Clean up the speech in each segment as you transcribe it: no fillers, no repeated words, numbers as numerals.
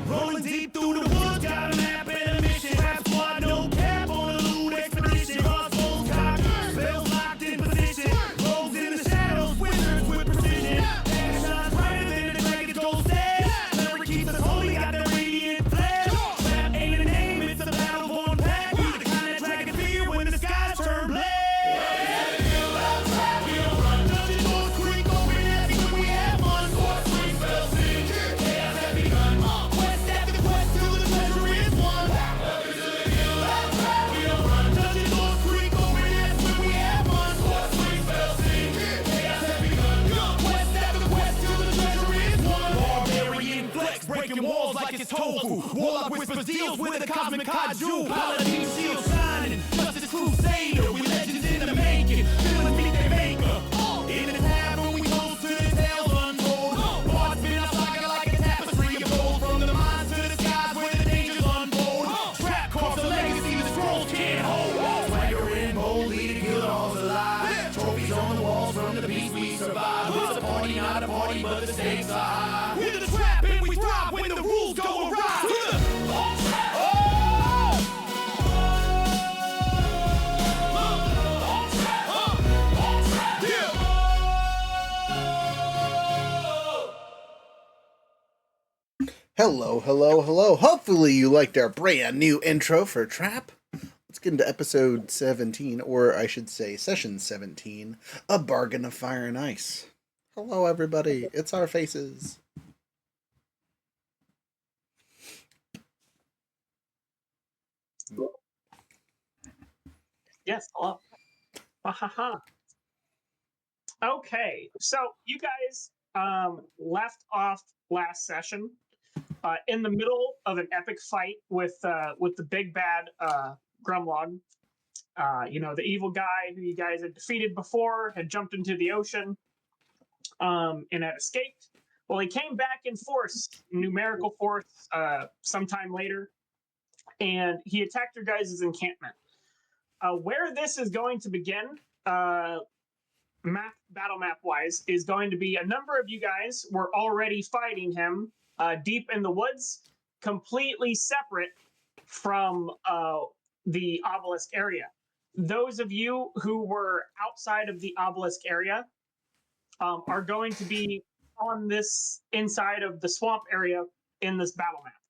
Rolling deep through the woods, got a map and a mission. Rap squad, no cap on a loot expedition. Crossbows cocked, spells locked in position. Rogues in the shadows, wizards with precision. Ash shines brighter than the dragon's gold staff. Never keeps us holy, got that radiant flash. Rap ain't a name, it's a battle-born pack. We the kind that dragon fear when the skies turn black. We don't run dungeons, doors creak open happy when we have fun. Sword swing, spell sing, chaos has begun. Quest after quest till the treasure is won. We don't run dungeons, doors creak open happy when we have fun. Sword swing, spell sing, chaos has begun. Quest after quest till the treasure is won. Barbarian flex, breaking walls like it's tofu. Warlock whispers deals with a cosmic kaiju. Paladin shield shining, justice crusader. We legends in the making, villains meet their maker. In the tavern we close to the tales untold. Bards spin our saga like a tapestry of gold. From the mines to the skies where the dangers unfold. Trap corpse a legacy the scrolls can't hold. Swaggering boldly to kill all's alive. Trophies on the walls from the beast we survive. It's a party, not a party, but the stakes are high. We're the trap and we thrive when the rules go awry. We're the Hello, hello, hello. Hopefully you liked our brand new intro for Trap. Let's get into episode 17, or I should say session 17, A Bargain of Fire and Ice. Hello everybody, it's our faces. Yes, hello. Ha. Okay, so you guys left off last session in the middle of an epic fight with the big bad Grumlog. The evil guy who you guys had defeated before had jumped into the ocean and had escaped. Well, he came back in force, numerical force, sometime later, and he attacked your guys' encampment. Where this is going to begin, battle map wise, is going to be a number of you guys were already fighting him deep in the woods, completely separate from the obelisk area. Those of you who were outside of the obelisk area are going to be on this inside of the swamp area in this battle map,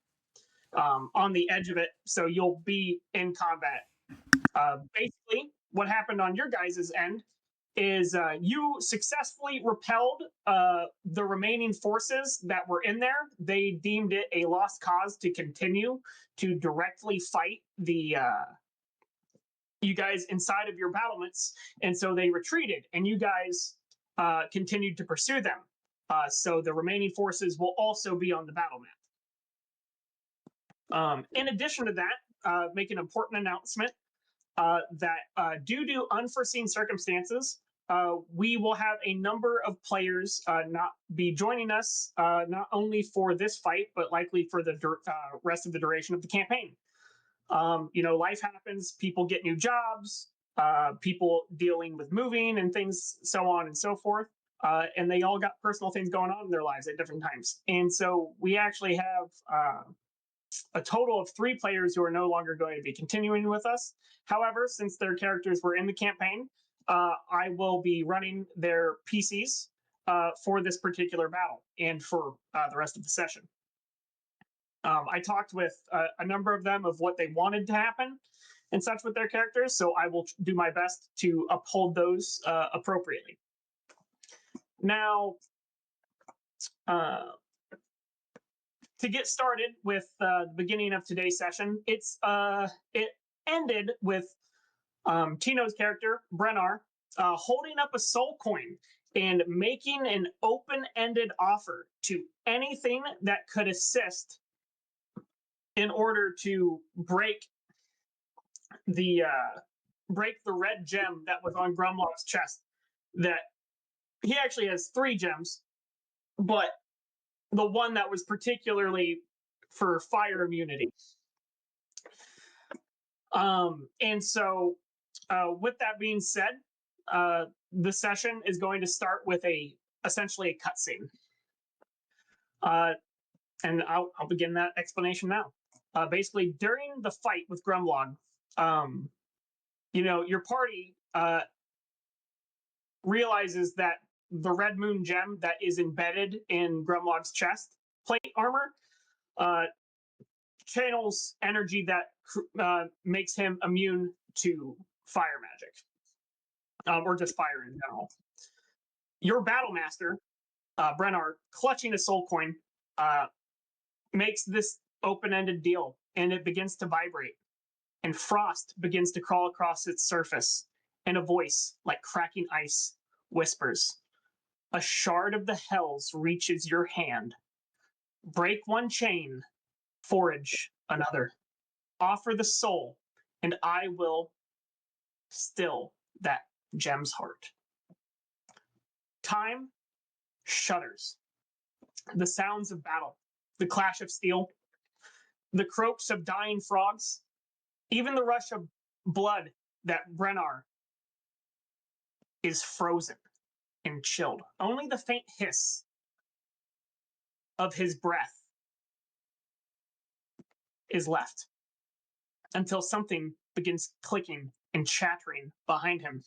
on the edge of it, so you'll be in combat. Basically, what happened on your guys' end is you successfully repelled the remaining forces that were in there. They deemed it a lost cause to continue to directly fight the you guys inside of your battlements, and so they retreated, and you guys continued to pursue them. So the remaining forces will also be on the battle map. In addition to that, make an important announcement. That due to unforeseen circumstances, we will have a number of players not be joining us, not only for this fight, but likely for the rest of the duration of the campaign. Life happens, people get new jobs, people dealing with moving and things, so on and so forth. And they all got personal things going on in their lives at different times. And so we actually have a total of 3 players who are no longer going to be continuing with us. However, since their characters were in the campaign, I will be running their PCs for this particular battle and for the rest of the session. I talked with a number of them of what they wanted to happen and such with their characters, so I will do my best to uphold those appropriately. Now, to get started with the beginning of today's session, it ended with Tino's character, Brennar, holding up a soul coin and making an open-ended offer to anything that could assist in order to break the red gem that was on Grumlock's chest. That he actually has 3 gems, but the one that was particularly for fire immunity. And so with that being said, the session is going to start with a essentially a cutscene. And I'll begin that explanation now. Basically, during the fight with Grumlog, your party realizes that the red moon gem that is embedded in Grumlog's chest plate armor channels energy that makes him immune to fire magic, or just fire in general. Your battle master, Brennar, clutching a soul coin, makes this open-ended deal, and it begins to vibrate, and frost begins to crawl across its surface, and a voice like cracking ice whispers, "A shard of the hells reaches your hand. Break one chain, forage another. Offer the soul, and I will still that gem's heart." Time shudders. The sounds of battle, the clash of steel, the croaks of dying frogs, even the rush of blood that Brennar is frozen and chilled. Only the faint hiss of his breath is left until something begins clicking and chattering behind him.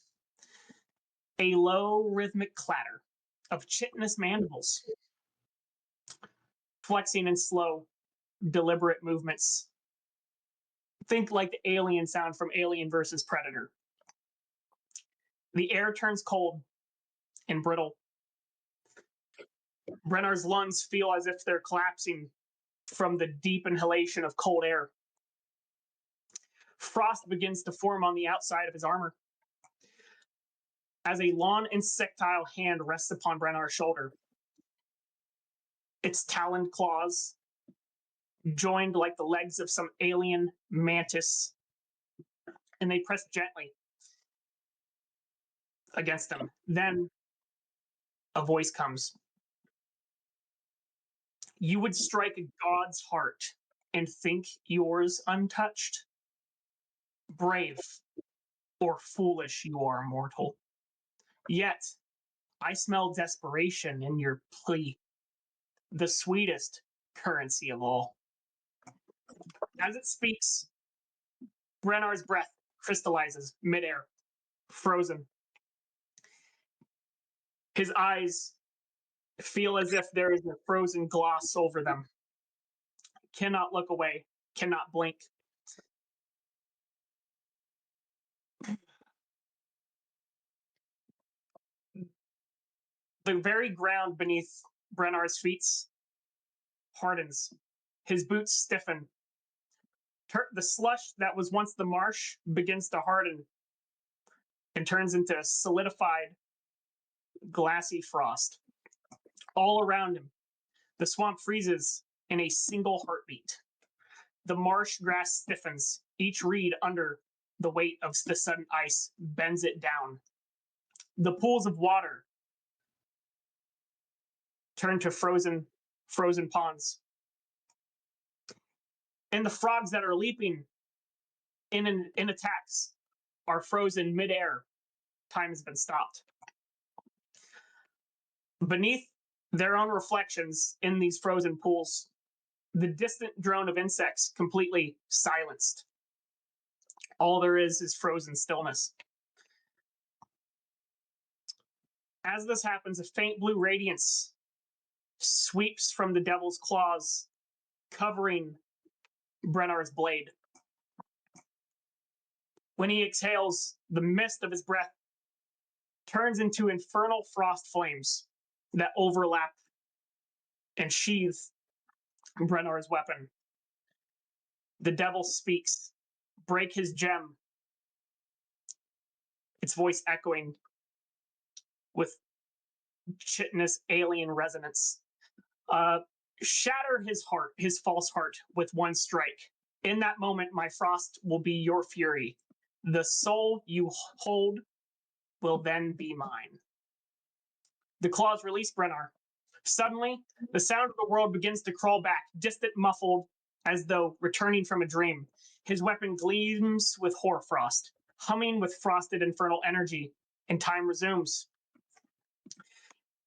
A low rhythmic clatter of chitinous mandibles, flexing in slow, deliberate movements. Think like the alien sound from Alien versus Predator. The air turns cold and brittle. Brennar's lungs feel as if they're collapsing from the deep inhalation of cold air. Frost begins to form on the outside of his armor. As a long insectile hand rests upon Brennar's shoulder, its taloned claws joined like the legs of some alien mantis, and they press gently against him. Then a voice comes. "You would strike a god's heart and think yours untouched? Brave or foolish you are, mortal. Yet I smell desperation in your plea, the sweetest currency of all." As it speaks, Brennar's breath crystallizes midair, frozen. His eyes feel as if there is a frozen gloss over them. Cannot look away, cannot blink. The very ground beneath Brennar's feet hardens. His boots stiffen. The slush that was once the marsh begins to harden and turns into solidified, glassy frost. All around him, the swamp freezes in a single heartbeat. The marsh grass stiffens. Each reed under the weight of the sudden ice bends it down. The pools of water turn to frozen ponds. And the frogs that are leaping in attacks are frozen midair. Time has been stopped. Beneath their own reflections in these frozen pools, the distant drone of insects completely silenced. All there is frozen stillness. As this happens, a faint blue radiance sweeps from the devil's claws, covering Brennar's blade. When he exhales, the mist of his breath turns into infernal frost flames that overlap and sheathe Brennar's weapon. The devil speaks, "Break his gem," its voice echoing with chitinous alien resonance. "Shatter his heart, his false heart, with one strike. In that moment, my frost will be your fury. The soul you hold will then be mine." The claws release Brennar. Suddenly, the sound of the world begins to crawl back, distant, muffled, as though returning from a dream. His weapon gleams with hoarfrost, humming with frosted infernal energy, and time resumes.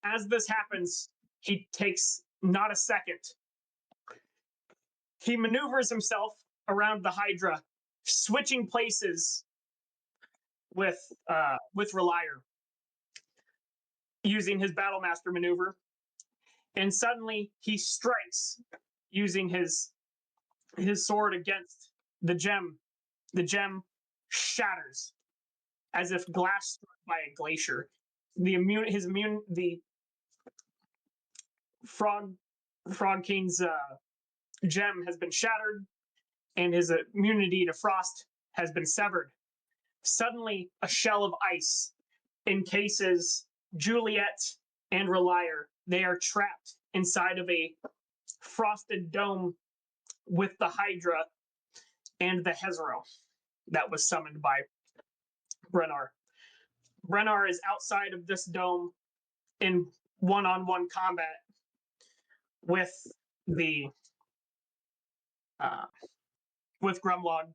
As this happens, he takes not a second. He maneuvers himself around the Hydra, switching places with Relier, using his Battlemaster maneuver, and suddenly he strikes using his sword against the gem. The gem shatters as if glass struck by a glacier. The Frog King's gem has been shattered, and his immunity to frost has been severed. Suddenly, a shell of ice encases Juliet and Relier. They are trapped inside of a frosted dome with the Hydra and the Hezro that was summoned by Brennar. Brennar is outside of this dome in one-on-one combat with the with Grumlog,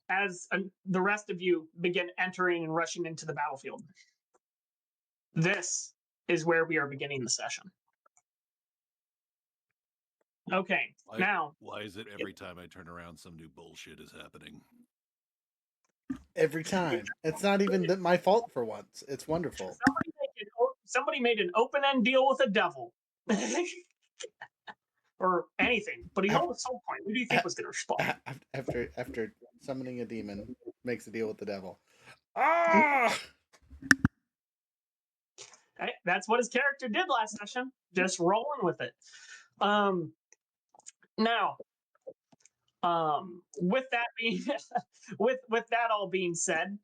as the rest of you begin entering and rushing into the battlefield. This is where we are beginning the session. Okay, now. Why is it every time I turn around, some new bullshit is happening? Every time. It's not even my fault for once. It's wonderful. Somebody made an open-end deal with a devil. Or anything, but he held a soul point. Who do you think was going to respond? After summoning a demon, makes a deal with the devil. Ah! Hey, that's what his character did last session. Just rolling with it. Now, with that being with that all being said,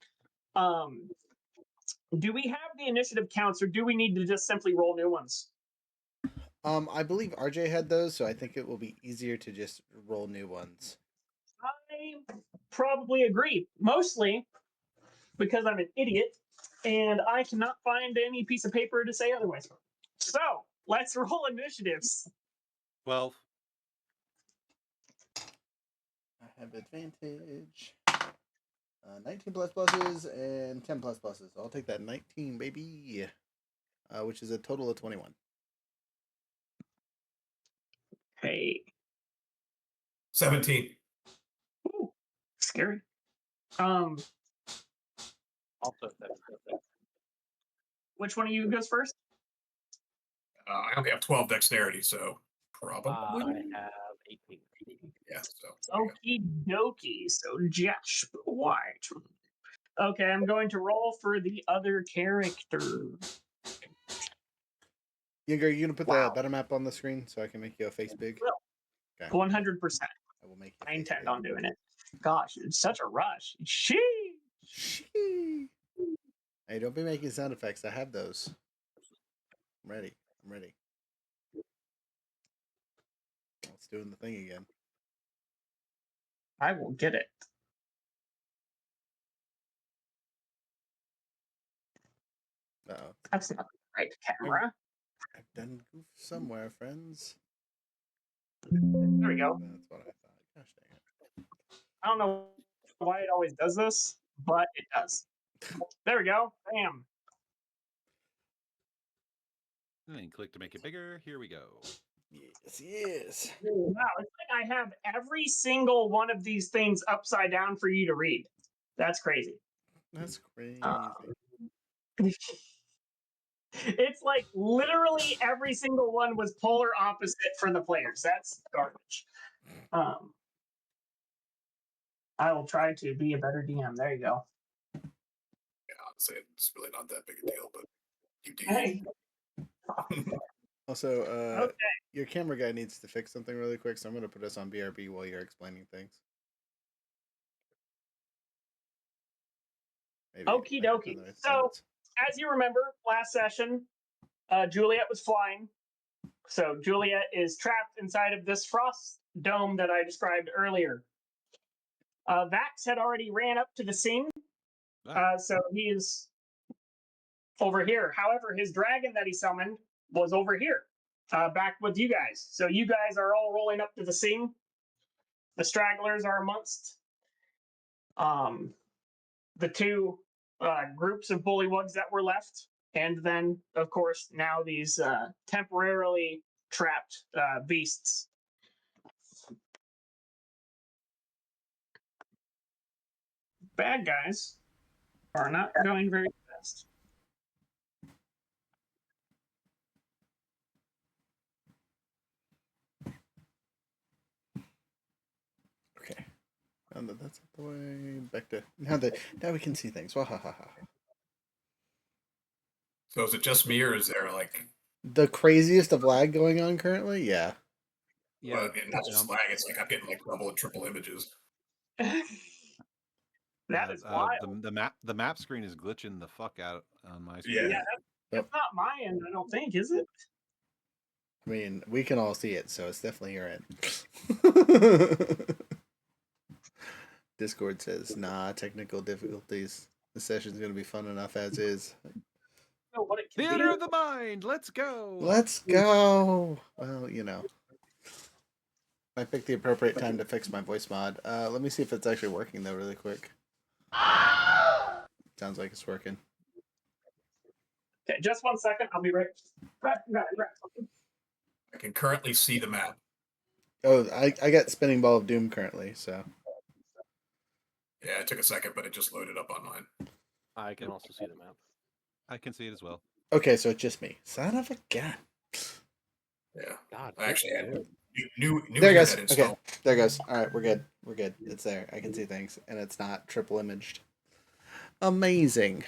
do we have the initiative counts, or do we need to just simply roll new ones? I believe RJ had those, so I think it will be easier to just roll new ones. I probably agree, mostly because I'm an idiot and I cannot find any piece of paper to say otherwise. So let's roll initiatives. 12. I have advantage. 19 plus pluses and 10 plus pluses. I'll take that 19, baby. Which is a total of 21. Hey. 17. Ooh, scary. Also, Which one of you goes first? I only have 12 dexterity, so probably. I have 18. Yeah, so. Okie dokie. So Josh White. Okay, I'm going to roll for the other character. Yinger, are you going to put Wow. the battle map on the screen so I can make you a face big? Will. Okay. 100%. I will make you I face intend big. on doing it. Gosh, it's such a rush. Sheesh. Hey, don't be making sound effects. I have those. I'm ready. It's doing the thing again. I will get it. Uh-oh. That's not the right camera. I've done goof somewhere, friends. There we go. That's what I thought. Gosh dang it. I don't know why it always does this, but it does. There we go. Bam. And then click to make it bigger. Here we go. Yes. Wow, it's like I have every single one of these things upside down for you to read. That's crazy. That's crazy. It's like literally every single one was polar opposite for the players. That's garbage. I will try to be a better DM. There you go. Yeah, honestly, it's really not that big a deal, but you do. Hey. Also, Okay. your camera guy needs to fix something really quick, so I'm going to put us on BRB while you're explaining things. Maybe Okie dokie. So, as you remember, last session, Juliet was flying. So Juliet is trapped inside of this frost dome that I described earlier. Vax had already ran up to the scene, so he is over here. However, his dragon that he summoned was over here, back with you guys. So you guys are all rolling up to the scene. The stragglers are amongst the two groups of bullywugs that were left. And then, of course, now these temporarily trapped beasts. Bad guys are not going very fast. Okay. Now that that's the way. Back to now we can see things. Wahahaha. So is it just me, or is there like, The craziest of lag going on currently? Yeah. well, not just lag? It's like I'm getting like double and triple images. That is wild. The map screen is glitching the fuck out on my screen. Yeah. Yeah, that's not my end, I don't think, is it? I mean, we can all see it, so it's definitely your end. Discord says, nah, technical difficulties. The session's going to be fun enough as is. know what it can Theater be. of the mind. Let's go. Let's go. Well, you know. I picked the appropriate time to fix my voice mod. Let me see if it's actually working, though, really quick. Sounds like it's working. Okay, just 1 second. I'll be right. I can currently see the map. Oh, I got Spinning Ball of Doom currently, so. Yeah, it took a second, but it just loaded up on mine. I can also see the map. I can see it as well. Okay, so it's just me. Son of a gun. Yeah. God, I actually had good. new There it goes. internet Okay, installed. there it goes. All right, we're good. We're good. It's there. I can see things, and it's not triple imaged. Amazing.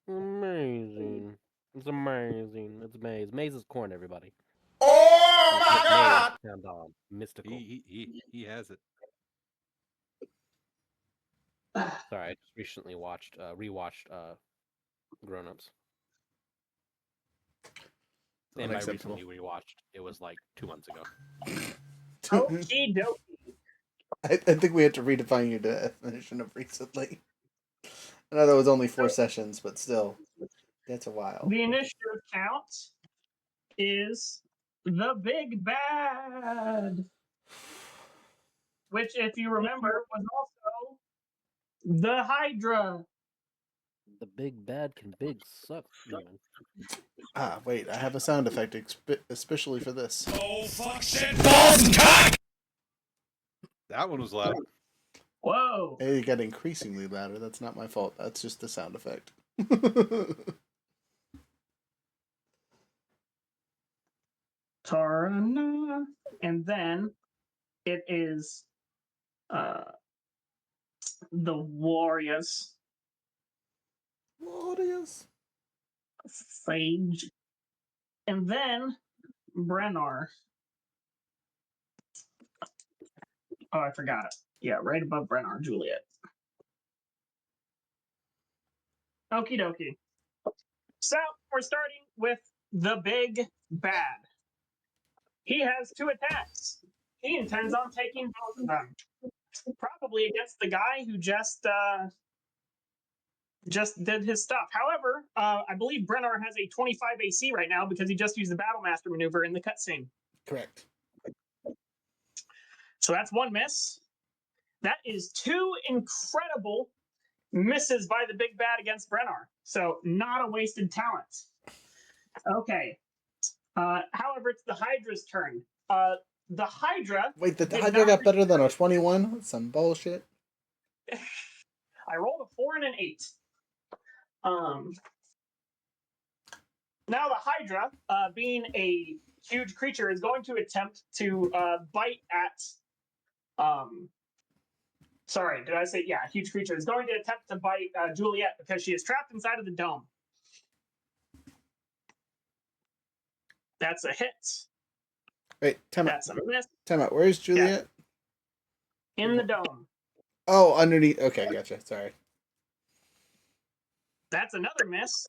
Amazing. It's amazing. It's maze. Maze is corn, everybody. Oh my Maze God! sound mystical. He has it. Sorry, I just recently rewatched Grown Ups. And by Unacceptable. recently rewatched, it was like 2 months ago. Okie dokie. I think we had to redefine your definition of recently. I know that was only 4 sessions, but still, that's a while. The initiative count is the big bad, which, if you remember, was also the Hydra. The big bad can big suck, even. Ah, wait, I have a sound effect especially for this. Oh fuck shit balls and cock! That one was loud. Whoa. It got increasingly louder. That's not my fault. That's just the sound effect. Tarana. And then it is the Warriors. Warriors. Sage. And then Brennar. Oh, I forgot it. Yeah, right above Brennar, Juliet. Okie dokie. So we're starting with the big bad. He has 2 attacks. He intends on taking both of them. Probably against the guy who just did his stuff. However, I believe Brennar has a 25 AC right now because he just used the Battle Master maneuver in the cutscene. Correct. So that's 1 miss. That is 2 incredible misses by the big bad against Brennar. So not a wasted talent. Okay. However, it's the Hydra's turn. The Hydra. Wait, the did Hydra not got better than a 21? Some bullshit. I rolled a 4 and an 8. Now the Hydra, being a huge creature, is going to attempt to bite at. Sorry, did I say huge creature is going to attempt to bite Juliet because she is trapped inside of the dome. That's a hit. Wait, time out. That's a miss Time out. Where's Juliet? in the dome. Oh, underneath. Okay, gotcha. Sorry. That's another miss.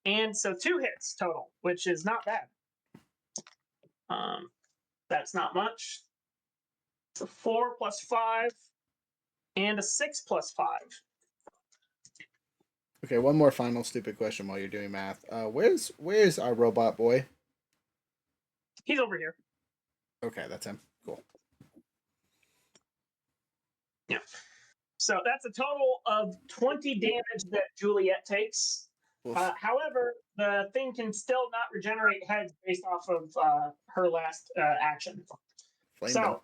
And so 2 hits total, which is not bad. That's not much. It's a 4 plus 5 and a 6 plus 5. Okay, one more final stupid question while you're doing math. Where's our robot boy? He's over here. Okay, that's him. Cool. Yeah. So that's a total of 20 damage that Juliet takes. Oof. However, the thing can still not regenerate heads based off of her last action. Flamed So,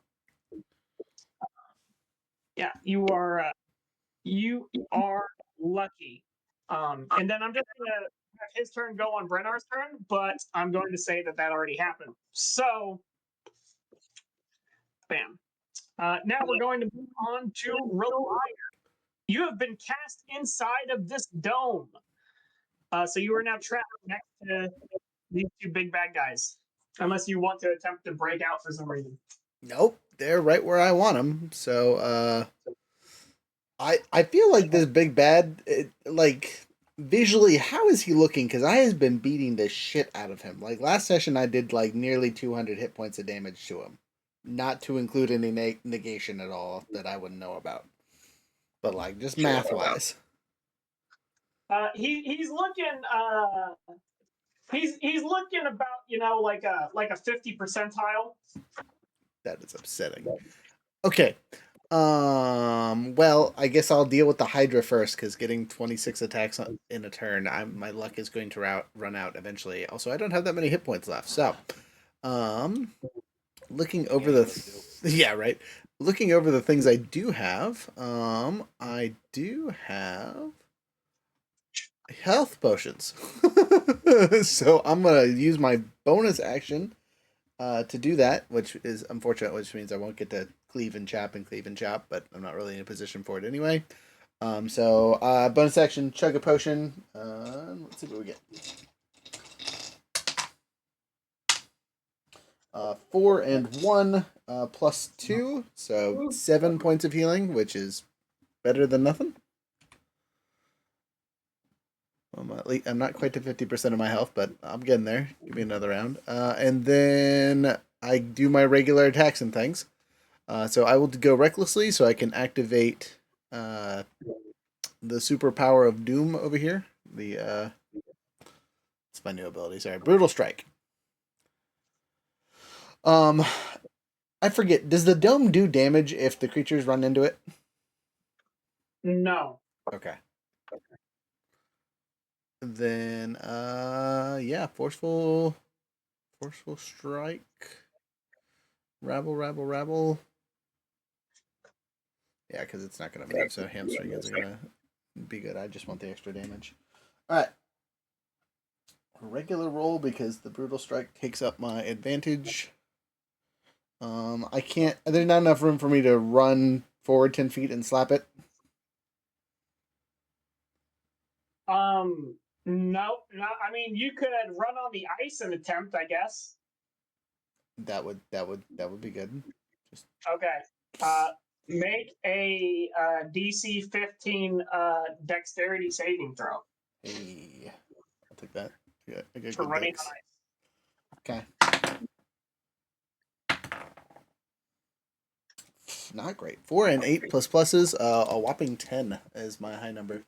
yeah, you are lucky. And then I'm just gonna have his turn go on Brennar's turn, but I'm going to say that already happened. So, bam. Now we're going to move on to Relier. You have been cast inside of this dome. So you are now trapped next to these two big bad guys. Unless you want to attempt to break out for some reason. Nope, they're right where I want them. So I feel like this big bad, like visually, how is he looking? Because I have been beating the shit out of him. Like last session, I did like nearly 200 hit points of damage to him, not to include any negation at all that I wouldn't know about. But like just math wise, He's looking he's looking about like a 50 percentile. that is upsetting. Okay. Well, I guess I'll deal with the Hydra first because getting 26 attacks in a turn, my luck is going to run out eventually. Also, I don't have that many hit points left, so looking over yeah, right. Looking over the things I do have, I do have health potions. So I'm gonna use my bonus action to do that, which is unfortunate, which means I won't get to cleave and chop, but I'm not really in a position for it anyway. So bonus action, chug a potion. Let's see what we get. 4 and 1 plus 2, so 7 points of healing, which is better than nothing. I'm not quite to 50% of my health, but I'm getting there. Give me another round. And then I do my regular attacks and things. So I will go recklessly so I can activate the superpower of Doom over here. It's my new ability. Sorry, Brutal Strike. I forget. Does the dome do damage if the creatures run into it? No. Okay. Then yeah, forceful strike. Rabble. Yeah, because it's not going to move, so hamstring isn't going to be good. I just want the extra damage. Alright. Regular roll because the Brutal Strike takes up my advantage. I can't... There's not enough room for me to run forward 10 feet and slap it. No. I mean, you could run on the ice and attempt, I guess. That would be good. Okay. Make a DC 15 dexterity saving throw. Hey, I'll take that. Yeah, I got For good running dex. on ice. Okay. Not great. 4 and 8 plus pluses. A whopping 10 is my high number.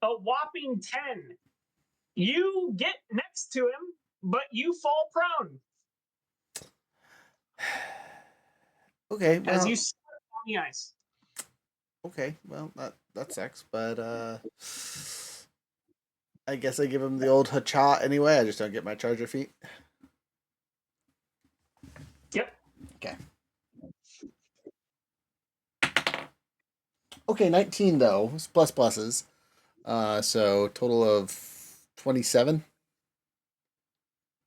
A whopping 10. You get next to him, but you fall prone. Okay, well, as you slip on the ice. Okay, well that sucks, but I guess I give him the old hacha anyway. I just don't get my charger feet. Yep. Okay. Okay, 19 though. It's plus pluses. So total of 27.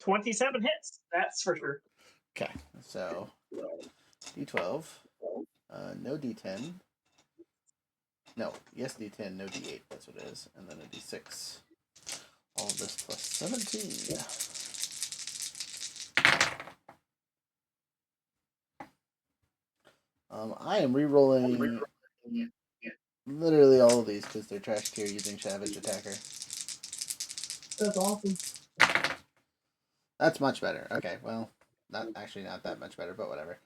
27 hits. That's for sure. Okay, so D12. No D10. No, yes D10, no D8. That's what it is, and then a D6. All of this plus 17. I am re-rolling literally all of these because they're trash tier using Savage Attacker. That's awesome. That's much better. Okay, well, not that much better, but whatever.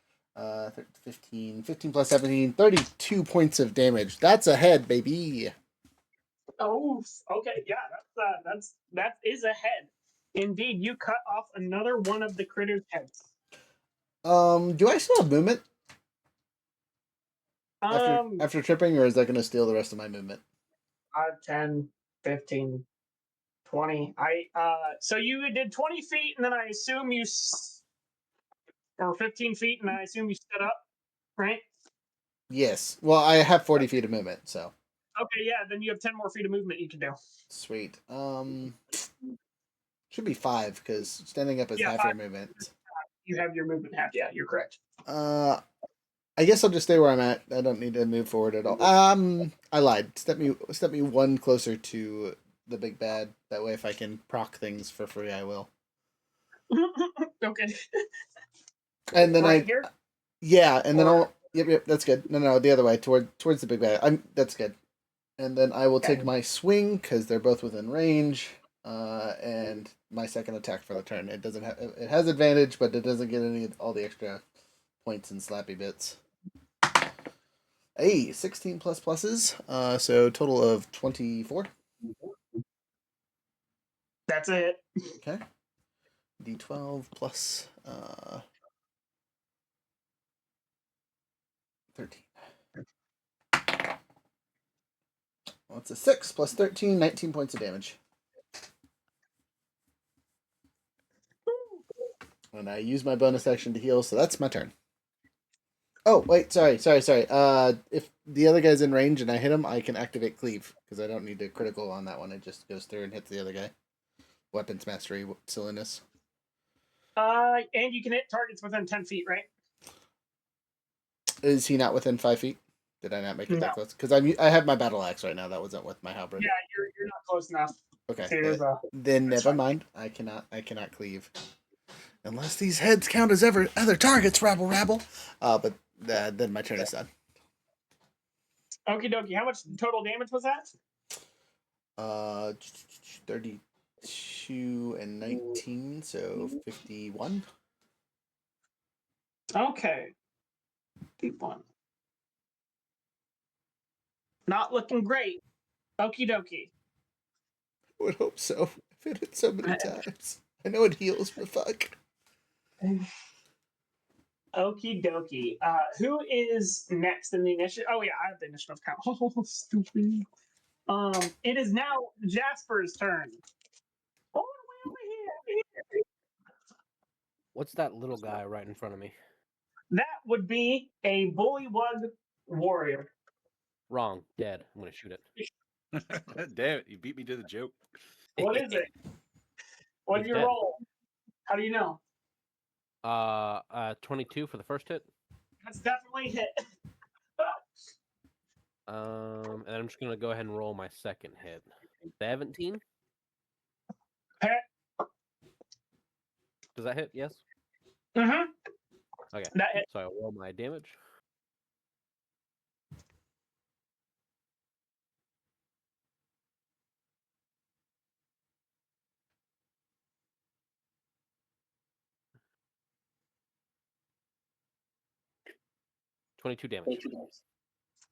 15 plus 17, 32 points of damage. That's a head, baby. Oh, okay, yeah, that is a head. Indeed, you cut off another one of the critter's heads. Do I still have movement? After tripping, or is that going to steal the rest of my movement? 5, 10, 15, 20. So you did 20 feet, and then I assume or 15 feet, and I assume you stood up, right? Yes. Well, I have 40 feet of movement, so Okay, yeah. Then you have 10 more feet of movement you can do. sweet. Should be 5 because standing up is Yeah, half 5. your movement. You have your movement half. Yeah, you're correct. I guess I'll just stay where I'm at. I don't need to move forward at all. I lied. Step me one closer to the big bad. That way, if I can proc things for free, I will. Okay. And then Right here? yeah, and then Or- I'll. Yep, that's good. No, the other way, towards the big bad. That's good. And then I will take Okay. my swing because they're both within range. And my second attack for the turn. It doesn't have. It has advantage, but it doesn't get all the extra points and slappy bits. Hey, 16 plus pluses. So total of 24. That's it. Okay. D12 plus 13. Well, it's a 6 plus 13, 19 points of damage. And I use my bonus action to heal, so that's my turn. Oh, wait, sorry. If the other guy's in range and I hit him, I can activate Cleave, because I don't need a critical on that one. It just goes through and hits the other guy. Weapons Mastery silliness. And you can hit targets within 10 feet, right? Is he not within 5 feet? Did I not make it No. that close? Because I have my battle axe right now. That wasn't with my halberd. Yeah, you're not close enough. Okay. See, there's Then that's never fine. mind. I cannot cleave. Unless these heads count as other targets, rabble. But then my turn is done. Okie dokie. How much total damage was that? 32 and 19, so 51. Okay. Deep one. Not looking great. Okie dokie. I would hope so. I've hit it so many times. I know it heals, but fuck. Okie dokie. Who is next in the initiative? Oh yeah, I have the initiative count. Oh, stupid. It is now Jasper's turn. All the way over here. What's that little guy right in front of me? That would be a bullywug warrior. Wrong. Dead. I'm gonna shoot it. Damn it, you beat me to the joke. What is it? What did He's you dead. roll? How do you know? 22 for the first hit. That's definitely a hit. And I'm just gonna go ahead and roll my second hit. 17. Hit. Does that hit? Yes. Mm-hmm. Okay. That hit. So I'll roll my damage. $22 damage.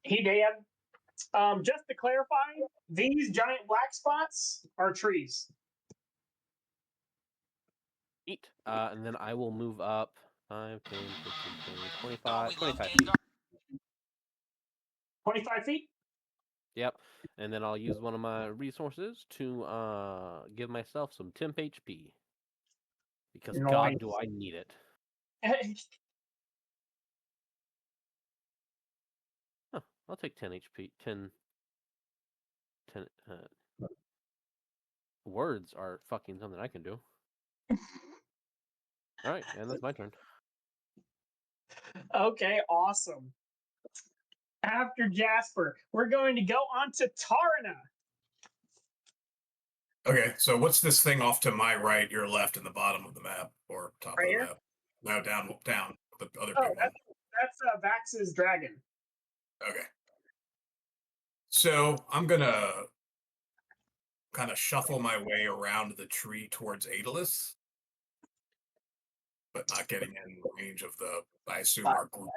He did. Just to clarify, these giant black spots are trees. Eat. And then I will move up 5, 10, 15, 20, 25 feet. 25 feet? Yep. And then I'll use one of my resources to give myself some temp HP. Because Nice. God, do I need it. Huh, I'll take 10 HP. 10. Words are fucking something I can do. Alright, and that's my turn. Okay, awesome. After Jasper, we're going to go on to Tarna. Okay, so what's this thing off to my right, your left, in the bottom of the map or top Right of the here? map? No, down. The other Oh, big one. that's Vax's dragon. Okay. So I'm gonna kind of shuffle my way around the tree towards Aeolus, but not getting in range of the, I assume, our group.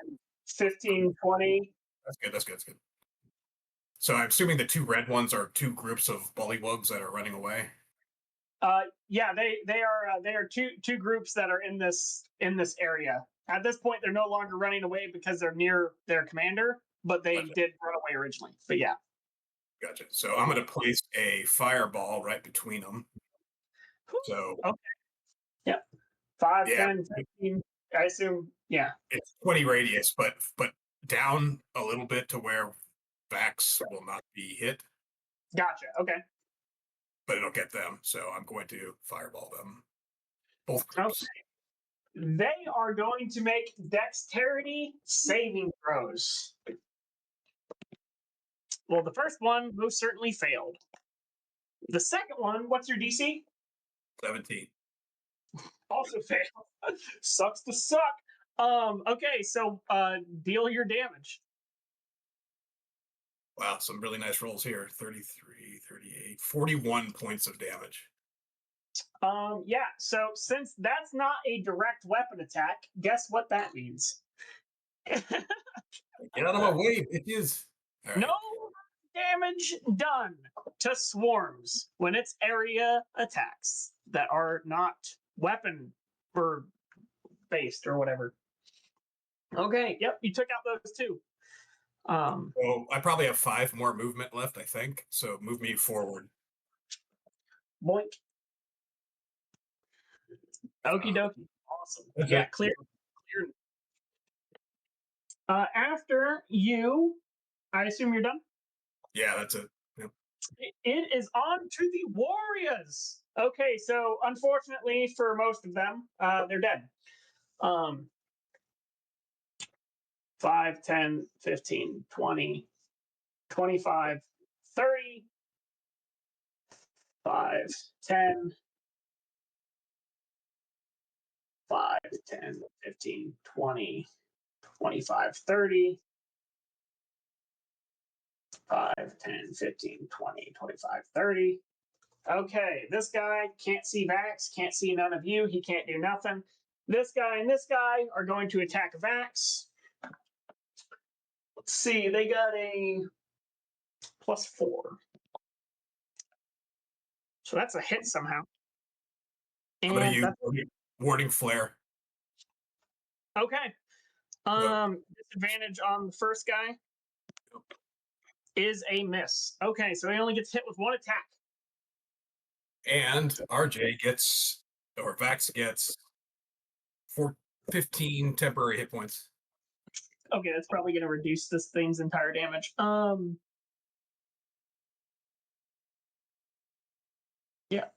15, 20. That's good. So I'm assuming the two red ones are two groups of bullywugs that are running away. Yeah, they are two groups that are in this area. At this point, they're no longer running away because they're near their commander. but they Gotcha. did run away originally. But yeah. Gotcha. So I'm going to place a fireball right between them. So Okay. Yep. 5, yeah, 10, 15. I assume. Yeah. it's 20 radius, but down a little bit to where Vax will not be hit, Gotcha. Okay. but it'll get them. So I'm going to fireball them. Both Okay. groups. They are going to make dexterity saving throws. Well, the first one most certainly failed. The second one, what's your DC? 17. Also failed. Sucks to suck. Okay, so deal your damage. Wow, some really nice rolls here. 33, 38, 41 points of damage. Yeah, so since that's not a direct weapon attack, guess what that means? Get out of my way, bitches. All right. No damage done to swarms when it's area attacks that are not weapon or based or whatever. Okay, yep, you took out those two. So I probably have 5 more movement left, I think. So move me forward. Boink. Okie dokie. Awesome. That's Yeah, it. clear. After you, I assume you're done? Yeah, that's it. Yep. It is on to the Warriors. Okay, so unfortunately for most of them, they're dead. 5, 10, 15, 20, 25, 30, 5, 10, 5, 10, 15, 20, 25, 30, 5, 10, 15, 20, 25, 30. Okay, this guy can't see Vax, can't see none of you. He can't do nothing. This guy and this guy are going to attack Vax. Let's see, they got a +4. So that's a hit somehow. I'm going to And use that's warding flare. okay. Disadvantage on the first guy is a miss. Okay, so he only gets hit with 1 attack. And RJ gets, or Vax gets 15 temporary hit points. Okay, that's probably going to reduce this thing's entire damage. Yeah.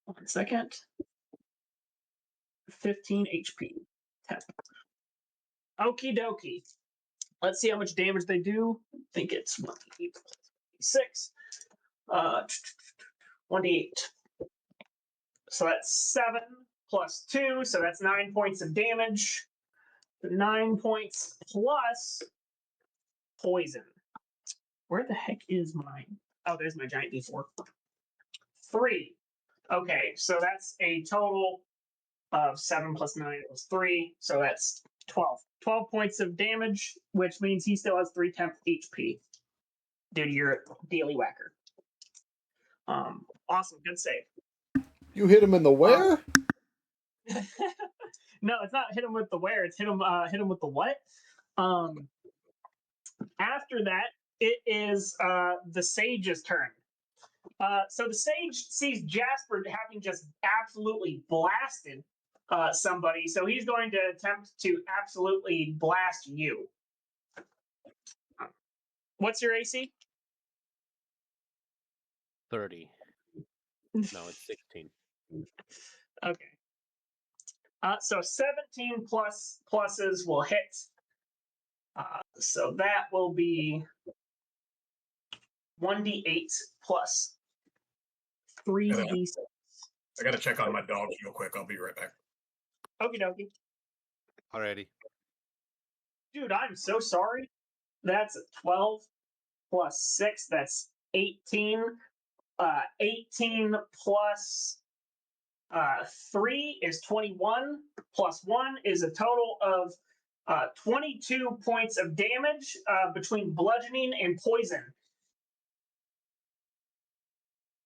1 second. 15 HP. 10. Okie dokie. Let's see how much damage they do. I think it's 1d6. 1d8. So that's 7 plus 2, so that's 9 points of damage. 9 points plus poison. Where the heck is mine? Oh, there's my giant d4. 3. Okay, so that's a total of 7 plus 9 plus 3, so that's 12. 12 points of damage, which means he still has 3 temp HP due to your daily whacker. Awesome, good save. You hit him in the where? No, it's not hit him with the where, it's hit him with the what. After that, it is the sage's turn. So the sage sees Jasper having just absolutely blasted somebody, so he's going to attempt to absolutely blast you. What's your AC? 30. No, it's 16. Okay. So 17 pluses will hit. So that will be 1d8 plus 3d6. I got to check on my dogs real quick. I'll be right back. Okie dokie. Alrighty. Dude, I'm so sorry. That's 12 plus 6. That's 18. 18 plus 3 is 21. Plus 1 is a total of 22 points of damage between bludgeoning and poison.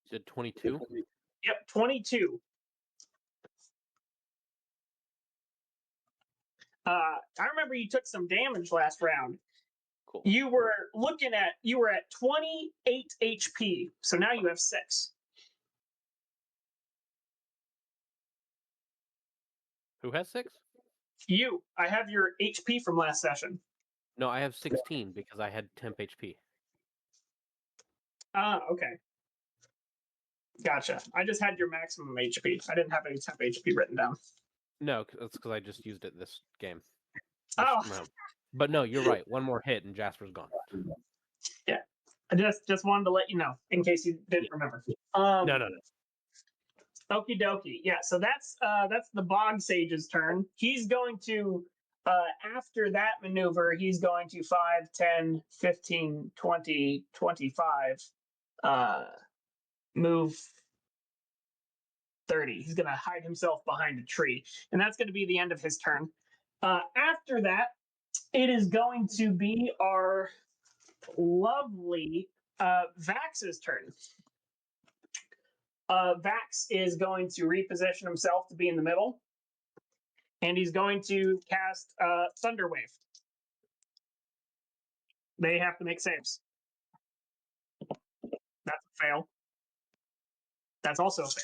You said 22? Yep, 22. I remember you took some damage last round. Cool. You were at 28 HP, so now you have 6. Who has 6? I have your HP from last session. No, I have 16 because I had temp HP. Okay. Gotcha. I just had your maximum HP. I didn't have any temp HP written down. No, that's because I just used it this game. Oh. No. But no, you're right. One more hit and Jasper's gone. Yeah. I just wanted to let you know in case you didn't remember. No. Okie dokie. Yeah, so that's the Bog Sage's turn. He's going to after that maneuver, he's going to 5, 10, 15, 20, 25 move 30. He's going to hide himself behind a tree. And that's going to be the end of his turn. After that, it is going to be our lovely Vax's turn. Vax is going to reposition himself to be in the middle. And he's going to cast Thunder Wave. They have to make saves. That's a fail. That's also a fail.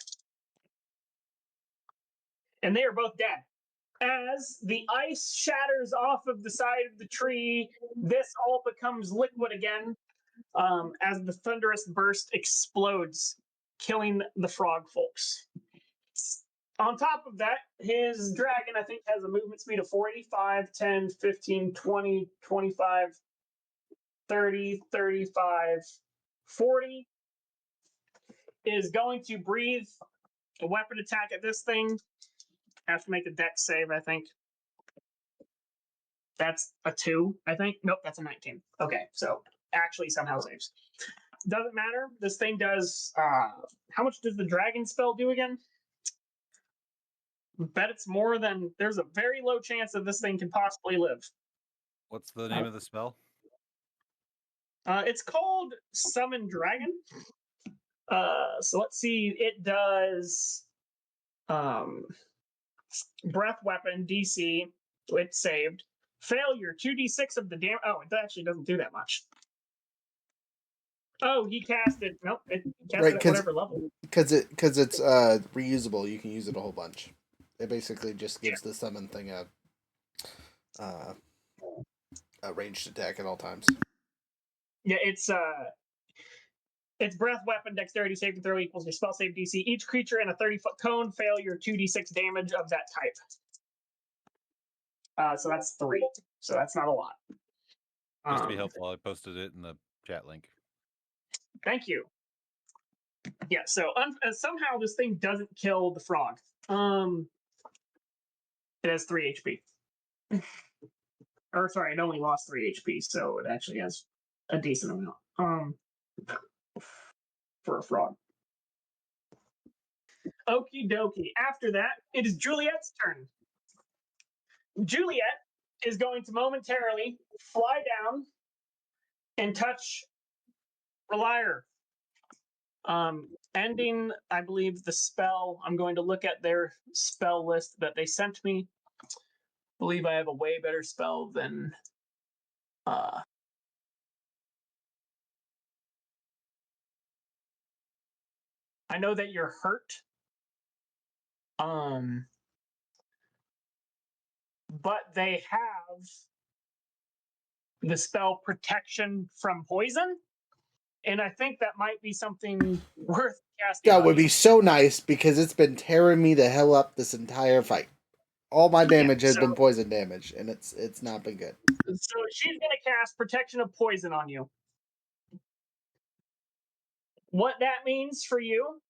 And they are both dead. As the ice shatters off of the side of the tree, this all becomes liquid again as the thunderous burst explodes, killing the frog folks. On top of that, his dragon, I think, has a movement speed of 40, 5, 10, 15, 20, 25, 30, 35, 40. Is going to breathe a weapon attack at this thing. Have to make a dex save, I think. That's a 2, I think. Nope, that's a 19. Okay, so actually somehow saves. Doesn't matter. This thing does... how much does the dragon spell do again? Bet it's more than... There's a very low chance that this thing can possibly live. What's the name of the spell? It's called Summon Dragon. So let's see. It does... breath weapon, DC. It's saved. Failure, 2d6 of the damage. Oh, it actually doesn't do that much. Oh, he cast it. Nope, it cast Right, it at whatever level. Because it's reusable. You can use it a whole bunch. It basically just gives the summon thing a ranged attack at all times. Yeah, it's breath weapon, dexterity saving throw equals your spell save DC. Each creature in a 30-foot cone, failure 2d6 damage of that type. So that's 3. So that's not a lot. Just to be helpful, I posted it in the chat link. Thank you. Yeah, so somehow this thing doesn't kill the frog. It has 3 HP. Or sorry, it only lost 3 HP, so it actually has a decent amount. For a frog. Okie dokie. After that, it is Juliet's turn. Juliet is going to momentarily fly down and touch Relier. Ending, I believe, the spell. I'm going to look at their spell list that they sent me. I believe I have a way better spell than I know that you're hurt. But they have the spell protection from poison. And I think that might be something worth casting. That would be so nice because it's been tearing me the hell up this entire fight. All my damage has been poison damage, and it's not been good. So she's going to cast Protection of Poison on you. What that means for you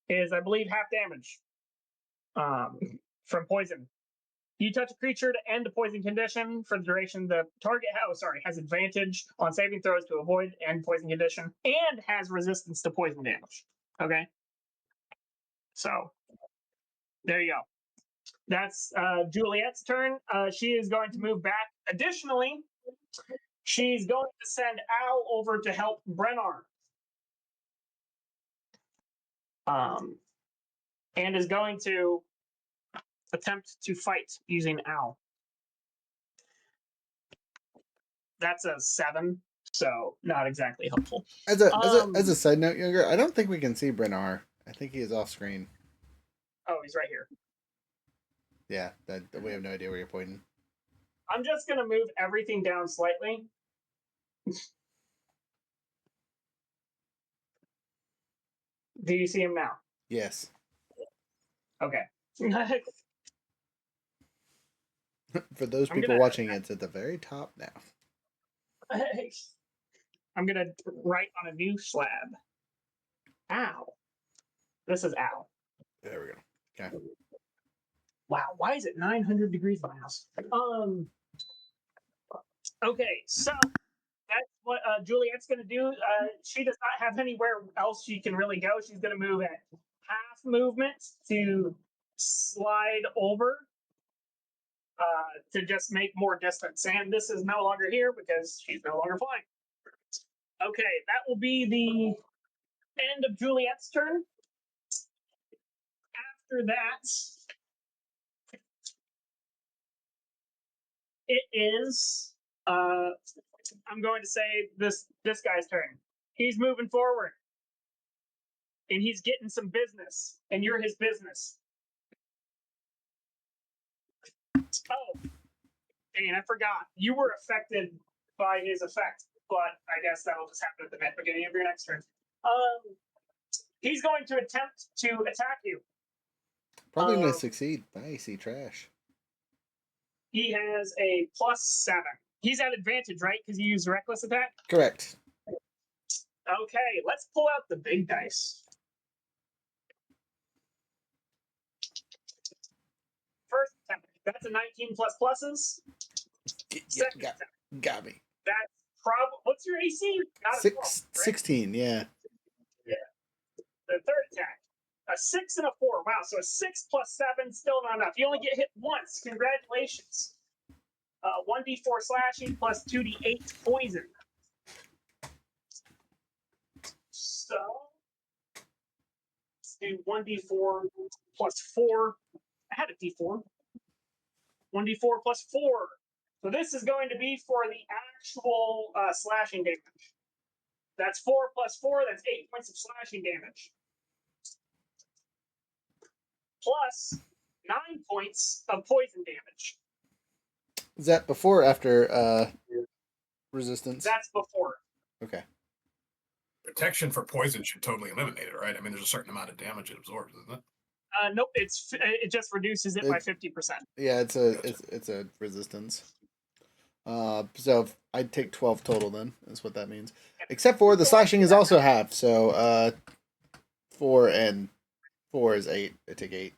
is, I believe, half damage from poison. You touch a creature to end a poison condition for the duration the target has advantage on saving throws to avoid end poison condition and has resistance to poison damage. Okay? So, there you go. That's Juliet's turn. She is going to move back. Additionally, she's going to send Al over to help Brennar. And is going to attempt to fight using Al. That's a 7, so not exactly helpful. As a side note, Younger, I don't think we can see Brenar. I think he is off screen. Oh, he's right here. Yeah, that we have no idea where you're pointing. I'm just gonna move everything down slightly. Do you see him now? Yes. Okay. For those I'm people gonna- watching, it's at the very top now. I'm gonna write on a new slab. Ow. This is ow. There we go. Okay. Wow, why is it 900 degrees in my house? Okay, so that's what Juliet's going to do. She does not have anywhere else she can really go. She's going to move at half movement to slide over to just make more distance. And this is no longer here because she's no longer flying. Okay, that will be the end of Juliet's turn. After that, it is I'm going to say this guy's turn. He's moving forward. And he's getting some business. And you're his business. Oh. Dang, I forgot. You were affected by his effect, but I guess that'll just happen at the beginning of your next turn. He's going to attempt to attack you. Probably going to succeed. I see trash. He has a +7. He's at advantage, right? Because you use reckless attack? Correct. Okay, let's pull out the big dice. First attempt. That's a 19 plus pluses. Second attempt. Got me. That's probably. What's your AC? Not 6, 12, right? 16, yeah. Yeah. The third attack. A 6 and a 4. Wow, so a 6 plus 7, still not enough. You only get hit once. Congratulations. 1d4 slashing plus 2d8 poison. So, let's do 1d4 plus 4. I had a d4. 1d4 plus 4. So this is going to be for the actual slashing damage. That's 4 plus 4. That's 8 points of slashing damage. Plus 9 points of poison damage. Is that before or after resistance? That's before. Okay. Protection for poison should totally eliminate it, right? I mean, there's a certain amount of damage it absorbs, isn't it? Nope, it just reduces it by 50%. Yeah, it's a resistance. So I'd take 12 total then. That's what that means. Except for the slashing is also half. So 4 and 4 is 8. I take 8.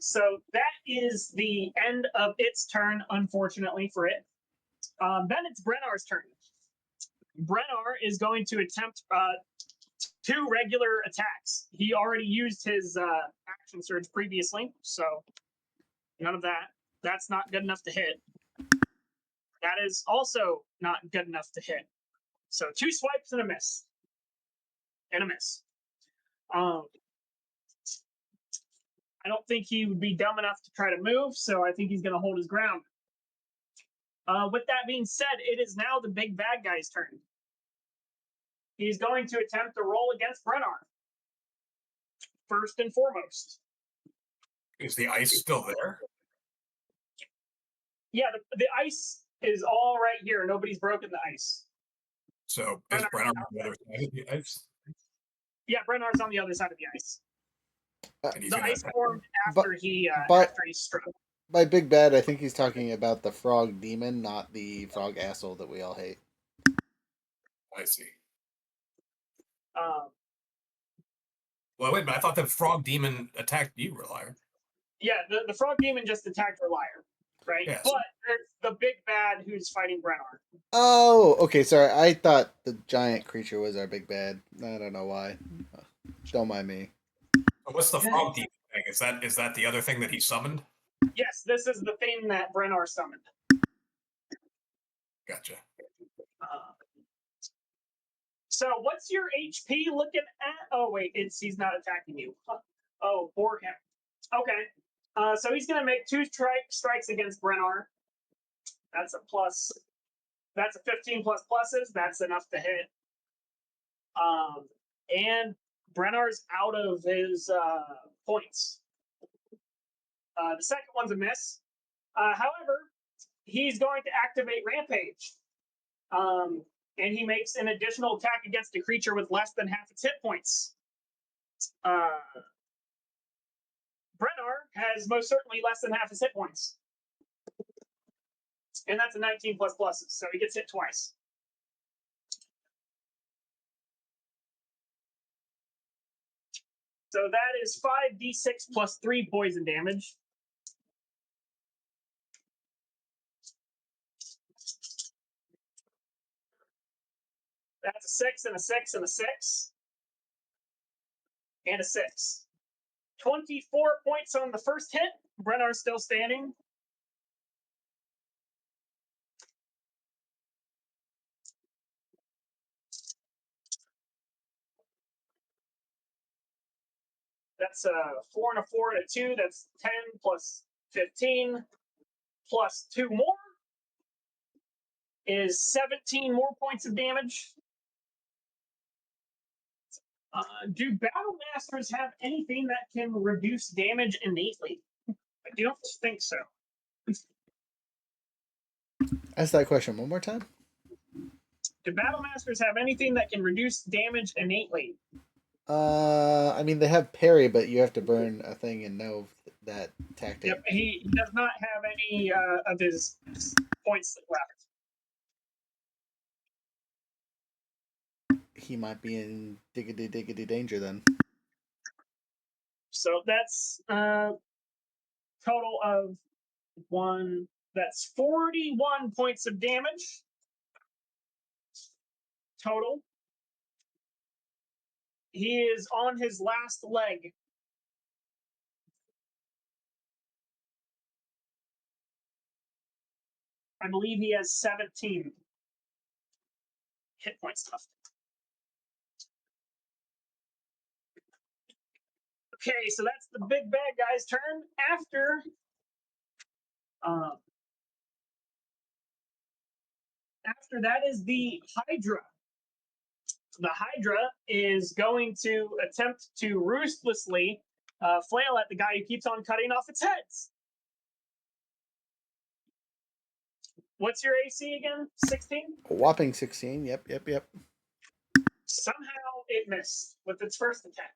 So that is the end of its turn, unfortunately for it. Then it's Brennar's turn. Brennar is going to attempt 2 regular attacks. He already used his action surge previously, so none of that. That's not good enough to hit. That is also not good enough to hit. So 2 swipes and a miss. And a miss. I don't think he would be dumb enough to try to move, so I think he's going to hold his ground. With that being said, it is now the big bad guy's turn. He's going to attempt to roll against Brennar. First and foremost. Is the ice still there? Yeah, the ice is all right here. Nobody's broken the ice. So is Brennar on the other side of the ice? Yeah, Brennar's on the other side of the ice. And he's The gonna ice attack. formed after he struck. By big bad, I think he's talking about the frog demon, not the frog asshole that we all hate. I see. Um, Well, wait a minute. I thought the frog demon attacked you, Relier. yeah, the frog demon just attacked Relier, right? Yes. But there's the big bad who's fighting Brennar. Oh, okay, sorry. I thought the giant creature was our big bad. I don't know why. Don't mind me. So what's the frog demon thing? Is that the other thing that he summoned? Yes, this is the thing that Brennar summoned. Gotcha. So what's your HP looking at? Oh wait, he's not attacking you. Oh, for him. Okay. So he's going to make 2 strikes against Brennar. That's a plus. That's a 15 plus pluses. That's enough to hit. And Brennar's out of his points. The second one's a miss. However, he's going to activate Rampage. And he makes an additional attack against a creature with less than half its hit points. Brennar has most certainly less than half his hit points. And that's a 19 plus pluses, so he gets hit twice. So that is 5d6 plus 3 poison damage. That's a 6 and a 6 and a 6. And a 6. 24 points on the first hit. Brennar's still standing. That's a 4 and a 4 and a 2. That's 10 plus 15 plus 2 more is 17 more points of damage. Do Battle Masters have anything that can reduce damage innately? I don't think so. Ask that question one more time. Do Battle Masters have anything that can reduce damage innately? I mean, they have parry, but you have to burn a thing and know that tactic. Yep, he does not have any of his points left. He might be in diggity danger then. So that's total of 1. That's 41 points of damage total. He is on his last leg. I believe he has 17 hit points left. Okay, so that's the big bad guy's turn. After that is the Hydra. The Hydra is going to attempt to ruthlessly flail at the guy who keeps on cutting off its heads. What's your AC again? 16? A whopping 16. Yep. Somehow it missed with its first attack.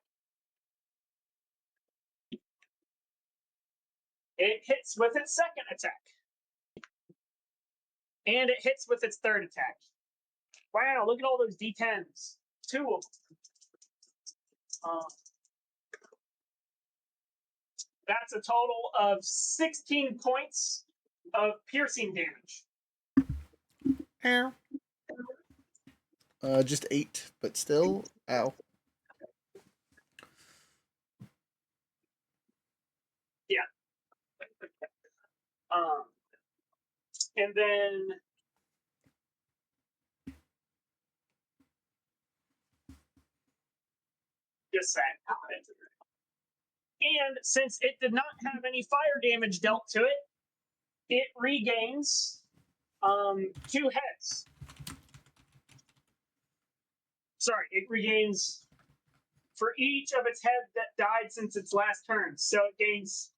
It hits with its second attack. And it hits with its third attack. Wow, look at all those D10s. 2 of them. That's a total of 16 points of piercing damage. Just 8, but still, ow. Yeah. And then just that. And since it did not have any fire damage dealt to it, it regains 2 heads. Sorry, it regains for each of its head that died since its last turn. So it gains,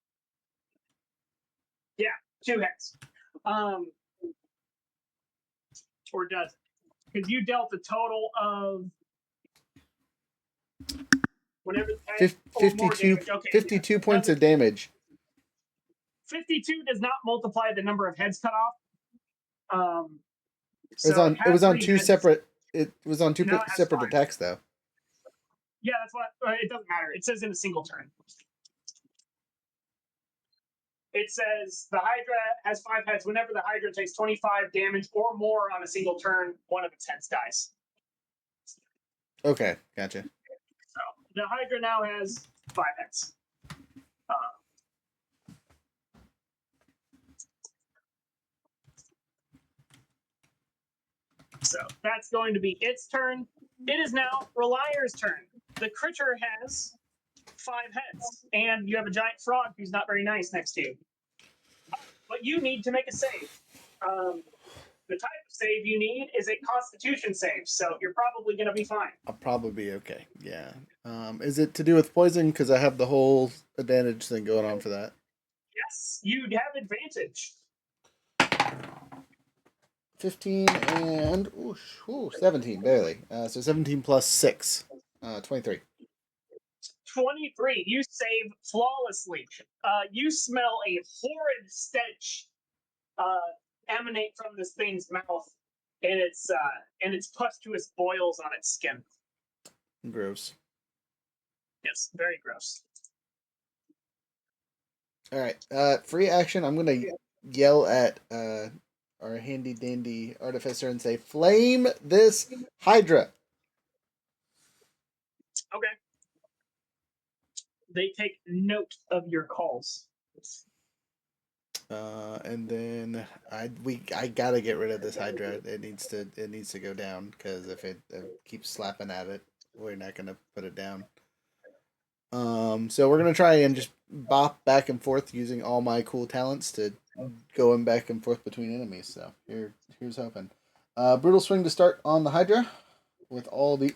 2 heads. Or does it? Because you dealt a total of whatever the head, 52, okay, 52 points of damage. 52 does not multiply the number of heads cut off. It was on 2 heads. separate. It was on 2 No, it has separate 5. attacks though. Yeah, that's what. It doesn't matter. It says in a single turn. It says the Hydra has 5 heads. Whenever the Hydra takes 25 damage or more on a single turn, one of its heads dies. Okay, gotcha. So the Hydra now has 5 heads. So that's going to be its turn. It is now Relier's turn. The creature has 5 heads, and you have a giant frog who's not very nice next to you. But you need to make a save. The type of save you need is a Constitution save, so you're probably going to be fine. I'll probably be okay. Yeah. Is it to do with poison? Because I have the whole advantage thing going on for that. Yes, you'd have advantage. 15 and 17, barely. So 17 plus 6. 23. 23. You save flawlessly. You smell a horrid stench emanate from this thing's mouth, and its pustulous boils on its skin. Gross. Yes, very gross. All right. Free action. I'm gonna yell at our handy dandy artificer and say, "Flame this Hydra." Okay. They take note of your calls. And then I gotta get rid of this Hydra. It needs to go down, because if it keeps slapping at it, we're not gonna put it down. So we're gonna try and just bop back and forth using all my cool talents to going back and forth between enemies. So here's hoping. Brutal swing to start on the Hydra with all the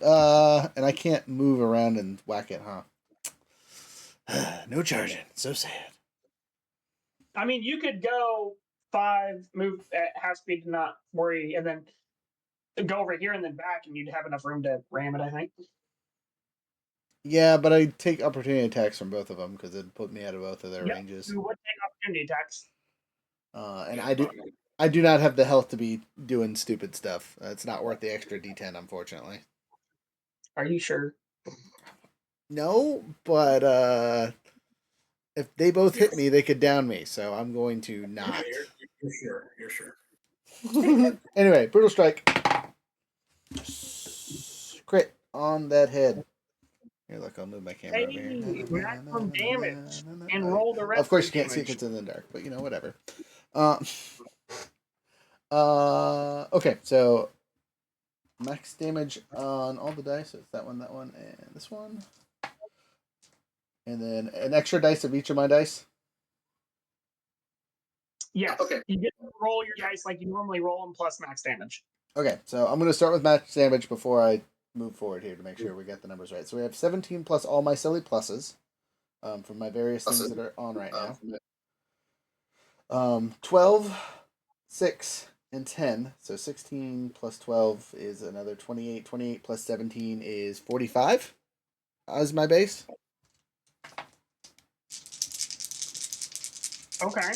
and I can't move around and whack it, huh? No charging. So sad. I mean, you could go 5, move at half speed to not worry, and then go over here and then back, and you'd have enough room to ram it, I think. Yeah, but I take opportunity attacks from both of them because it'd put me out of both of their ranges. You would take opportunity attacks. And I do not have the health to be doing stupid stuff. It's not worth the extra D10, unfortunately. Are you sure? No, but if they both hit me, they could down me. So I'm going to not. You're sure. You're sure. Anyway, brutal strike. Crit on that head. Here, look, I'll move my camera over here. Maximum damage, and roll the rest. Of course, you can't see if it's in the dark, but whatever. Okay, so max damage on all the dice. So it's that one, and this one. And then an extra dice of each of my dice. Yes. Okay. You get to roll your dice like you normally roll them plus max damage. Okay, so I'm going to start with max damage before I move forward here to make sure we get the numbers right. So we have 17 plus all my silly pluses from my various things that are on right now. 12, 6, and 10. So 16 plus 12 is another 28. 28 plus 17 is 45 as my base. Okay,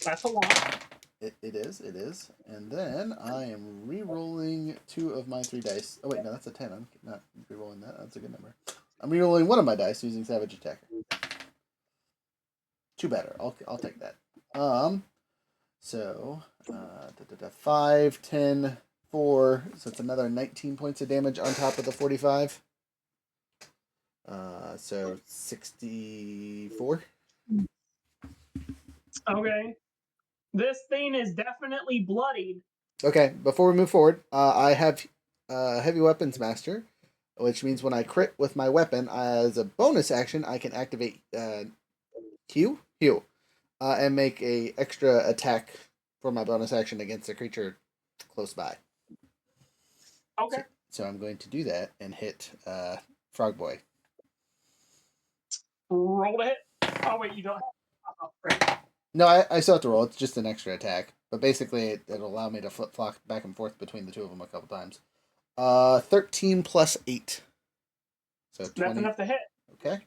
that's a lot. It is. And then I am re-rolling 2 of my 3 dice. Oh, wait, no, that's a 10. I'm not re-rolling that. That's a good number. I'm re-rolling 1 of my dice using Savage Attacker. 2 better. I'll take that. So, 5, 10, 4. So it's another 19 points of damage on top of the 45. So 64. Okay. This thing is definitely bloodied. Okay, before we move forward, I have Heavy Weapons Master, which means when I crit with my weapon, as a bonus action, I can activate Heal, and make a extra attack for my bonus action against a creature close by. Okay. So I'm going to do that and hit Frog Boy. Roll to hit. Oh, wait, you don't have right. No, I still have to roll. It's just an extra attack. But basically, it'll allow me to flip-flop back and forth between the 2 of them a couple times. 13 plus 8. So 20. That's enough to hit. Okay.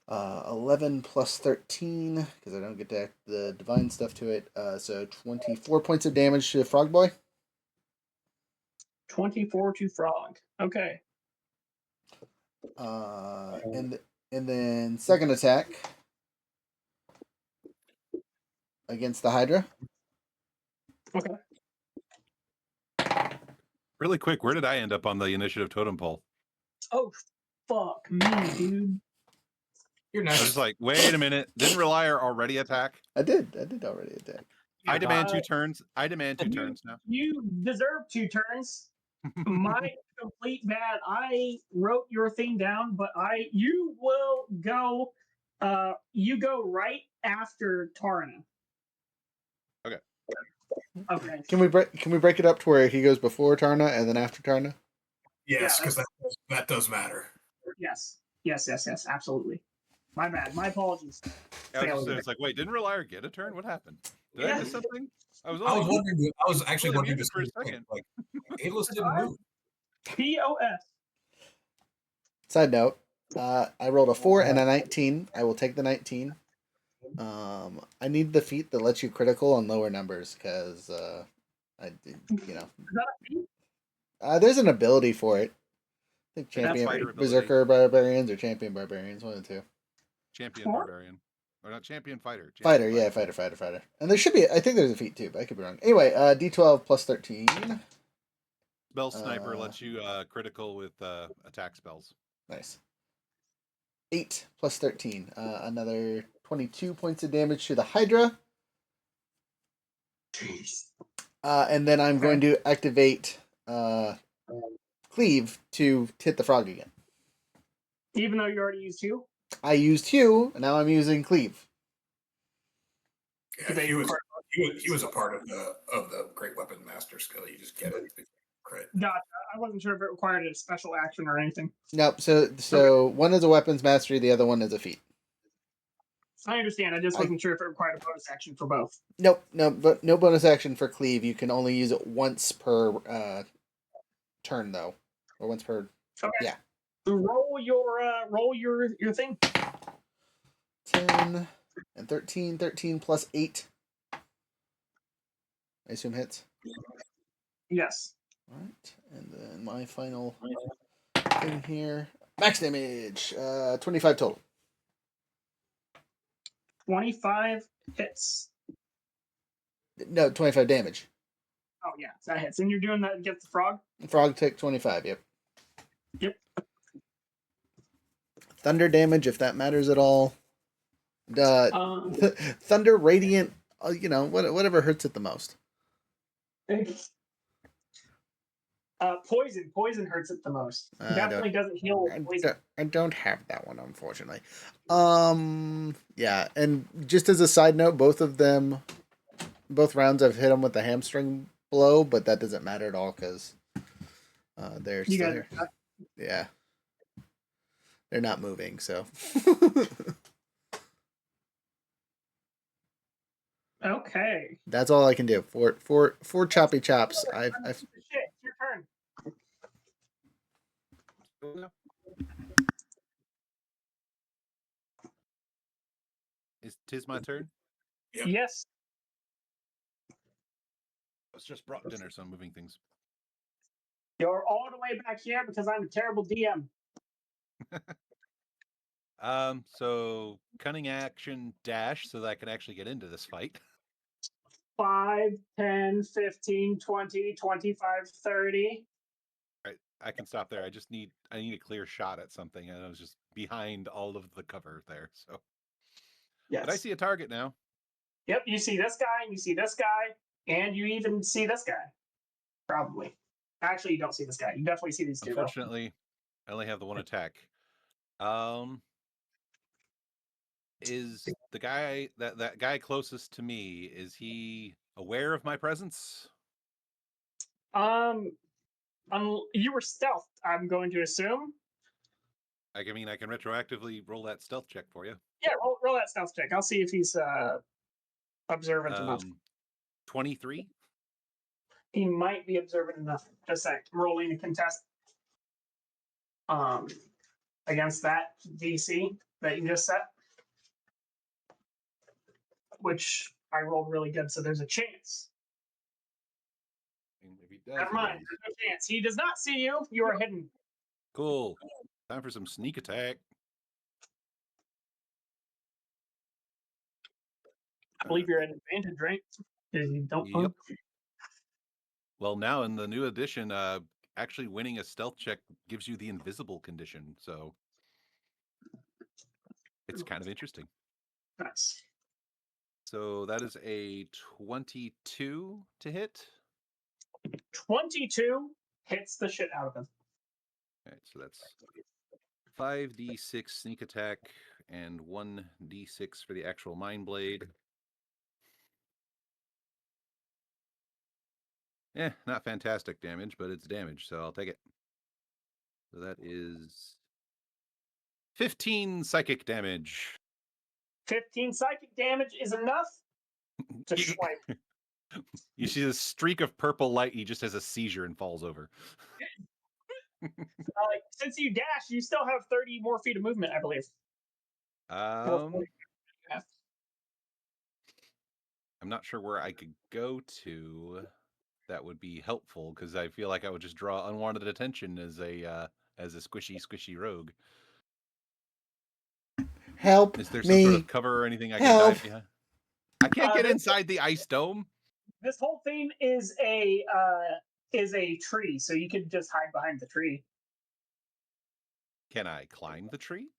11 plus 13, because I don't get to add the divine stuff to it. So 24 points of damage to Frog Boy. 24 to Frog. Okay. And then second attack against the Hydra. Okay. Really quick, where did I end up on the initiative totem pole? Oh, fuck me, dude. You're I was nice. just like, wait a minute. Didn't Reliar already attack? I did already attack. I demand 2 turns. I demand 2 turns now. You deserve 2 turns. My complete bad. I wrote your thing down, but you will go. You go right after Tarna. Okay. Okay. Can we break it up to where he goes before Tarna and then after Tarna? Yes, Yeah, because that does matter. Yes. Absolutely. My bad. My apologies. It's like, wait, didn't Reliar get a turn? What happened? Did I miss something? I was actually only wondering muted the for a same thing. second. Like, Atlas didn't move. POS. Side note, I rolled a 4 and a 19. I will take the 19. I need the feat that lets you critical on lower numbers because there's an ability for it. I think champion fighter ability. berserker barbarians or champion barbarians, one of the two. Champion barbarian. Or not champion fighter. Fighter. And there should be, I think there's a feat too, but I could be wrong. Anyway, D12 plus 13. Spell sniper lets you critical with attack spells. Nice. 8 plus 13. Another 22 points of damage to the Hydra. Jeez. And then I'm going to activate Cleave to hit the frog again. Even though you already used 2? I used Hugh, and now I'm using Cleave. Yeah, he was a part of the Great Weapon Master skill. You just get it. Crit. Gotcha. I wasn't sure if it required a special action or anything. Nope. So one is a weapons mastery, the other one is a feat. I understand. I just wasn't sure if it required a bonus action for both. Nope. But no bonus action for Cleave. You can only use it once per turn, though, or once per. Okay. Yeah. Roll your thing. 10 and 13. 13 plus 8. I assume hits. Yes. All right, and then my final thing here. Max damage. 25 total. 25 hits. No, 25 damage. Oh yeah, that hits. And you're doing that against the frog? Frog take 25, yep. Yep. Thunder damage, if that matters at all. Thunder, radiant, whatever hurts it the most. Poison hurts it the most. Definitely doesn't heal poison. I don't have that one, unfortunately. Yeah, and just as a side note, both rounds I've hit them with the hamstring blow, but that doesn't matter at all because they're still here. Yeah. They're not moving, so. Okay. That's all I can do. For choppy chops. I've Shit, it's your turn. Tis my turn? Yep. Yes. I was just brought dinner, so I'm moving things. You're all the way back here because I'm a terrible DM. So cunning action dash so that I can actually get into this fight. 5, 10, 15, 20, 25, 30. Right, I can stop there. I need a clear shot at something, and I was just behind all of the cover there. So, Yes. but I see a target now. Yep, you see this guy, you see this guy, and you even see this guy. Probably. Actually, you don't see this guy. You definitely see these two. Unfortunately, I only have the one attack. Is the guy that guy closest to me? Is he aware of my presence? You were stealthed, I'm going to assume. I can retroactively roll that stealth check for you. Yeah, roll that stealth check. I'll see if he's observant enough. 23. He might be observant enough. Just like rolling a contest against that DC that you just set, which I rolled really good, so there's a chance. If he does, Never mind, there's no chance. He does not see you. You are hidden. Cool. Time for some sneak attack. I believe you're at advantage, right? You don't. Yep. Well, now in the new edition, actually winning a stealth check gives you the invisible condition, so it's kind of interesting. Nice. So that is a 22 to hit. 22 hits the shit out of him. All right, so that's 5d6 sneak attack and 1d6 for the actual mind blade. Not fantastic damage, but it's damage, so I'll take it. So that is 15 psychic damage. 15 psychic damage is enough to You- swipe. You see this streak of purple light. He just has a seizure and falls over. Since you dash, you still have 30 more feet of movement, I believe. Or 40. I'm not sure where I could go to that would be helpful, because I feel like I would just draw unwanted attention as a squishy rogue. Help Is there some me. sort of cover or anything I can Help. dive behind? I can't get inside the ice dome. This whole thing is a tree, so you could just hide behind the tree. Can I climb the tree?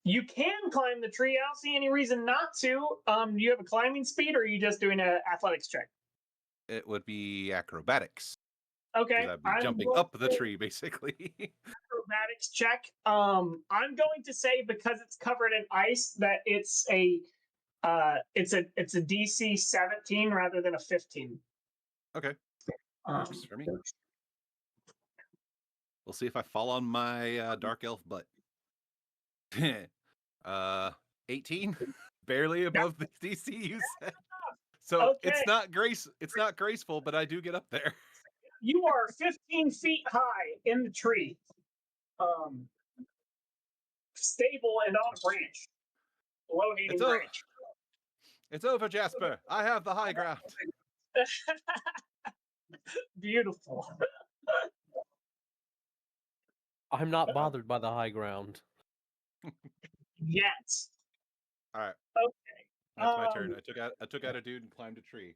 You can climb the tree. I don't see any reason not to. Do you have a climbing speed, or are you just doing an athletics check? It would be acrobatics. Okay, Because I'd be I'm jumping going up the to tree, basically. acrobatics check. I'm going to say, because it's covered in ice, that it's a DC 17 rather than a 15. Okay, works for me. We'll see if I fall on my dark elf butt. 18, barely above the DC you said. So Okay. it's not graceful, but I do get up there. You are 15 feet high in the tree, stable and on a branch, low-hanging branch. It's over, Jasper. I have the high ground. Beautiful. I'm not bothered by the high ground. Yet. All right. Okay. That's my turn. I took out a dude and climbed a tree.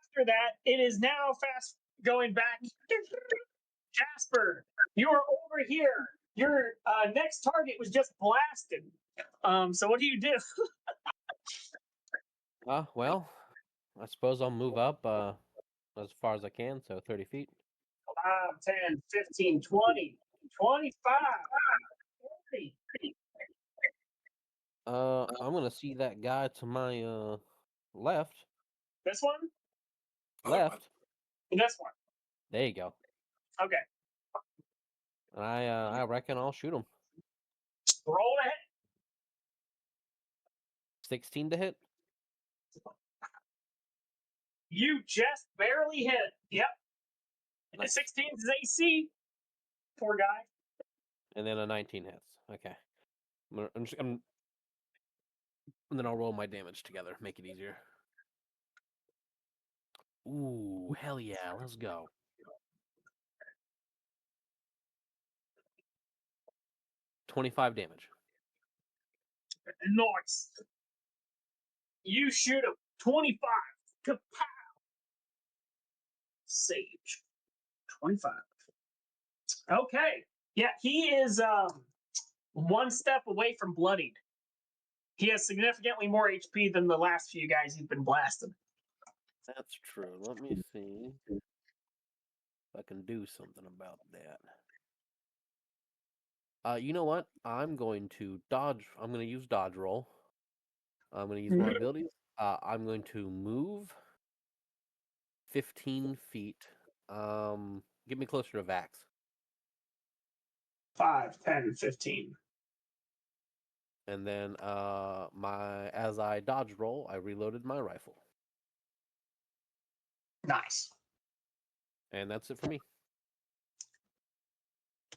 After that, it is now fast going back. Jasper, you are over here. Your next target was just blasted. So what do you do? Well, I suppose I'll move up as far as I can, so 30 feet. 5, 10, 15, 20, 25, 30. I'm gonna see that guy to my left. This one? Left. This one. There you go. Okay. And I reckon I'll shoot him. Roll ahead. 16 to hit. You just barely hit. Yep. Nice. 16 is AC. Poor guy. And then a 19 hits. Okay. And then I'll roll my damage together, make it easier. Ooh, hell yeah, let's go. $25 damage. Nice. You shoot him. 25. Kapow. Sage. 25. Okay. Yeah, he is one step away from bloodied. He has significantly more HP than the last few guys he's been blasted. That's true. Let me see if I can do something about that. You know what? I'm going to dodge. I'm going to use dodge roll. I'm going to use my abilities. I'm going to move 15 feet. Get me closer to Vax. 5, 10, 15. And then as I dodge roll, I reloaded my rifle. Nice. And that's it for me.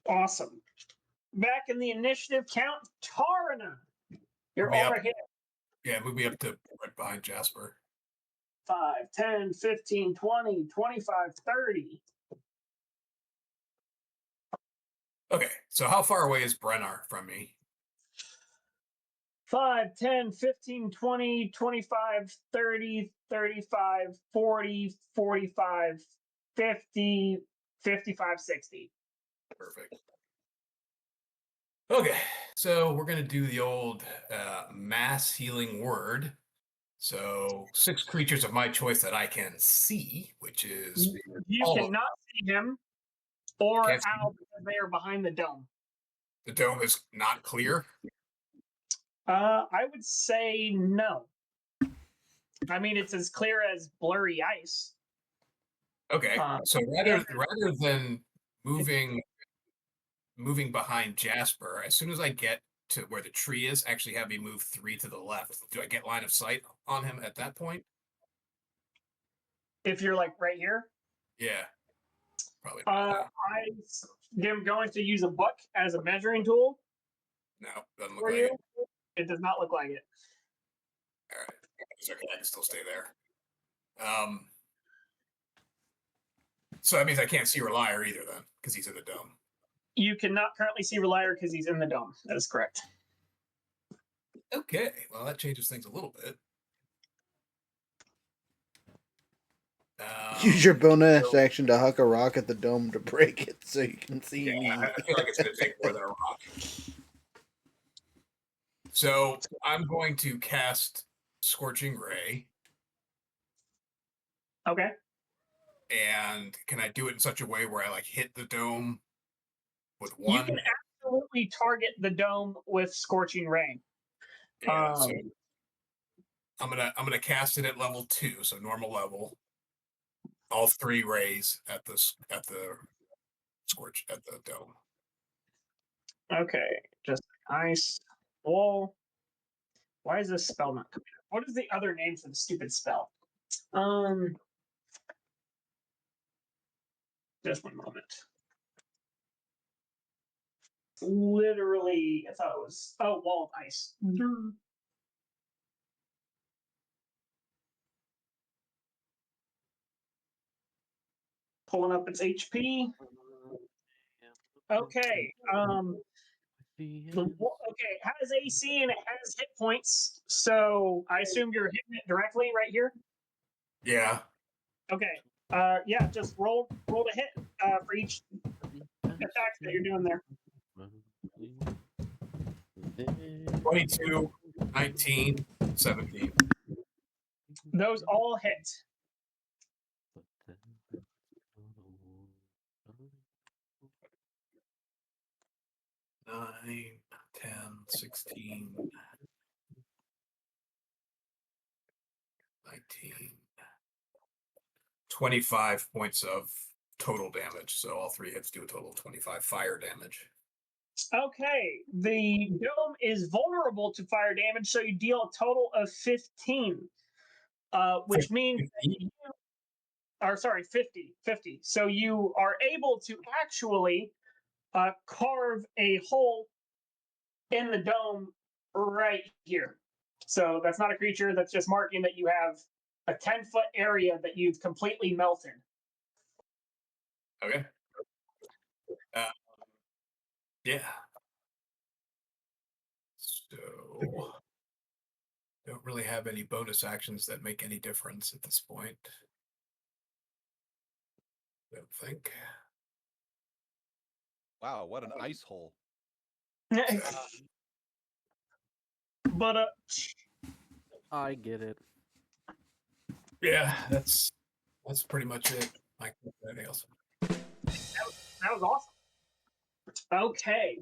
Awesome. Back in the initiative count, Tarana. You're Move me over up. here. Yeah, move me up to right behind Jasper. 5, 10, 15, 20, 25, 30. Okay, so how far away is Brennar from me? 5, 10, 15, 20, 25, 30, 35, 40, 45, 50, 55, 60. Perfect. Okay, so we're going to do the old mass healing word. So 6 creatures of my choice that I can see, which is You all of cannot see him. or Can't see out because they are behind the dome. the dome is not clear. I would say no. I mean, it's as clear as blurry ice. Okay, so yeah. rather than moving behind Jasper, as soon as I get to where the tree is, actually have me move 3 to the left. Do I get line of sight on him at that point? If you're like right here, Yeah, probably not. I'm going to use a book as a measuring tool No, doesn't look for like you. it. It does not look like it. All right, it's okay. I can still stay there. So that means I can't see Relier either, then, because he's in the dome. You cannot currently see Relier because he's in the dome. That is correct. Okay, well that changes things a little bit. Use your bonus action to huck a rock at the dome to break it so you can see Yeah, me. I feel like it's going to take more than a rock. So I'm going to cast Scorching Ray. Okay. And can I do it in such a way where I like hit the dome with You one? can absolutely target the dome with Scorching Ray. Yeah, so I'm gonna cast it at level 2, so normal level. All 3 rays at the dome. Okay, just ice wall. Why is this spell not coming up? What is the other name for the stupid spell? Just one moment. Literally, I thought it was wall of ice. Pulling up its HP. Okay. Okay, it has AC and it has hit points, so I assume you're hitting it directly right here. Yeah. Okay. Yeah, just roll to hit for each attack that you're doing there. 22, 19, 17. Those all hit. Nine, 10, 16, 19, 25 points of total damage. So all 3 hits do a total of 25 fire damage. Okay, the dome is vulnerable to fire damage, so you deal a total of 15, which means that you, or sorry, 50. So you are able to actually carve a hole in the dome right here. So that's not a creature, that's just marking that you have a 10-foot area that you've completely melted. Okay. Yeah. So don't really have any bonus actions that make any difference at this point. I don't think. Wow, what an ice hole. But I get it. Yeah, that's pretty much it. I can't do anything else. that was awesome. Okay.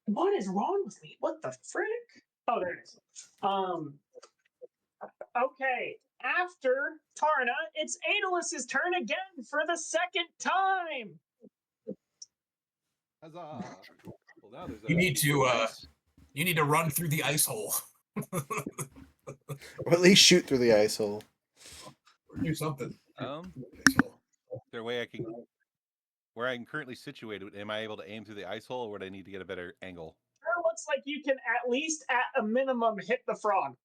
What is wrong with me? What the frick? Oh, there it is. Okay. After Tarna, it's Aedolus's turn again for the second time. Huzzah! Well, now there's You need to run through the ice hole. Or at least shoot through the ice hole. Or do something. Is there a way I can, where I'm currently situated, am I able to aim through the ice hole, or would I need to get a better angle? It looks like you can at least, at a minimum, hit the frog.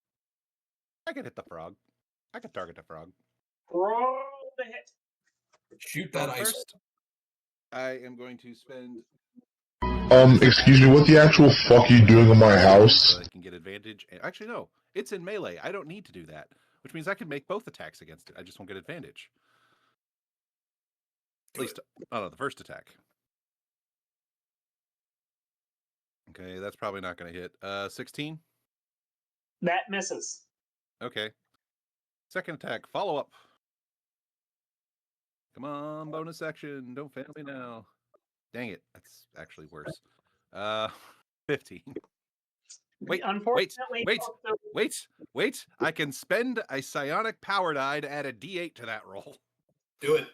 I can hit the frog. I can target the frog. Roll the hit. Shoot that ice First, I am going to spend. Excuse me, what the actual fuck are you doing in my house? So I can get advantage. Actually, no, it's in melee. I don't need to do that, which means I can make both attacks against it. I just won't get advantage. At least, the first attack. Okay, that's probably not going to hit. 16? That misses. Okay. Second attack, follow up. Come on, bonus action. Don't fail me now. Dang it. That's actually worse. 15. Wait, Unfortunately, wait. I can spend a psionic power die to add a d8 to that roll. Do it.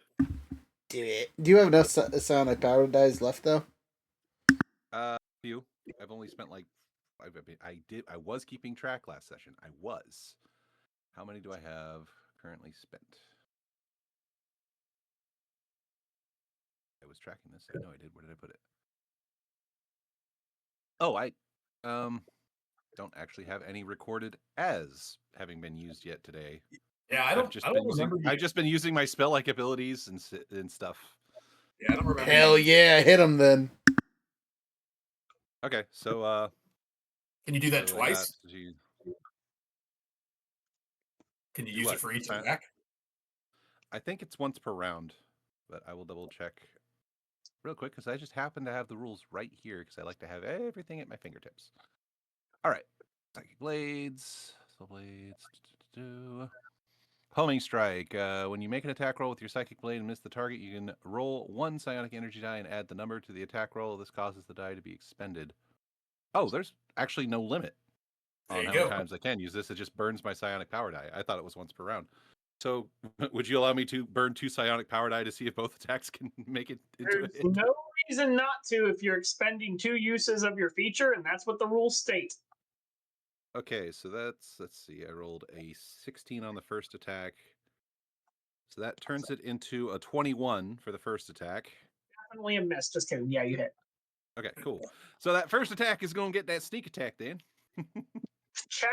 Do it. Do you have enough sonic power dies left though? Few. I've only spent like I was keeping track last session. I was. How many do I have currently spent? I was tracking this. I know I did. Where did I put it? Oh, I don't actually have any recorded as having been used yet today. Yeah, I don't remember. I've just been using my spell-like abilities and stuff. Yeah, I don't remember. Hell yeah, hit him then. Okay, so Can you do that so twice? Can you Do use what? it for each attack? I think it's once per round, but I will double check real quick because I just happen to have the rules right here because I like to have everything at my fingertips. All right, Psychic Blades, Soul Blades, Homing Strike. When you make an attack roll with your Psychic Blade and miss the target, you can roll one Psionic Energy die and add the number to the attack roll. This causes the die to be expended. Oh, there's actually no limit on how many times I can use this. It just burns my Psionic Power die. I thought it was once per round. So, would you allow me to burn 2 Psionic Power die to see if both attacks can make it into there's it? no reason not to if you're expending 2 uses of your feature, and that's what the rules state. Okay, so let's see. I rolled a 16 on the first attack. So that turns it into a 21 for the first attack. Definitely a miss. Just kidding. Yeah, you hit. Okay, cool. So that first attack is going to get that sneak attack then. Ciao.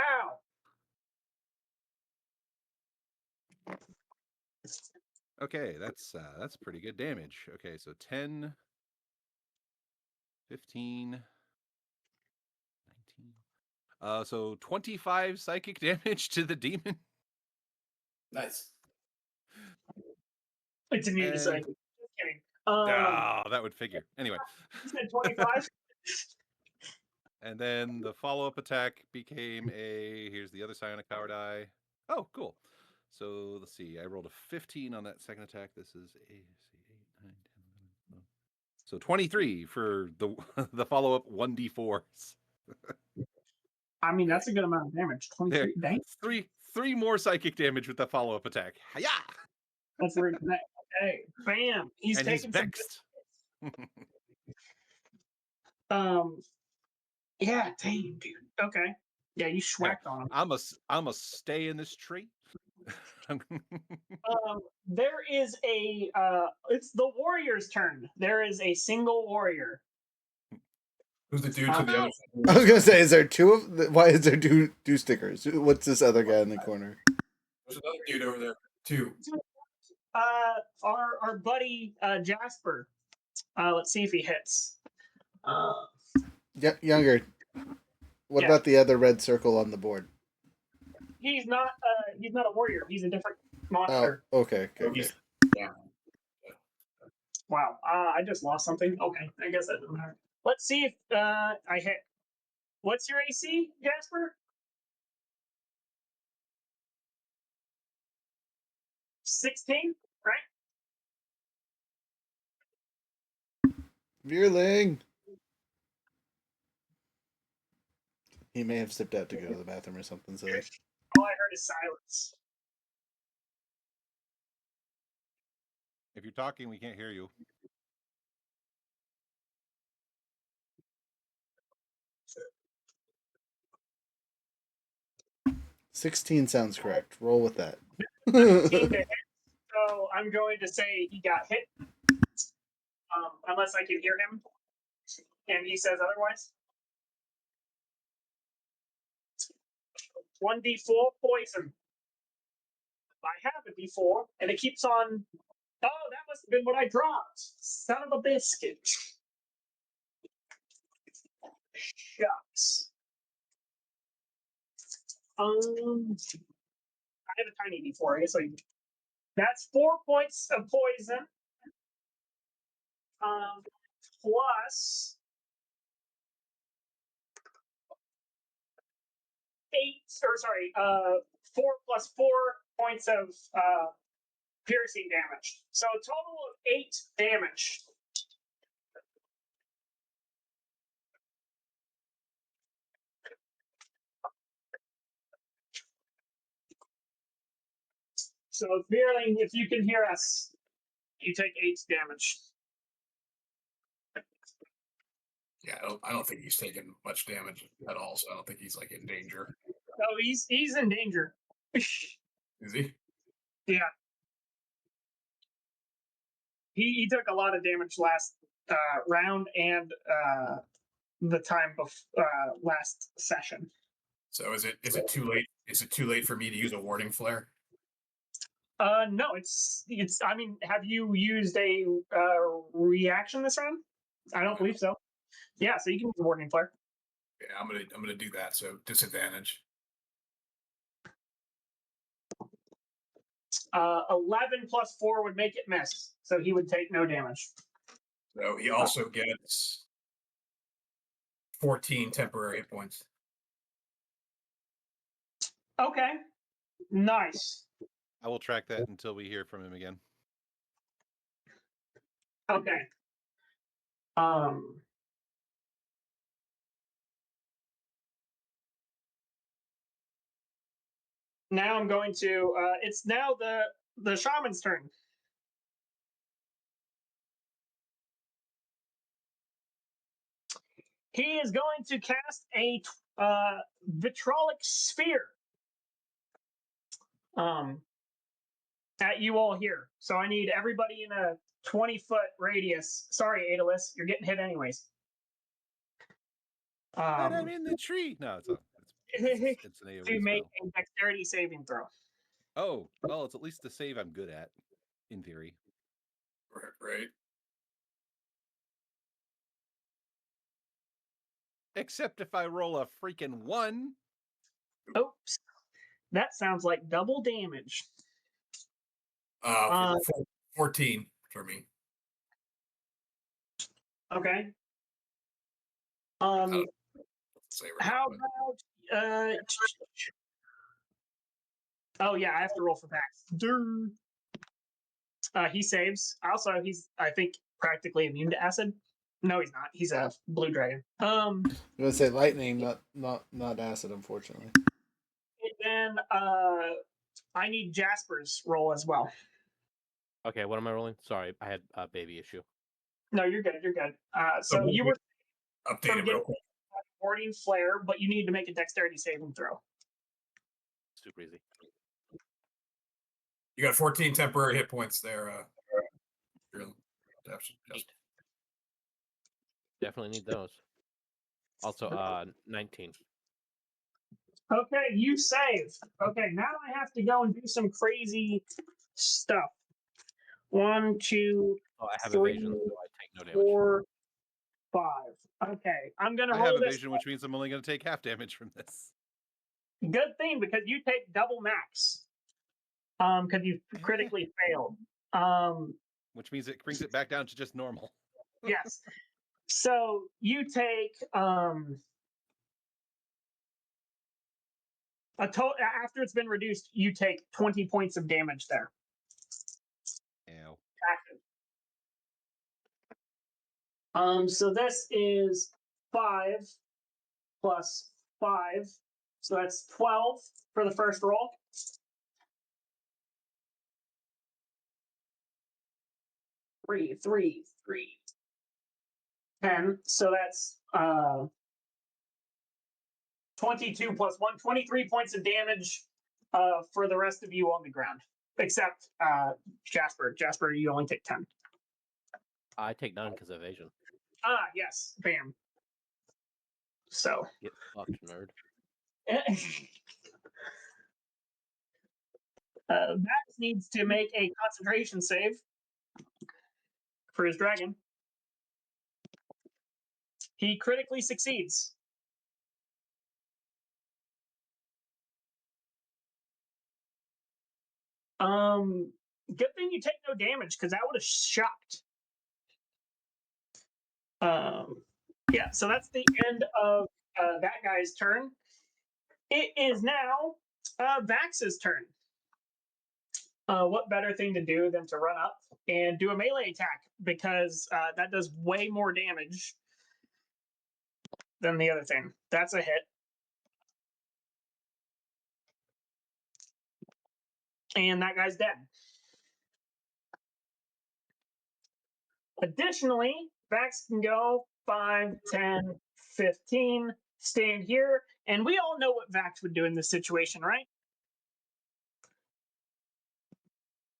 Okay, that's pretty good damage. Okay, so 10, 15, 19. So 25 psychic damage to the demon. Nice. It's immune to say. Just kidding. That would figure. Anyway. You said 25? And then the follow-up attack became here's the other psionic power die. Oh, cool. So let's see. I rolled a 15 on that second attack. This is 8, 9, 10, 11. So 23 for the the follow-up 1d4s. I mean, that's a good amount of damage. 23. Dang. Three more psychic damage with the follow-up attack. Yeah. That's very good. Okay. Bam. He's and taking he's vexed. Yeah, dang, dude. Okay. Yeah, you schwacked on him. I'm a stay in this tree. There is a it's the warrior's turn. There is a single warrior. Who's the dude to the other side? I was gonna say, is there two of? Why is there two stickers? What's this other guy in the corner? There's another dude over there too. Our buddy Jasper. Let's see if he hits. Younger. What about the other red circle on the board? He's not a warrior. He's a different monster. Oh, okay. Yeah. Wow. I just lost something. Okay, I guess that doesn't matter. Let's see if I hit. What's your AC, Jasper? 16, right? Veerling. He may have stepped out to go to the bathroom or something. So all I heard is silence. If you're talking, we can't hear you. $16 sounds correct. Roll with that. 19 to hit, so I'm going to say he got hit. Unless I can hear him, and he says otherwise. 1d4 poison. I have a d4, and it keeps on. Oh, that must have been what I dropped. Son of a biscuit. Shucks. I have a tiny d4. I guess that's 4 points of poison. Plus 4 plus 4 points of piercing damage. So a total of 8 damage. So Veerling, if you can hear us, you take 8 damage. Yeah, I don't think he's taking much damage at all, so I don't think he's like in danger. Oh, he's in danger. Is he? Yeah. He took a lot of damage last round and the time last session. So is it too late? Is it too late for me to use a warding flare? No, it's. I mean, have you used a reaction this round? I don't believe so. Yeah, so you can use a warding flare. Yeah, I'm gonna do that. So disadvantage. 11 plus 4 would make it miss, so he would take no damage. So he also gets 14 temporary hit points. Okay, nice. I will track that until we hear from him again. Okay. Now I'm going to. It's now the shaman's turn. He is going to cast a vitrolic sphere at you all here. So I need everybody in a 20-foot radius. Sorry, Aeolus, you're getting hit anyways. And I'm in the tree. No, it's an AoE to make spell. a dexterity saving throw. Oh, well, it's at least a save I'm good at, in theory. Right. Except if I roll a freaking 1. Oops. That sounds like double damage. 14 for me. Okay. Say right How now, about oh yeah, I have to roll for Pax. He saves. Also, he's I think practically immune to acid. No, he's not. He's a blue dragon. I'm gonna say lightning, not acid, unfortunately. And then I need Jasper's roll as well. Okay, what am I rolling? Sorry, I had a baby issue. No, you're good. You're good. So you were update it real quick. warding flare, but you need to make a dexterity saving throw. Super easy. You got 14 temporary hit points there. Definitely need those. Also, 19. Okay, you save. Okay, now I have to go and do some crazy stuff. 1, 2, Oh, I have 3, evasion, so I take no damage. 4, 5. Okay, I'm gonna roll I have this. evasion, which means I'm only going to take half damage from this. Good thing, because you take double max. Because you critically failed. Which means it brings it back down to just normal. Yes. So you take a total after it's been reduced. You take 20 points of damage there. Ow. Active. So this is 5 plus 5, so that's 12 for the first roll. Three, 10. So that's 22 plus 1, 23 points of damage for the rest of you on the ground, except Jasper. Jasper, you only take 10. I take none because of evasion. Ah, yes, bam. So Get fucked, nerd. Max needs to make a concentration save for his dragon. He critically succeeds. Good thing you take no damage, because that would have shocked. Yeah, so that's the end of that guy's turn. It is now Vax's turn. what better thing to do than to run up and do a melee attack, because that does way more damage than the other thing. That's a hit. And that guy's dead. Additionally, Vax can go 5, 10, 15, stand here, and we all know what Vax would do in this situation, right?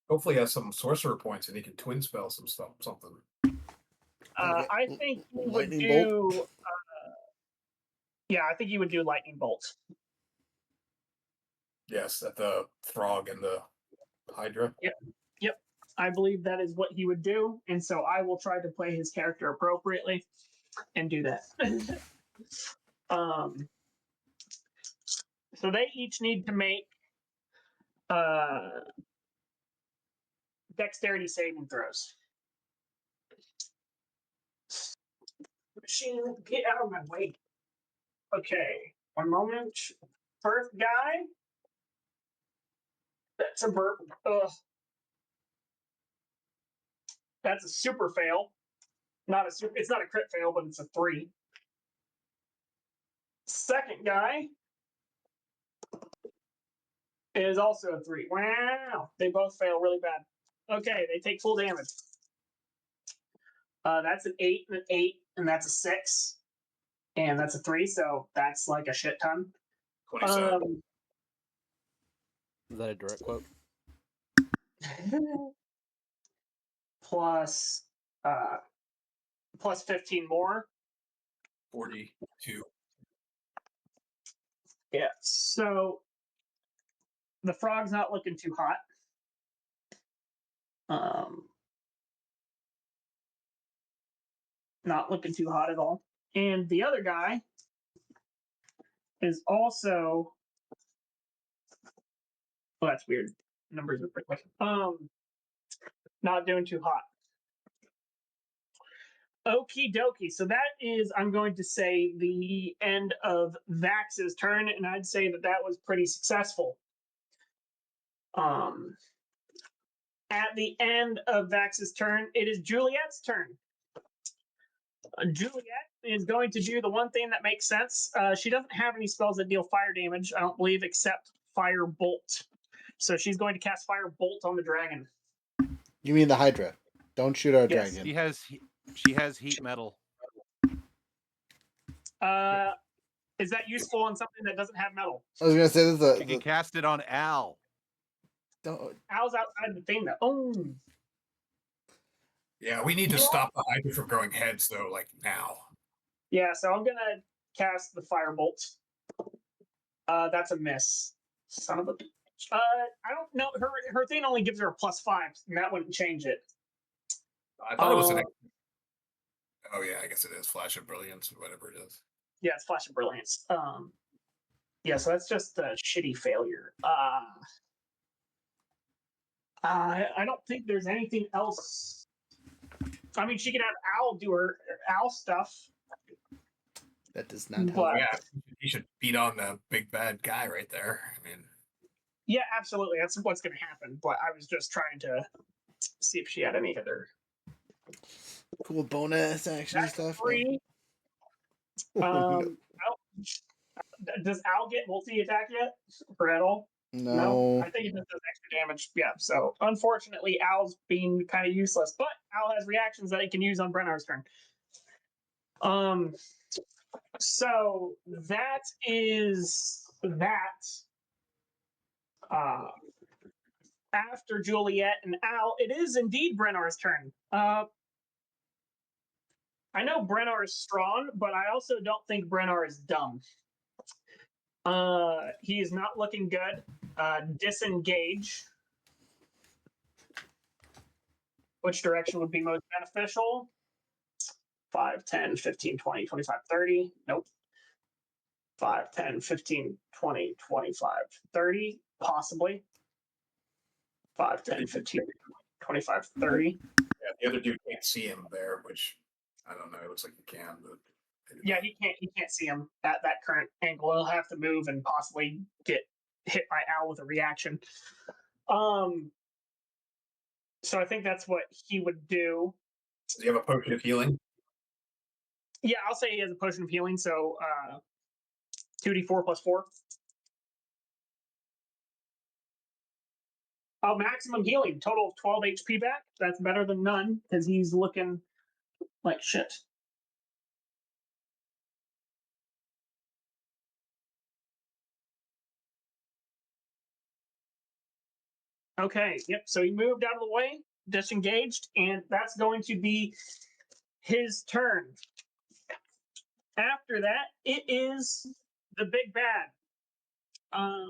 Hopefully, he has some sorcerer points and he can twin spell some stuff, something. Okay. I think he would Lightning bolt. do. Yeah, I think he would do lightning bolt. Yes, at the frog and the hydra. Yep, I believe that is what he would do, and so I will try to play his character appropriately and do that. So they each need to make dexterity saving throws. Machine, get out of my way. Okay, one moment. First guy. That's a burp. Ugh. That's a super fail. Not a super. It's not a crit fail, but it's a 3. Second guy is also a 3. Wow, they both fail really bad. Okay, they take full damage. That's an 8 and an 8, and that's a 6, and that's a 3. So that's like a shit ton. 27. Is that a direct quote? Plus 15 more. 42. Yeah. So the frog's not looking too hot. Not looking too hot at all. And the other guy is also. Oh, that's weird. Numbers are pretty quick. Not doing too hot. Okie dokie. So that is, I'm going to say, the end of Vax's turn, and I'd say that that was pretty successful. At the end of Vax's turn, it is Juliet's turn. Juliet is going to do the one thing that makes sense. She doesn't have any spells that deal fire damage, I don't believe, except Fire Bolt. So she's going to cast Fire Bolt on the dragon. You mean the Hydra? Don't shoot our Yes. dragon. She has heat metal. Is that useful on something that doesn't have metal? I was gonna say this is She can cast it on Al. don't. Al's outside the thing though. Oh. Yeah, we need to stop the hydra from growing heads though, like now. Yeah, so I'm gonna cast the Firebolt. That's a miss. Son of a bitch. I don't know. Her thing only gives her a +5, and that wouldn't change it. I thought it was an. Oh yeah, I guess it is Flash of Brilliance or whatever it is. Yeah, it's Flash of Brilliance. Yeah, so that's just a shitty failure. I don't think there's anything else. I mean, she could have Owl do her Owl stuff. That does not help. But, Yeah, he should beat on the big bad guy right there. I mean, yeah, absolutely. That's what's going to happen. But I was just trying to see if she had any other Cool bonus action That's stuff. 3. No. Does Al get multi-attack yet? Or at all? No. I think he just does extra damage. Yeah, so unfortunately, Al's being kind of useless, but Al has reactions that he can use on Brennar's turn. So that is that. After Juliet and Al, it is indeed Brennar's turn. I know Brennar is strong, but I also don't think Brennar is dumb. He is not looking good. Disengage. Which direction would be most beneficial? 5, 10, 15, 20, 25, 30. Nope. 5, 10, 15, 20, 25, 30. Possibly. 5, 10, 15, 25, 30. yeah, the other dude can't see him there, which I don't know. It looks like he can, but Yeah, he can't see him at that current angle. He'll have to move and possibly get hit by Al with a reaction. So I think that's what he would do. Do you have a potion of healing? Yeah, I'll say he has a potion of healing. So 2d4 plus 4. Oh, maximum healing, total of 12 HP back. That's better than none because he's looking like shit. Okay, yep. So he moved out of the way, disengaged, and that's going to be his turn. After that, it is the big bad. I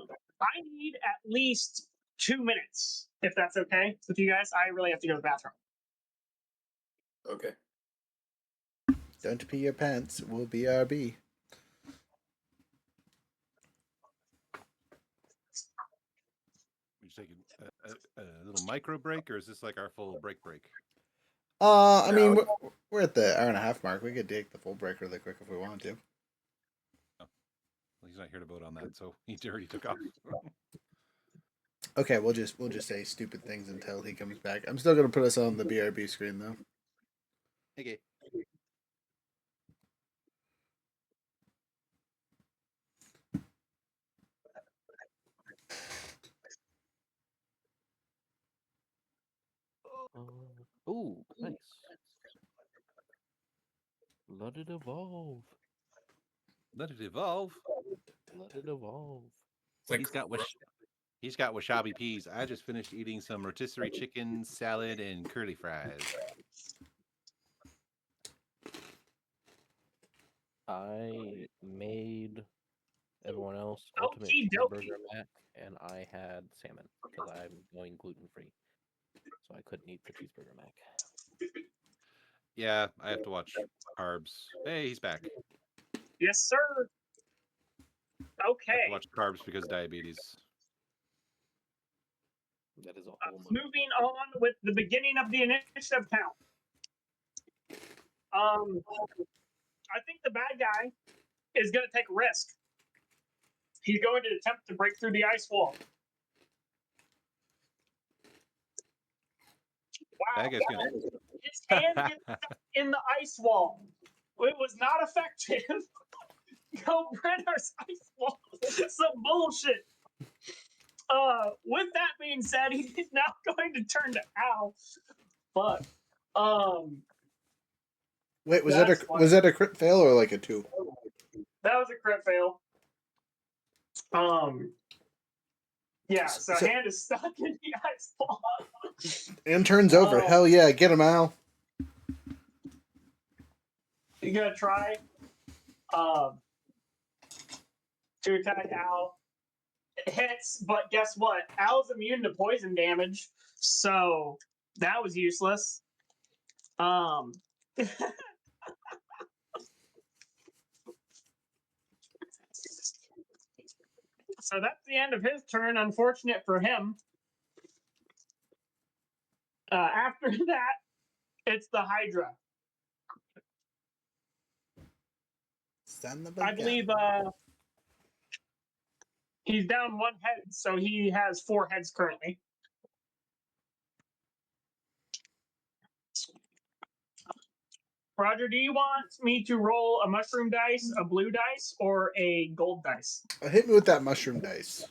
need at least 2 minutes, if that's okay with you guys. I really have to go to the bathroom. Okay. Don't pee your pants. We'll BRB. We just take a little micro break, or is this like our full break? I mean, No. we're at the hour and a half mark. We could take the full break really quick if we want to. Well, he's not here to vote on that, so he already took off. Okay, we'll just say stupid things until he comes back. I'm still gonna put us on the BRB screen though. Okay. Ooh, nice. Let it evolve. Let it evolve. Let it evolve. It's like He's got wasabi peas. I just finished eating some rotisserie chicken, salad, and curly fries. I made everyone else ultimate Okie dokie. cheeseburger mac, and I had salmon because I'm going gluten free, so I couldn't eat the cheeseburger mac. Yeah, I have to watch carbs. Hey, he's back. Yes, sir. I have to Okay. watch carbs because of diabetes. That is a whole nother. Moving on with the beginning of the initiative count. I think the bad guy is going to take a risk. He's going to attempt to break through the ice wall. Wow. That guy's gonna. His hand gets stuck in the ice wall. It was not effective. Go Brenner's ice wall. Some bullshit. With that being said, he's now going to turn to Al. Fuck. Wait, was That's that funny. a crit fail or like a 2? That was a crit fail. Yeah, so hand is stuck in the ice wall. And turns over. Oh. Hell yeah, get him, Al. You gonna try to attack Al. It hits, but guess what? Al's immune to poison damage, so that was useless. So that's the end of his turn. Unfortunate for him. After that, it's the Hydra. Son of a I gun. believe he's down 1 head, so he has 4 heads currently. Roger, do you want me to roll a mushroom dice, a blue dice, or a gold dice? Hit me with that mushroom dice.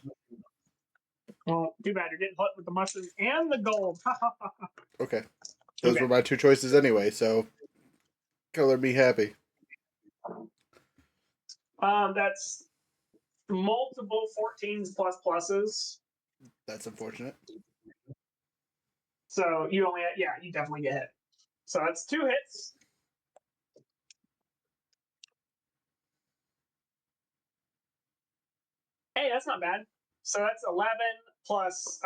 Well, too bad you're getting hit with the mushroom and the gold. Okay. Those Okay. were my 2 choices anyway, so color me happy. That's multiple 14s plus pluses. That's unfortunate. So you only, you definitely get hit. So that's 2 hits. Hey, that's not bad. So that's 11 plus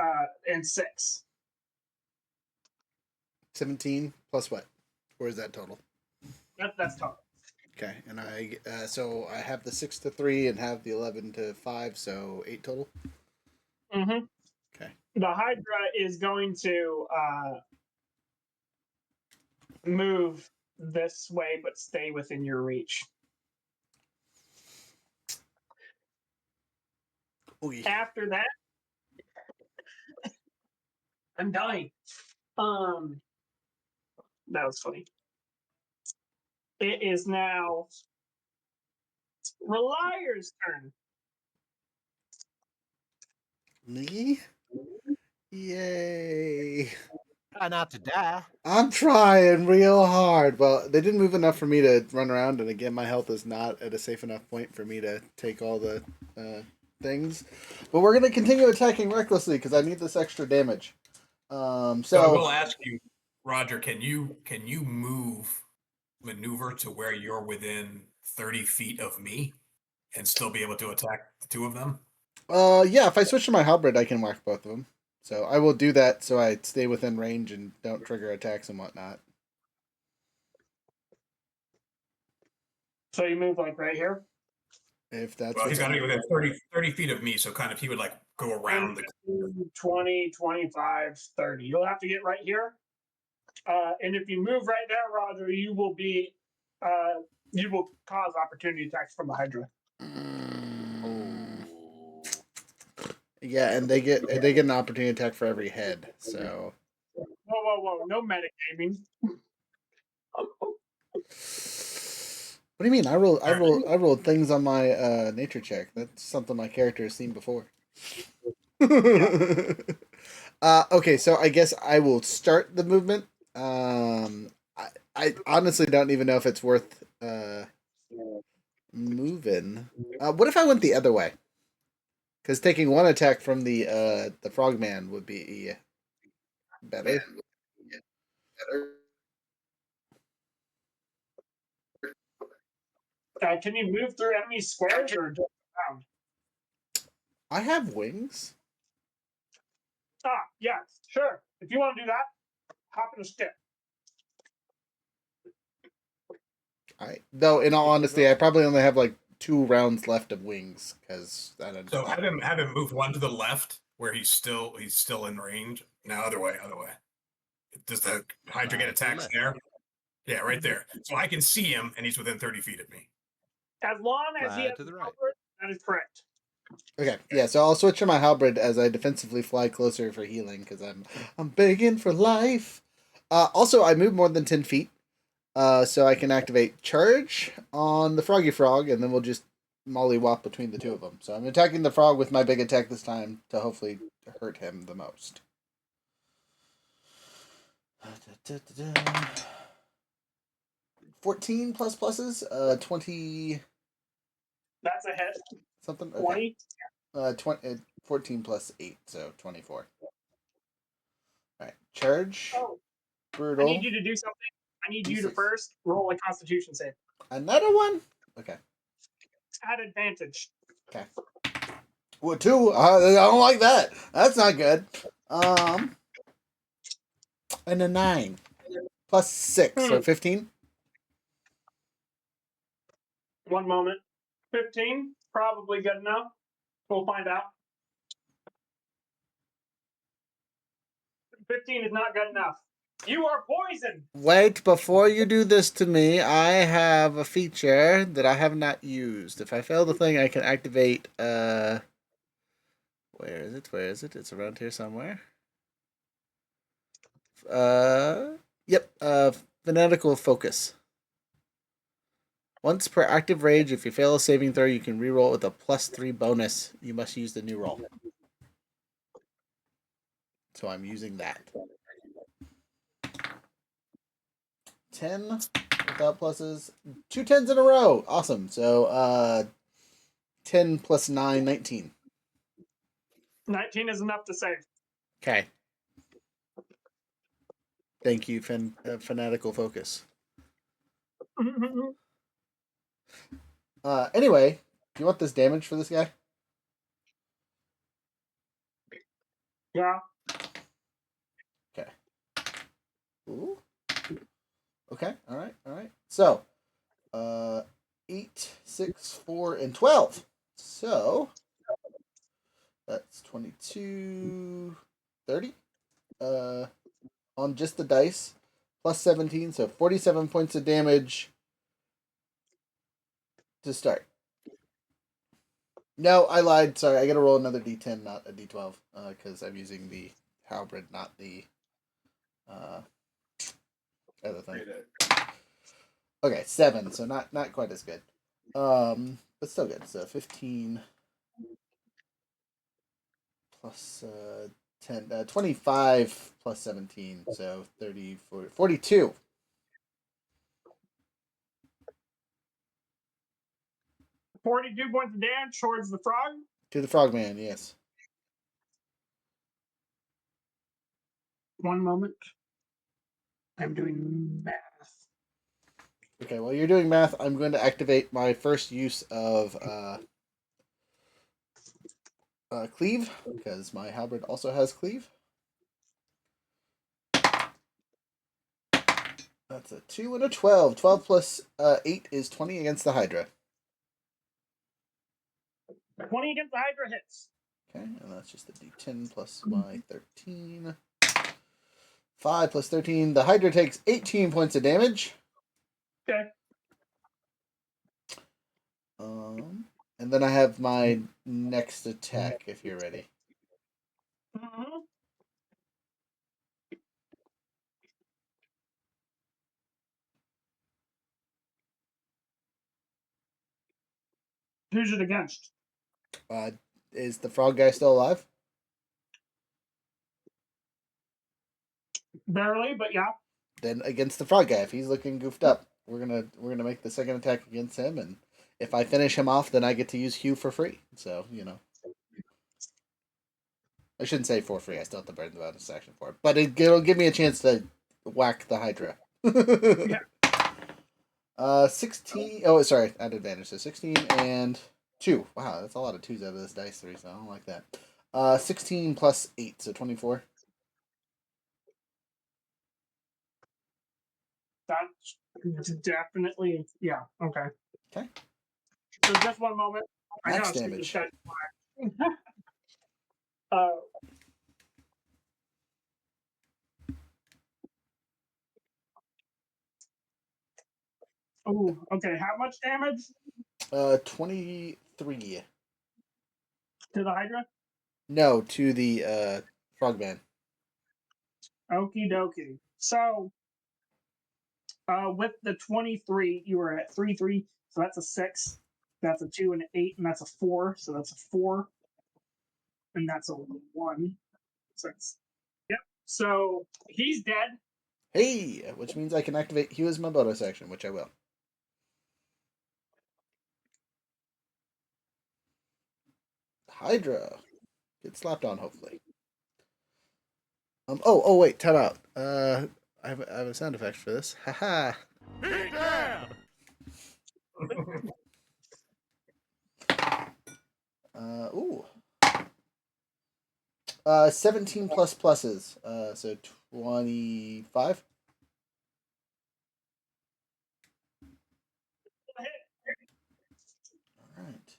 and 6. 17 plus what? Or is that total? That's total. Okay, and so I have the 6 to 3 and have the 11 to 5, so 8 total. Mm-hmm. Okay. The Hydra is going to move this way, but stay within your reach. Okay. After that, I'm dying. That was funny. It is now Reliar's turn. Me? Yay. Try not to die. I'm trying real hard. Well, they didn't move enough for me to run around, and again, my health is not at a safe enough point for me to take all the things. But we're gonna continue attacking recklessly because I need this extra damage. So I will ask you, Roger, can you maneuver to where you're within 30 feet of me and still be able to attack the two of them? Yeah, if I switch to my halberd, I can whack both of them. So I will do that so I stay within range and don't trigger attacks and whatnot. So you move like right here. If that's Well, he's what's got to be within 30 feet of me, so kind of he would like go around 10, the. 20, 25, 30. You'll have to get right here. And if you move right there, Roger, you will cause opportunity attacks from the Hydra. Yeah, and they get an opportunity attack for every head. So Whoa! No metagaming. what do you mean? I rolled things on my nature check. That's something my character has seen before. Okay, so I guess I will start the movement. I honestly don't even know if it's worth moving. What if I went the other way? Because taking one attack from the frogman would be better. Can you move through enemy squares or just around? I have wings. Yeah, sure. If you want to do that, hop in a skip. Though in all honesty, I probably only have like 2 rounds left of wings because I don't. So have him move one to the left where he's still in range. Now other way. Does the Hydra get attacks there? Yeah, right there. So I can see him, and he's within 30 feet of me. As long as he Fly has to the right. cover, that is correct. Okay, yeah. So I'll switch to my halberd as I defensively fly closer for healing because I'm begging for life. Also, I move more than 10 feet, so I can activate charge on the froggy frog, and then we'll just mollywop between the two of them. So I'm attacking the frog with my big attack this time to hopefully hurt him the most. 14 plus pluses, 20 That's a hit. something. Okay. 20. 14 plus 8, so 24. All right, charge. Oh, Brutal. I need you to do something. I need you to D6. first roll a Constitution save. Another one. Okay. At advantage. Okay. Well, 2. I don't like that. That's not good. And a 9 plus 6, so 15. 1 moment. 15, probably good enough. We'll find out. 15 is not good enough. You are poisoned. Wait, before you do this to me, I have a feature that I have not used. If I fail the thing, I can activate. Where is it? Where is it? It's around here somewhere. Yep. Fanatical focus. Once per active rage, if you fail a saving throw, you can reroll it with a +3 bonus. You must use the new roll. So I'm using that. 10 without pluses. 2 10s in a row. Awesome. So 10 plus 9, 19. 19 is enough to save. Okay. Thank you, Fanatical Focus. Anyway, do you want this damage for this guy? Yeah. Okay. Ooh. Okay. All right. So, 8, 6, 4, and 12. So, that's 22, 30. On just the dice, plus 17, so 47 points of damage to start. No, I lied. Sorry, I gotta roll another d10, not a d12, because I'm using the halberd, not the Okay, 7, so not quite as good. But still good. So 15 plus 10, 25 plus 17, so 30, 40, 42. 42 points of damage towards the frog. To the frogman, yes. One moment. I'm doing math. Okay, while you're doing math, I'm going to activate my first use of cleave, because my halberd also has cleave. That's a 2 and a 12. 12 plus 8 is 20 against the Hydra. 20 against the Hydra hits. Okay, and that's just a d10 plus my 13. 5 plus 13. The Hydra takes 18 points of damage. Okay. And then I have my next attack, if you're ready. Mm-hmm. Who's it against? Is the frog guy still alive? Barely, but yeah. Then against the frog guy, if he's looking goofed up, we're gonna make the second attack against him, and if I finish him off, then I get to use Hugh for free. So I shouldn't say for free. I still have to burn the bonus action for it, but it'll give me a chance to whack the Hydra. Yeah. 16. Oh, sorry, at advantage. So 16 and 2. Wow, that's a lot of 2s out of this dice 3, so I don't like that. 16 plus 8, so 24. That's definitely, yeah, okay. Okay. So just one moment. I Max gotta damage. speak this oh, okay. How much damage 23. to the Hydra? No, to the frogman. Okie dokie. So, with the 23, you were at 3-3. So that's a 6. That's a 2 and an 8, and that's a 4. So that's a 4. And that's a 1. So that's, yep. So he's dead. Hey, which means I can activate Hugh as my bonus action, which I will. Hydra. Get slapped on, hopefully. Oh, wait, time out. I have a sound effect for this. Haha. Be damned! Ooh. 17 plus pluses. So 25. Alright.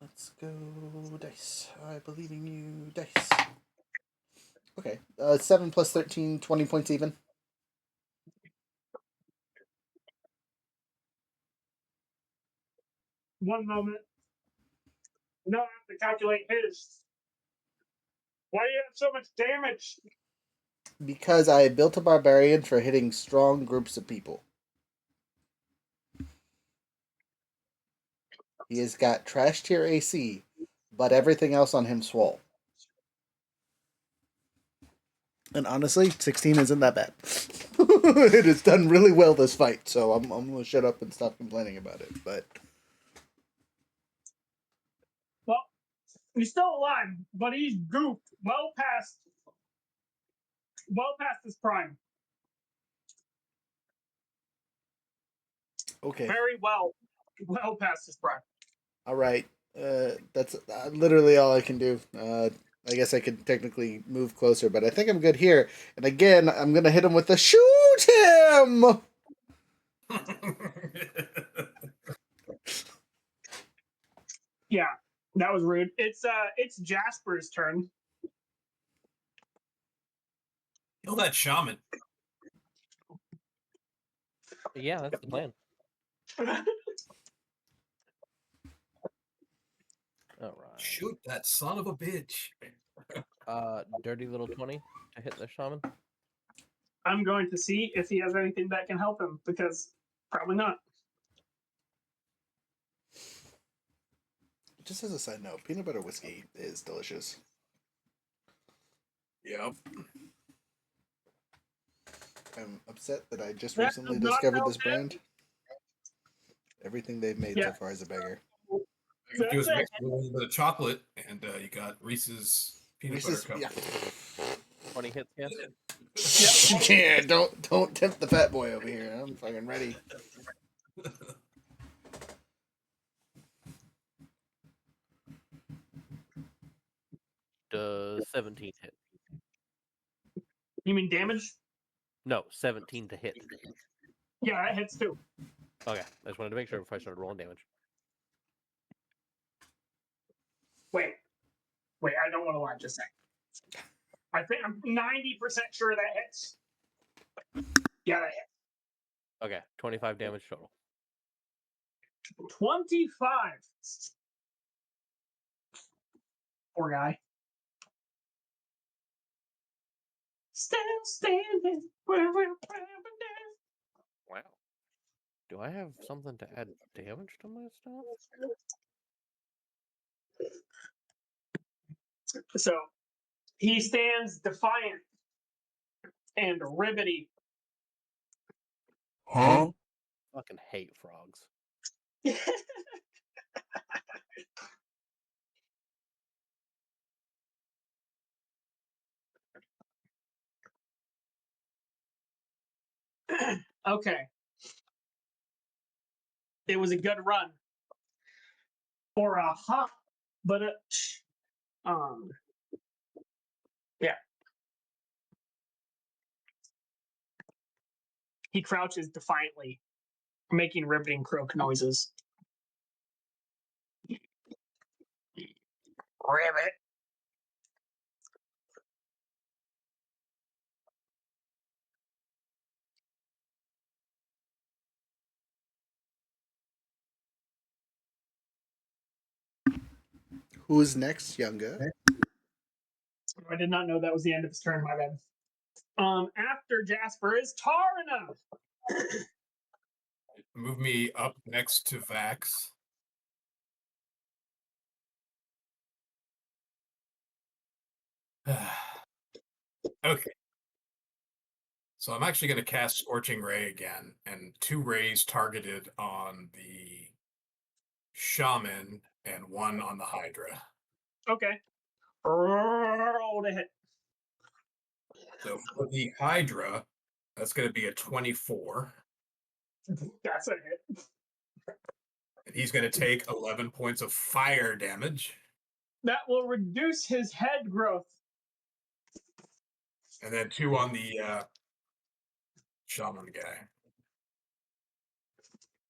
Let's go, dice. I believe in you, dice. Okay. 7 plus 13, 20 points even. One moment. No, I have to calculate his. Why do you have so much damage? Because I built a barbarian for hitting strong groups of people. He has got trash tier AC, but everything else on him swole. And honestly, 16 isn't that bad. It has done really well this fight, so I'm gonna shut up and stop complaining about it. But Well, he's still alive, but he's goofed well past his prime. okay, Very well past his prime. all right. That's literally all I can do. I guess I could technically move closer, but I think I'm good here. And again, I'm gonna hit him with the shoot him. Yeah, that was rude. It's Jasper's turn. Kill that shaman. Yeah, that's the plan. All right. Shoot that son of a bitch. Dirty little 20 to hit the shaman. I'm going to see if he has anything that can help him, because probably not. Just as a side note, peanut butter whiskey is delicious. Yep. I'm upset that I just That recently does not discovered help this brand. Everything they've made Yeah. so far is a beggar. All you do is That's mix it with a little bit of chocolate, and you got Reese's peanut Reese's, butter cup. yeah. 20 hits, yes? Yeah, don't tempt the fat boy over here. I'm fucking ready. Does 17 hit? You mean damage? No, 17 to hit. Yeah, that hits too. Okay, I just wanted to make sure before I started rolling damage. Wait, I don't want to lie. Just a second. I think I'm 90% sure that hits. Yeah, that hits. Okay, 25 damage total. 25. Poor guy. Still standing where we're Wow. Do I have something to add damage to my stuff? So he stands defiant and ribbity. Huh? Fucking hate frogs. Okay. It was a good run. Or a hop, but yeah. He crouches defiantly, making riveting croak noises. Ribbit. Who's next, Younger? I did not know that was the end of his turn, my bad. After Jasper is Tarna. Move me up next to Vax. Okay. So I'm actually going to cast Scorching Ray again, and 2 rays targeted on the Shaman and 1 on the Hydra. Okay. Roll to hit. So for the Hydra, that's going to be a 24. That's a hit. And he's going to take 11 points of fire damage. That will reduce his head growth. And then 2 on the Shaman guy.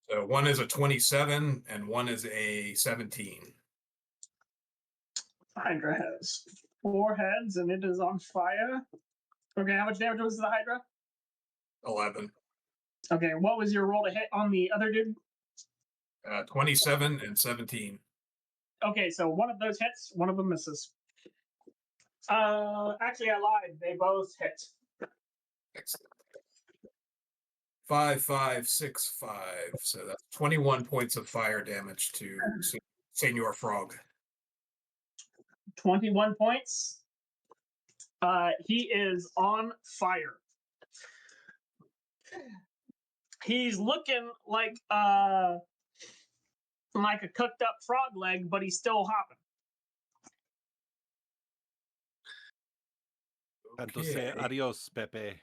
So 1 is a 27 and 1 is a 17. Hydra has 4 heads and it is on fire. Okay, how much damage was the Hydra? 11. Okay, what was your roll to hit on the other dude? 27 and 17. Okay, so one of those hits, one of them misses. Actually, I lied. They both hit. Excellent. 5, 5, 6, 5. So that's 21 points of fire damage to Senor Frog. 21 points. He is on fire. He's looking like a cooked up frog leg, but he's still hopping. Entonces, Okay. adios, Pepe.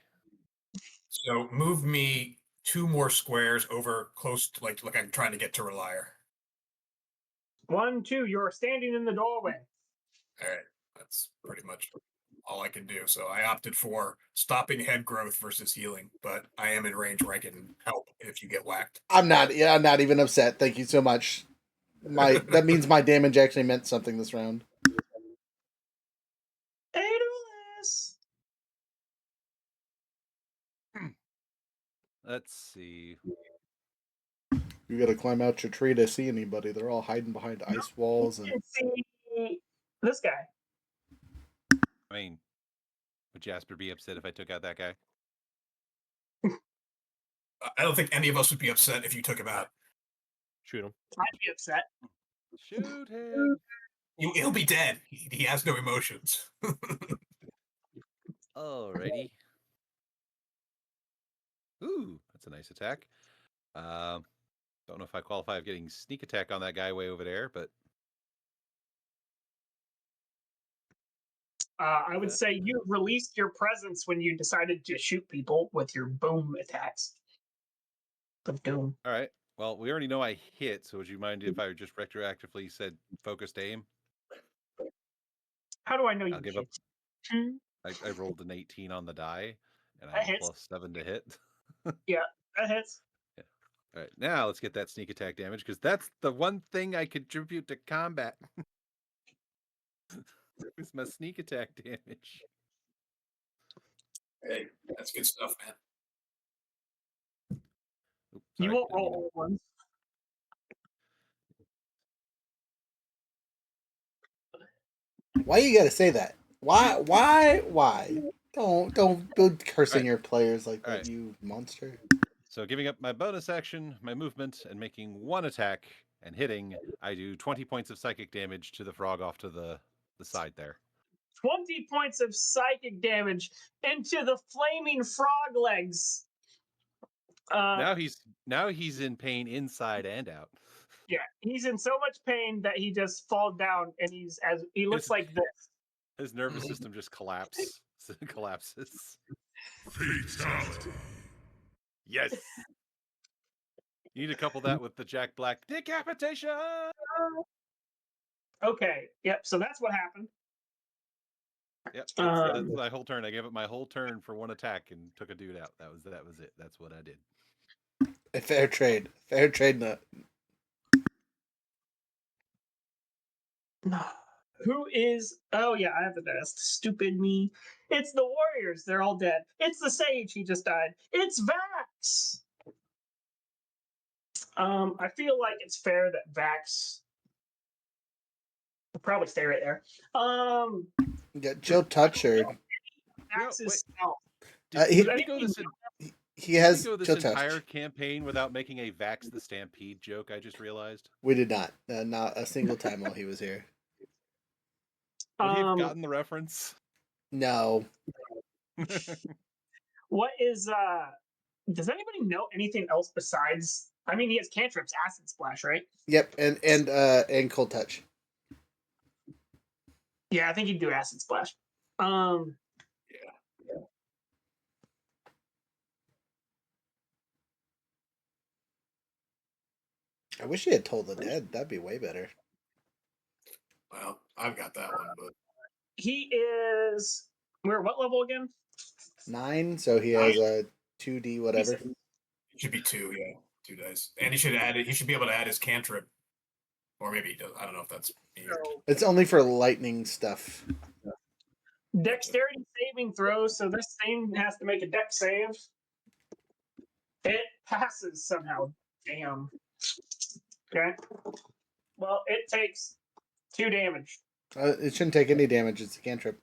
So move me 2 more squares over close to like I'm trying to get to Relier. 1, 2. You're standing in the doorway. All right. That's pretty much all I can do. So I opted for stopping head growth versus healing, but I am in range where I can help if you get whacked. I'm not even upset. Thank you so much. That means my damage actually meant something this round. Aidoless. Let's see. You gotta climb out your tree to see anybody. They're all hiding behind ice walls You and can see this guy. I mean, would Jasper be upset if I took out that guy? I don't think any of us would be upset if you took him out. Shoot him. I'd be upset. Shoot him. He'll be dead. He has no emotions. Alrighty. Ooh, that's a nice attack. Don't know if I qualify of getting sneak attack on that guy way over there, but I would say you released your presence when you decided to shoot people with your boom attacks. Of doom. all right. Well, we already know I hit, so would you mind if I just retroactively said focused aim? How do I know you I'll give up. hit? I rolled an 18 on the die, and I That have hits. +7 to hit. Yeah, that hits. All right, now let's get that sneak attack damage, because that's the one thing I contribute to combat. It's my sneak attack damage. Hey, that's good stuff, man. Oops, You sorry, won't didn't mean roll to- all ones. Why you gotta say that? Why? Don't cursing Alright. your players like that, Alright. you monster. So giving up my bonus action, my movement, and making one attack and hitting, I do 20 points of psychic damage to the frog off to the side there. 20 points of psychic damage into the flaming frog legs. Now he's in pain inside and out. Yeah, he's in so much pain that he just falls down, and he looks like this. His nervous system just collapses. Fatality. Yes. You need to couple that with the Jack Black decapitation. Okay, yep. So that's what happened. Yep, that's my whole turn. I gave it my whole turn for one attack and took a dude out. That was it. That's what I did. A fair trade. Nut. Who is? Oh yeah, I have the best. Stupid me. It's the Warriors. They're all dead. It's the Sage. He just died. It's Vax. I feel like it's fair that Vax will probably stay right there. Yeah, Jill touch or Vax is stealth. he Did we go this? he has Did we go this Jill entire touch. campaign without making a Vax the Stampede joke? I just realized. We did not. Not a single time while he was here. Would he have gotten the reference? No. What is does anybody know anything else besides, I mean, he has cantrips, acid splash, right? Yep, and cold touch. Yeah, I think he'd do acid splash. I wish he had told the dead. That'd be way better. Well, I've got that one, but He is, we're what level again? 9, so he has a 2D whatever. it should be 2, yeah, 2 dice. And he should add it. He should be able to add his cantrip, or maybe he does. I don't know if that's. It's only for lightning stuff. Dexterity saving throws, so this thing has to make a dex save. It passes somehow. Damn. Okay. Well, it takes 2 damage. It shouldn't take any damage. It's a cantrip.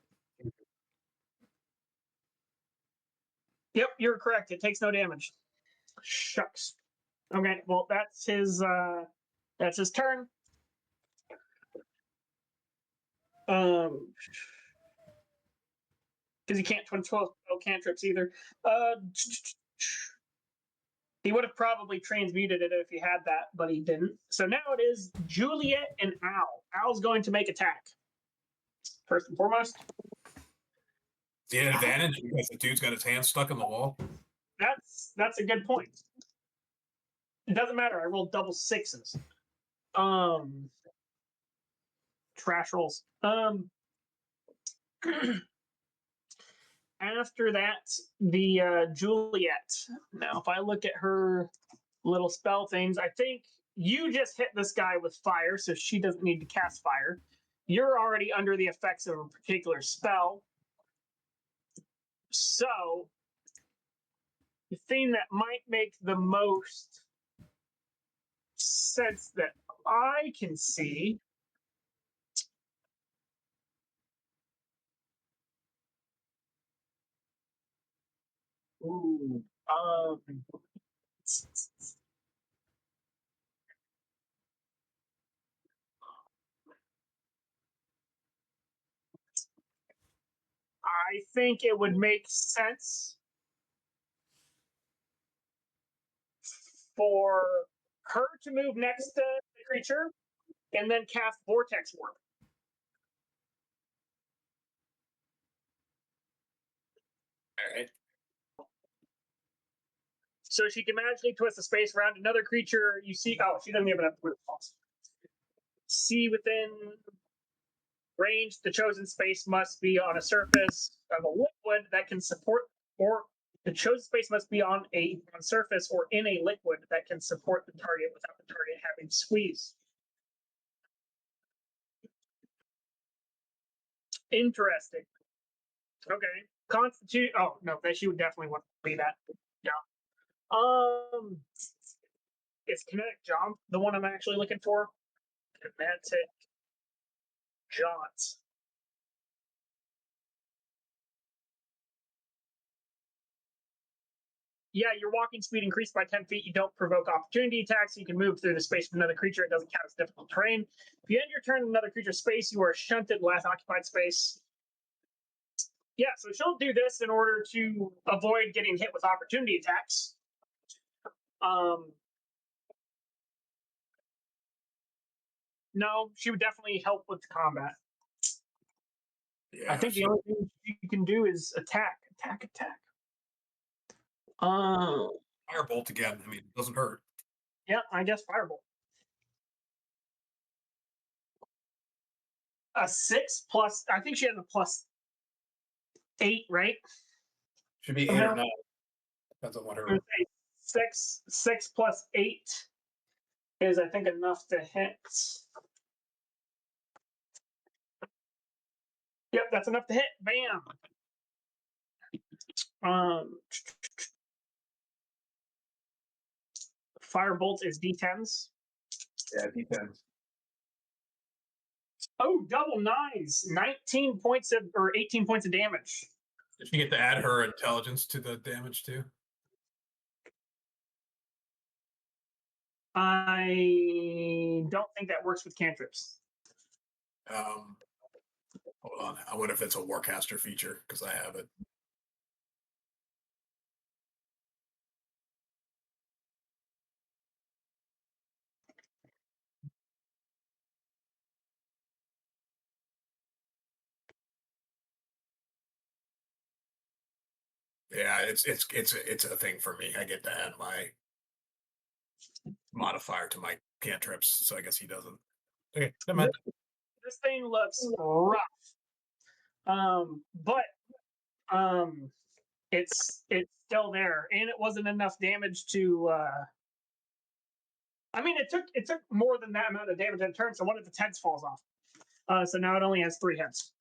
Yep, you're correct. It takes no damage. Shucks. Okay, well that's his turn. Because he can't control cantrips either. He would have probably transmuted it if he had that, but he didn't. So now it is Juliet and Al. Al's going to make attack. First and foremost. Is he at an advantage because the dude's got his hand stuck in the wall? That's a good point. It doesn't matter. I rolled double 6s. Trash rolls. After that, the Juliet. Now, if I look at her little spell things, I think you just hit this guy with fire, so she doesn't need to cast fire. You're already under the effects of a particular spell. So, the thing that might make the most sense that I can see Ooh. I think it would make sense for her to move next to the creature and then cast Vortex Warp. All right. So she can magically twist the space around another creature you see. Oh, she doesn't even have to move. See within range, the chosen space must be on a surface of a liquid that can support, or the chosen space must be on a surface or in a liquid that can support the target without the target having squeeze. Interesting. Okay. Constitute. Oh no, that she would definitely want to be that. Yeah. Is kinetic jump the one I'm actually looking for? Kinetic jaunts. Yeah, your walking speed increased by 10 feet. You don't provoke opportunity attacks. You can move through the space of another creature. It doesn't count as difficult terrain. If you end your turn in another creature's space, you are shunted last occupied space. Yeah, so she'll do this in order to avoid getting hit with opportunity attacks. No, she would definitely help with the combat. Yeah, I think the only thing you can do is attack. Firebolt again. I mean, it doesn't hurt. Yeah, I guess Firebolt. A 6 plus, I think she has a +8, right? Should be 8 or 9. Depends on what her. 6 plus 8 is, I think, enough to hit. Yep, that's enough to hit. Bam. Firebolt is D10s. Yeah, D10s. Oh, double nines. 19 points of, or 18 points of damage. Did she get to add her intelligence to the damage too? I don't think that works with cantrips. Hold on. I wonder if it's a Warcaster feature because I have it. Yeah, it's a thing for me. I get to add my modifier to my cantrips, so I guess he doesn't. Okay, never mind. This thing looks rough. But it's still there, and it wasn't enough damage to. I mean, it took more than that amount of damage in turn, so one of its heads falls off. So now it only has 3 heads.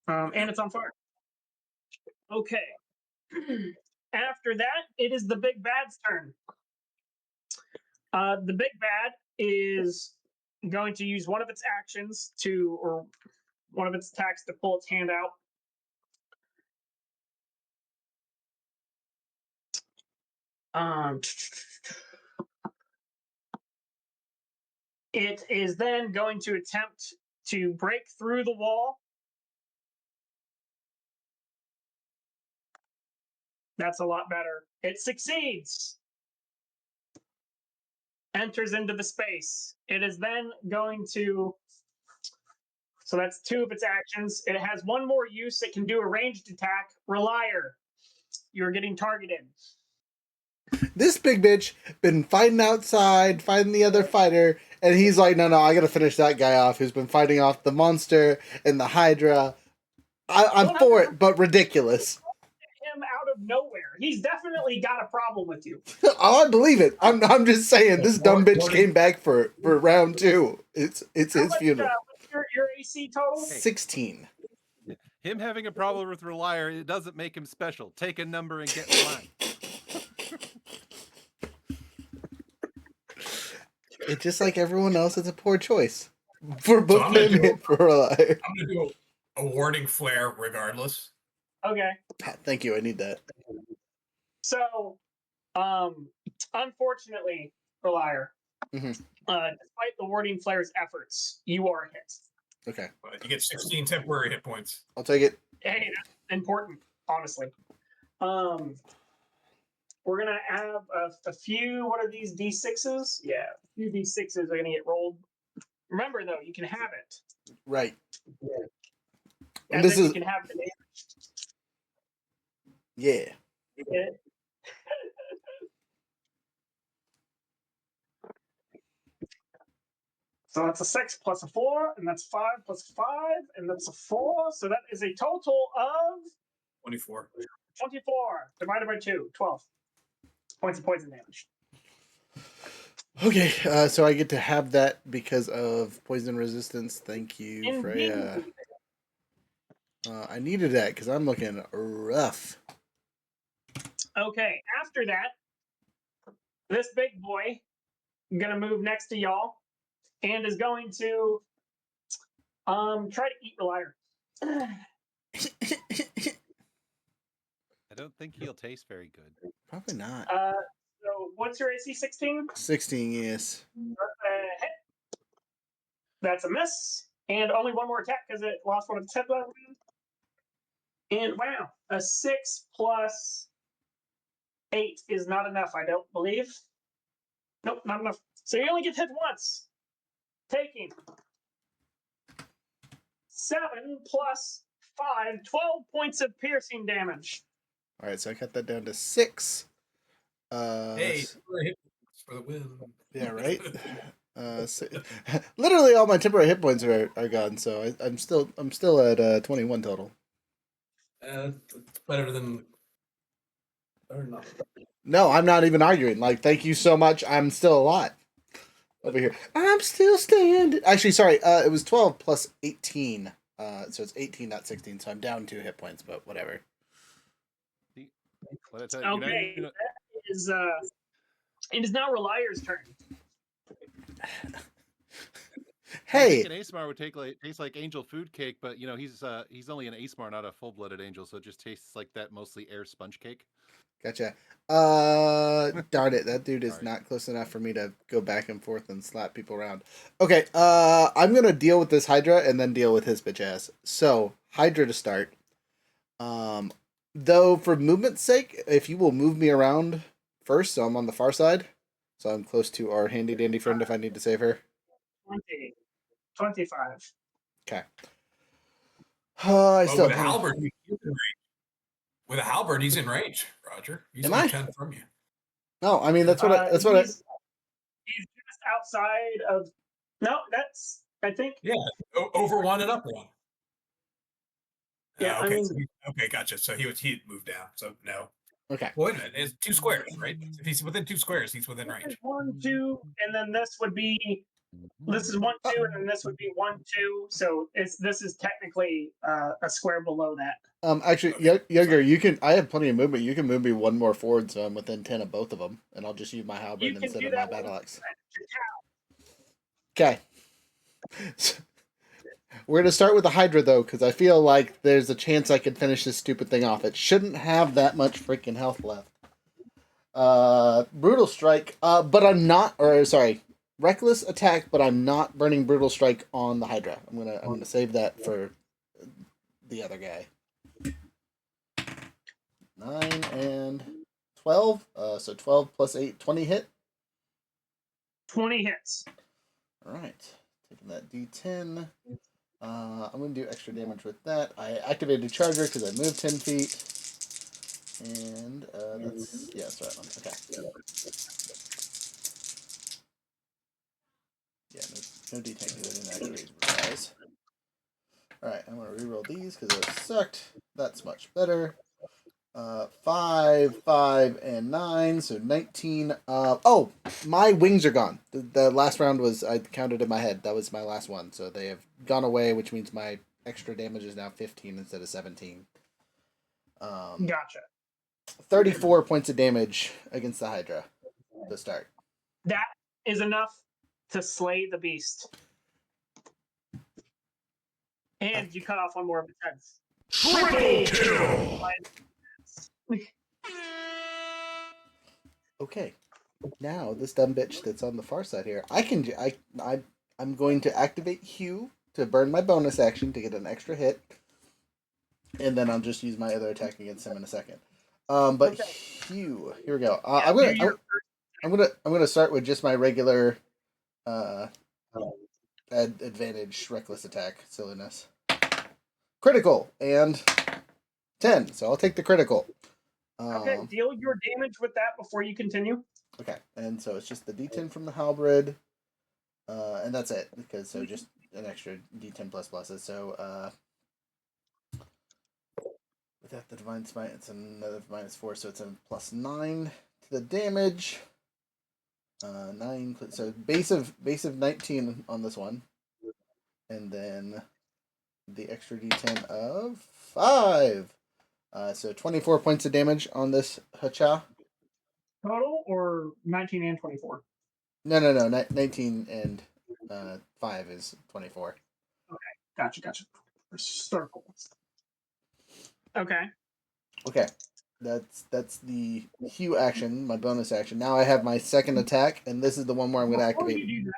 And it's on fire. Okay. After that, it is the big bad's turn. The big bad is going to use one of its actions to, or one of its attacks to pull its hand out. It is then going to attempt to break through the wall. That's a lot better. It succeeds. Enters into the space. It is then going to. So that's 2 of its actions. It has 1 more use. It can do a ranged attack. Relier. You're getting targeted. This big bitch been fighting outside, fighting the other fighter, and he's like, no, I gotta finish that guy off who's been fighting off the monster and the Hydra. I'm for it, but ridiculous. Him out of nowhere. He's definitely got a problem with you. Oh, I believe it. I'm just saying, this dumb bitch came back for round 2. It's his funeral. What's your AC total? 16. Him having a problem with Relier, it doesn't make him special. Take a number and get in line. It's just like everyone else, it's a poor choice. For both him and for Relier. I'm going to do a warding flare regardless. Okay. Thank you. I need that. So, unfortunately, for Liar, Mhm. despite the Warding Flare's efforts, you are hit. Okay. You get 16 temporary hit points. I'll take it. Hey, that's important, honestly. We're gonna have a few. What are these D6s? Yeah, a few D6s are gonna get rolled. Remember, though, you can have it. Right. And And this then is you can have the yeah. damage. So that's a 6 plus a 4, and that's 5 plus 5, and that's a 4. So that is a total of 24. 24 divided by 2, 12 points of poison damage. Okay, so I get to have that because of poison resistance. Thank you, Indeed. Freya. I needed that because I'm looking rough. Okay, after that, this big boy is gonna move next to y'all and is going to try to eat Relier. I don't think he'll taste very good. Probably not. So what's your AC? 16? 16, yes. Hit. That's a miss. And only one more attack because it lost one of its head levels. And wow, a 6 plus 8 is not enough, I don't believe. Nope, not enough. So you only get hit once. Taking 7 plus 5, 12 points of piercing damage. All right, so I cut that down to 6. Hey, hit points for the win. Yeah, right. So, literally all my temporary hit points are gone, so I'm still at 21 total. It's better than not. No, I'm not even arguing. Like, thank you so much. I'm still alive over here. I'm still standing. Actually, sorry. It was 12 plus 18. So it's 18, not 16. So I'm down 2 hit points, but whatever. What I tell you, Okay, you know, it is now Relier's turn. Hey, an ASMR would taste like angel food cake, but you know he's only an ASMR, not a full-blooded angel, so it just tastes like that mostly air sponge cake. gotcha. Darn it, that dude is Sorry. not close enough for me to go back and forth and slap people around. Okay, I'm gonna deal with this Hydra and then deal with his bitch ass. So Hydra to start. Though for movement's sake, if you will move me around first, so I'm on the far side, so I'm close to our handy dandy friend if I need to save her. 20, 25. Okay. I But still with a have plenty. halberd, he's in range. With a halberd, he's in range, Roger. He's Am only I? 10 from you. No, I mean that's what He's just outside of. No, that's. I think. Yeah, over 1 and up 1. Yeah, I Okay, mean, so okay, gotcha. So he moved down. So no. Okay. Well, wait a minute. It's 2 squares, right? If he's within 2 squares, he's within this is range. 1, 2, and then this would be. This is 1, 2, and then this would be 1, 2. So this is technically a square below that. Actually, Okay, Younger, sorry. you can. I have plenty of movement. You can move me one more forward, so I'm within 10 of both of them, and I'll just use my halberd You can instead do of my that battle with axe. your Okay. We're gonna start with the Hydra though, because I feel like there's a chance I could finish this stupid thing off. It shouldn't have that much freaking health left. Brutal strike. But I'm not. Or sorry, reckless attack. But I'm not burning brutal strike on the Hydra. I'm gonna save that for the other guy. 9 and 12. So 12 plus 8, 20 hit. 20 hits. All right, taking that D10. I'm going to do extra damage with that. I activated Charger because I moved 10 feet. And that's the right one. Okay. Yeah, no D10 because I didn't activate Rise. Alright, I'm going to reroll these because those sucked. That's much better. 5, 5, and 9, so 19. Oh, my wings are gone. The last round was, I counted in my head. That was my last one. So they have gone away, which means my extra damage is now 15 instead of 17. Gotcha. 34 points of damage against the Hydra to start. That is enough to slay the beast. And you cut off one more of its heads. Triple kill! Okay. Now this dumb bitch that's on the far side here, I'm going to activate Hue to burn my bonus action to get an extra hit, and then I'll just use my other attack against him in a second. But Okay. Hue, here we go. Yeah, do your I'm gonna start with just my regular advantage reckless attack silliness. Critical and 10. So I'll take the critical. Okay, deal your damage with that before you continue. Okay, and so it's just the D10 from the halberd, and that's it. Because so just an extra D10 plus pluses. So without the divine smite, it's another -4, so it's a +9 to the damage. 9. So base of 19 on this one, and then the extra D10 of 5. So 24 points of damage on this hacha. Total or 19 and 24? No. 19 and 5 is 24. Gotcha. Circle. Okay. Okay. That's the Hue action, my bonus action. Now I have my second attack, and this is the one where I'm going to Before activate. you do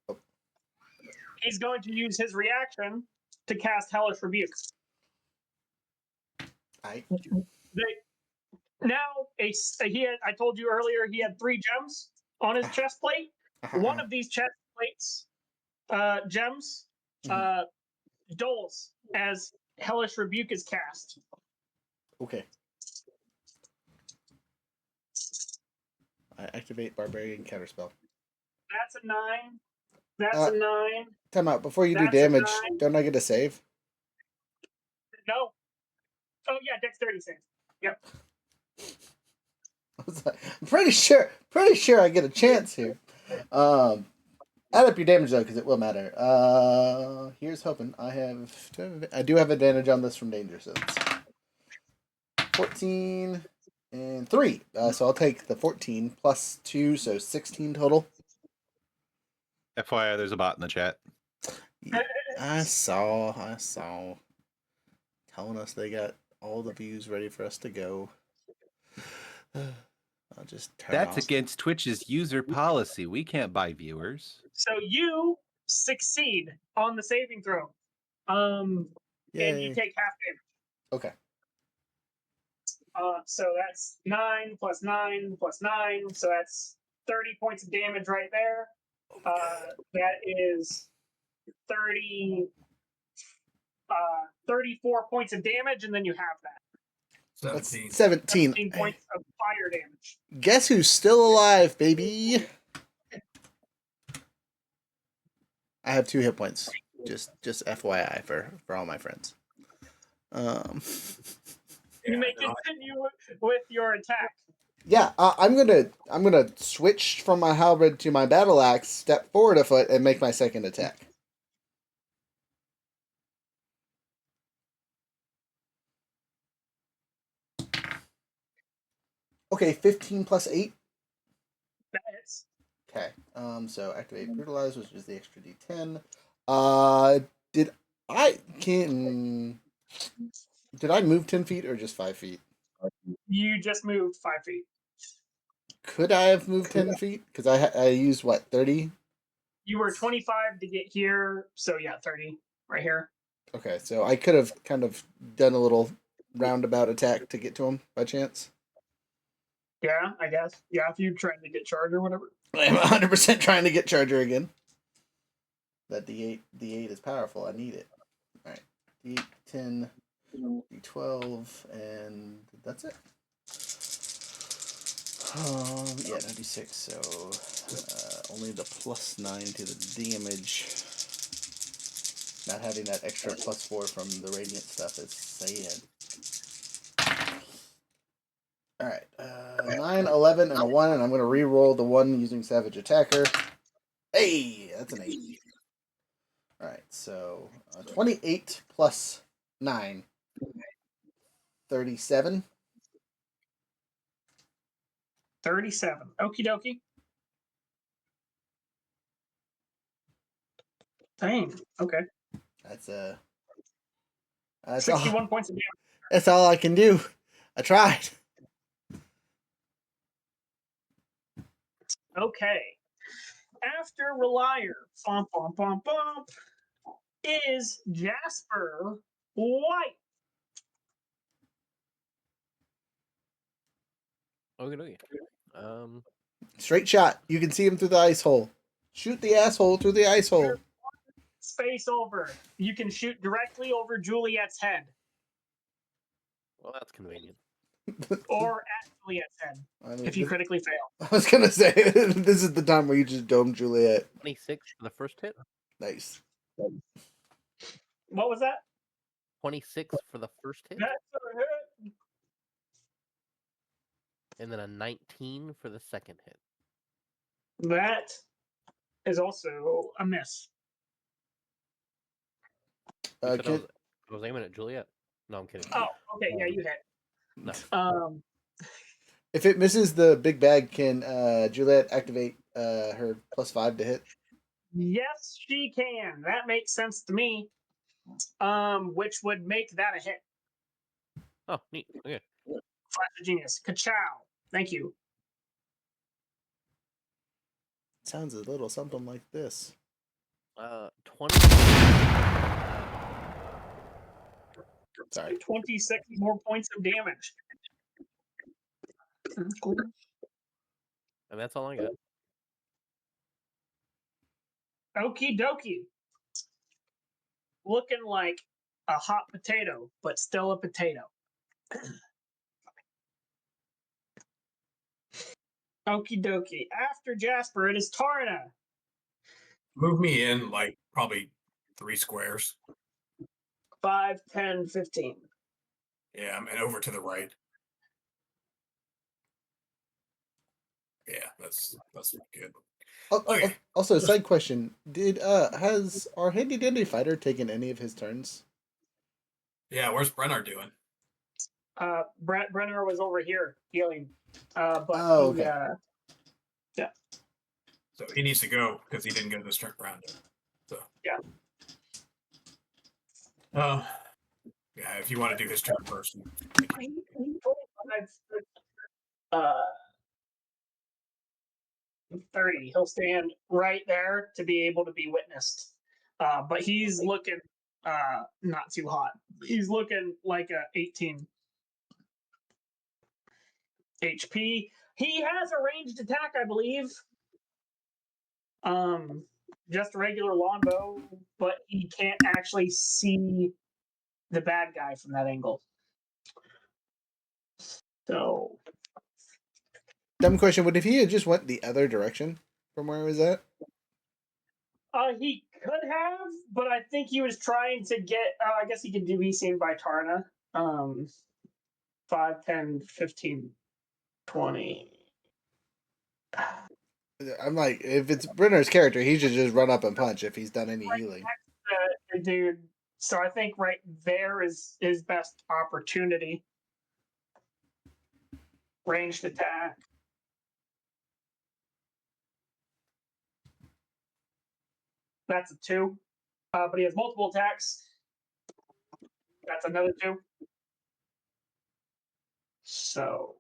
that, he's going to use his reaction to cast Hellish Rebuke. I I told you earlier he had 3 gems on his chest plate. One of these chest plates gems duls as Hellish Rebuke is cast. Okay. I activate Barbarian Counterspell. That's a 9. That's a 9. Time out. Before you do That's a damage, 9. don't I get a save? No. Oh yeah, dexterity save. Yep. I'm pretty sure I get a chance here. Add up your damage though, because it will matter. Here's hoping. I do have advantage on this from danger, so it's 14 and 3. So I'll take the 14 plus 2, so 16 total. FYI, there's a bot in the chat. I saw. Telling us they got all the views ready for us to go. I'll just turn That's off. against Twitch's user policy. We can't buy viewers. So you succeed on the saving throw. And you take half damage. Okay. So that's 9 plus 9 plus 9. So that's 30 points of damage right there. That is 34 points of damage, and then you have that. 17. That's 17. 17 points of fire damage. Guess who's still alive, baby? I have 2 hit points. Just FYI for all my friends. You may continue with your attack. Yeah, I'm gonna switch from my halberd to my battle axe, step forward a foot, and make my second attack. Okay, 15 plus 8. That hits. Okay. So activate brutalize, which is the extra D10. Did I move 10 feet or just 5 feet? You just moved 5 feet. Could I have moved 10 feet? Because I used what, 30? You were 25 to get here, so yeah, 30 right here. Okay, so I could have kind of done a little roundabout attack to get to him by chance. Yeah, I guess. Yeah, if you're trying to get charged or whatever. I'm 100% trying to get Charger again. That D8 is powerful. I need it. All right, D8, 10, D12, and that's it. Yeah, 96. So only the +9 to the damage. Not having that extra +4 from the radiant stuff is sad. Alright, 9, 11, and a 1, and I'm going to re-roll the 1 using Savage Attacker. Hey, that's an 8. Alright, so 28 plus 9. 37. 37. Okie dokie. Dang. Okay. That's That's 61 all. points of damage. That's all I can do. I tried. Okay. After Relier, bump, bump, bump, bump, is Jasper White. Okay. Straight shot. You can see him through the ice hole. Shoot the asshole through the ice hole. Space over. You can shoot directly over Juliet's head Well, that's convenient. or at Juliet's head I mean, if you critically fail. I was gonna say this is the time where you just dome Juliet. 26 for the first hit. Nice. What was that? 26 for the first hit, That's a hit. and then a 19 for the second hit. That is also a miss. You said Can, I was aiming at Juliet. No, I'm kidding. Oh, okay. Yeah, you hit. No. if it misses the big bag, can Juliet activate her +5 to hit? Yes, she can. That makes sense to me. Which would make that a hit. Oh, neat. Okay. Flash of Genius. Ka-chow. Thank you. Sounds a little something like this. 20. Sorry. 26 more points of damage. Cool. And that's all I got. Okie dokie. Looking like a hot potato, but still a potato. Okie dokie. After Jasper, it is Tarna. Move me in like probably 3 squares. 5, 10, 15. Yeah, and over to the right. Yeah, that's good. Okay. Also, side question: has our handy dandy fighter taken any of his turns? Yeah, where's Brennar doing? Brenner was over here healing. But Oh, he, okay. yeah. So he needs to go because he didn't go this turn round. So Yeah. Yeah, if you want to do his turn first. Uh, 30. He'll stand right there to be able to be witnessed. But he's looking not too hot. He's looking like a 18 HP. He has a ranged attack, I believe. Just a regular longbow, but he can't actually see the bad guy from that angle. So Dumb question: Would if he had just went the other direction from where he was at? he could have, but I think he was trying to get. I guess he could be seen by Tarna. 5, 10, 15, 20. I'm like, if it's Brenner's character, he should just run up and punch if he's done any healing. Dude, so I think right there is his best opportunity. Ranged attack. That's a 2. But he has multiple attacks. That's another 2. So,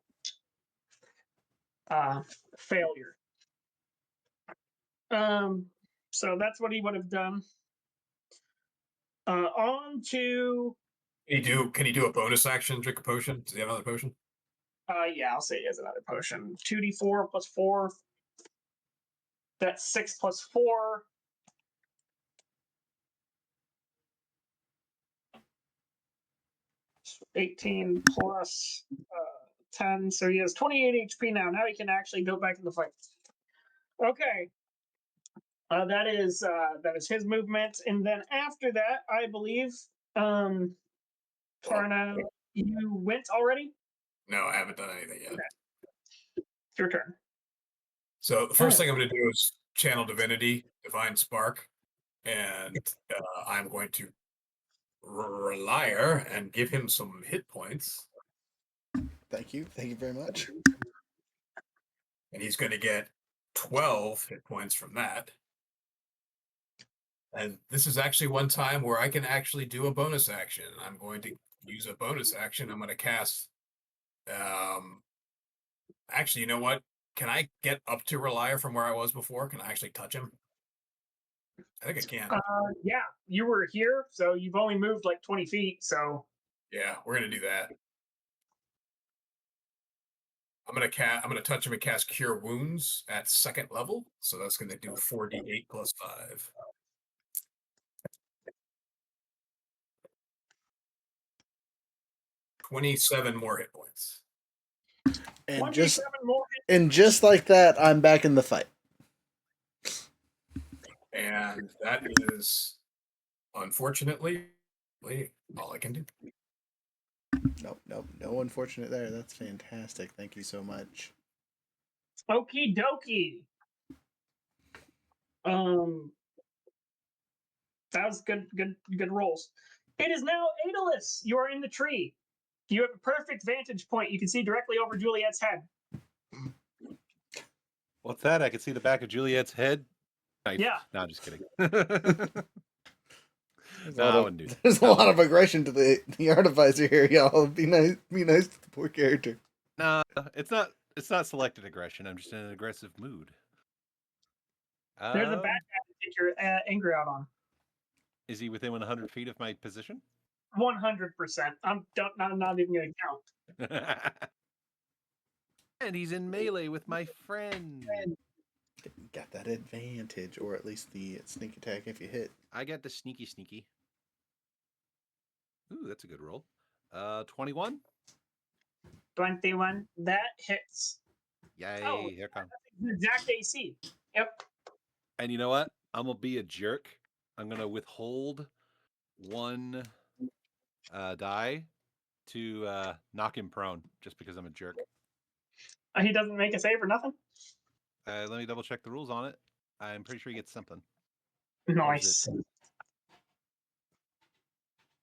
failure. So that's what he would have done. On to. Can he do a bonus action, drink a potion? Does he have another potion? Yeah, I'll say he has another potion. 2d4 plus 4. That's 6 plus 4. $18 plus 10. So he has 28 HP now. Now he can actually go back in the fight. Okay. That is his movement. And then after that, I believe Tarna, you went already? No, I haven't done anything yet. Okay. It's your turn. So the first thing I'm going to do is channel divinity, divine spark, and I'm going to Relier and give him some hit points. Thank you very much. And he's going to get 12 hit points from that. And this is actually one time where I can actually do a bonus action. I'm going to use a bonus action. I'm going to cast. Actually, you know what? Can I get up to Relier from where I was before? Can I actually touch him? I think I can. Yeah, you were here, so you've only moved like 20 feet. So Yeah, we're gonna do that. I'm gonna touch him and cast Cure Wounds at 2nd level. So that's gonna do 4d8 plus 5. $27 more hit points. And just 27 more. and just like that, I'm back in the fight. And that is unfortunately all I can do. Nope, no unfortunate there. That's fantastic. Thank you so much. Okie dokie. That was good rolls. It is now Aeolus. You are in the tree. You have a perfect vantage point. You can see directly over Juliet's head. What's that? I can see the back of Juliet's head. Knife. Yeah. No, I'm just kidding. There's a lot of aggression to the artificer here, y'all. Be nice to the poor character. No, it's not. It's not selected aggression. I'm just in an aggressive mood. There's a bad guy to take your anger out on. Is he within 100 feet of my position? 100%. I'm not even going to count. And he's in melee with my friend. Got that advantage, or at least the sneak attack if you hit. I got the sneaky. Ooh, that's a good roll. 21. 21. That hits. Yay! Oh, here comes. Exact AC. Yep. And you know what? I'm gonna be a jerk. I'm gonna withhold 1 die to knock him prone, just because I'm a jerk. He doesn't make a save or nothing? Let me double check the rules on it. I'm pretty sure he gets something. Nice.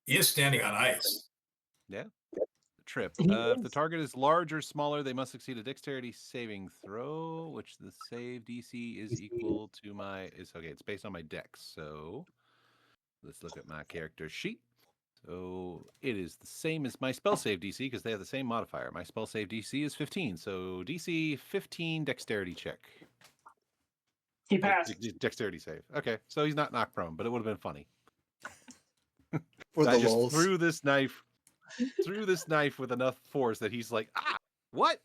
He is standing on ice. Yeah. Trip. If the target is large or smaller, they must succeed a dexterity saving throw, which the save DC is equal to my. It's based on my dex. So let's look at my character sheet. So it is the same as my spell save DC because they have the same modifier. My spell save DC is 15. So DC 15 dexterity check. He passed. Dexterity save. Okay, so he's not knocked prone, but it would have been funny. For the I just lulz. threw this knife with enough force that he's like, ah, what?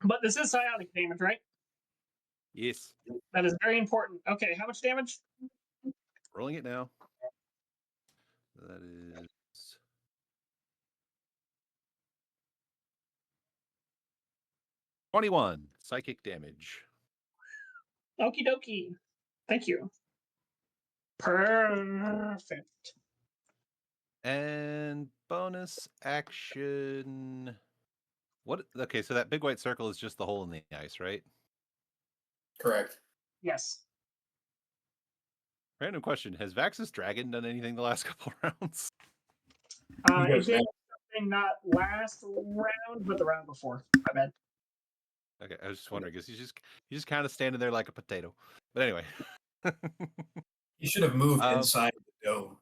But this is psionic damage, right? Yes. That is very important. Okay, how much damage? Rolling it now. That is 21 psychic damage. Okie dokie. Thank you. Perfect. And bonus action. What? Okay, so that big white circle is just the hole in the ice, right? Correct. Yes. Random question: has Vax's dragon done anything the last couple rounds? It did something not last round, but the round before. My bad. Okay, I was just wondering because he's just kind of standing there like a potato. But anyway, You should have moved inside the dome.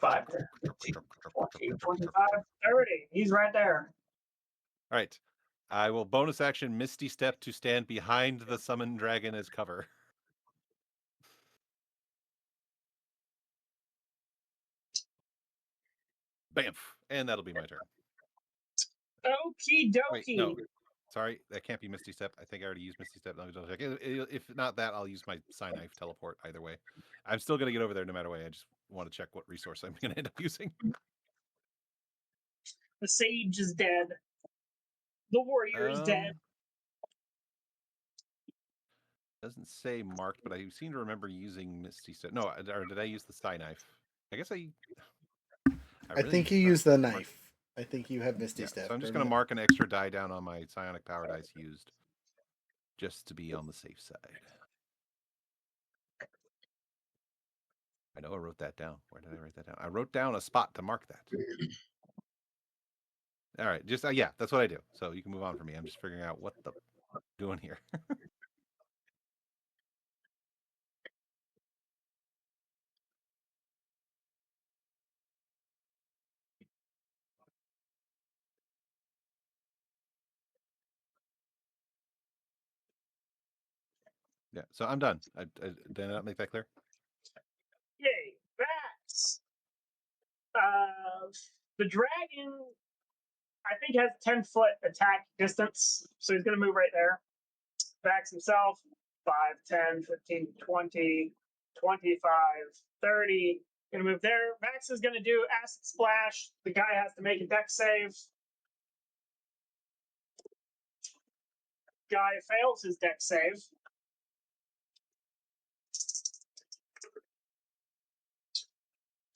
5, 10, 20, 25, 30. He's right there. All right. I will bonus action Misty Step to stand behind the summoned dragon as cover. Bamf. And that'll be my turn. Okie dokie. Wait, no. Sorry, that can't be Misty Step. I think I already used Misty Step. Let me double check. If not that, I'll use my Psi Knife teleport either way. I'm still going to get over there no matter way. I just want to check what resource I'm going to end up using. The sage is dead. The warrior is dead. Doesn't say marked, but I seem to remember using Misty Step. No, or did I use the Psi Knife? I guess I think you use the knife. I think you have Misty Step. So I'm just going to mark an extra die down on my psionic power dice used, just to be on the safe side. I know I wrote that down. Where did I write that down? I wrote down a spot to mark that. All right, just yeah, that's what I do. So you can move on from me. I'm just figuring out what the doing here. Yeah. So I'm done. Did I not make that clear? Yay, Vax. The dragon, I think, has 10-foot attack distance, so he's going to move right there. Vax himself, 5, 10, 15, 20, 25, 30. Going to move there. Vax is going to do Acid Splash. The guy has to make a dex save. Guy fails his dex save.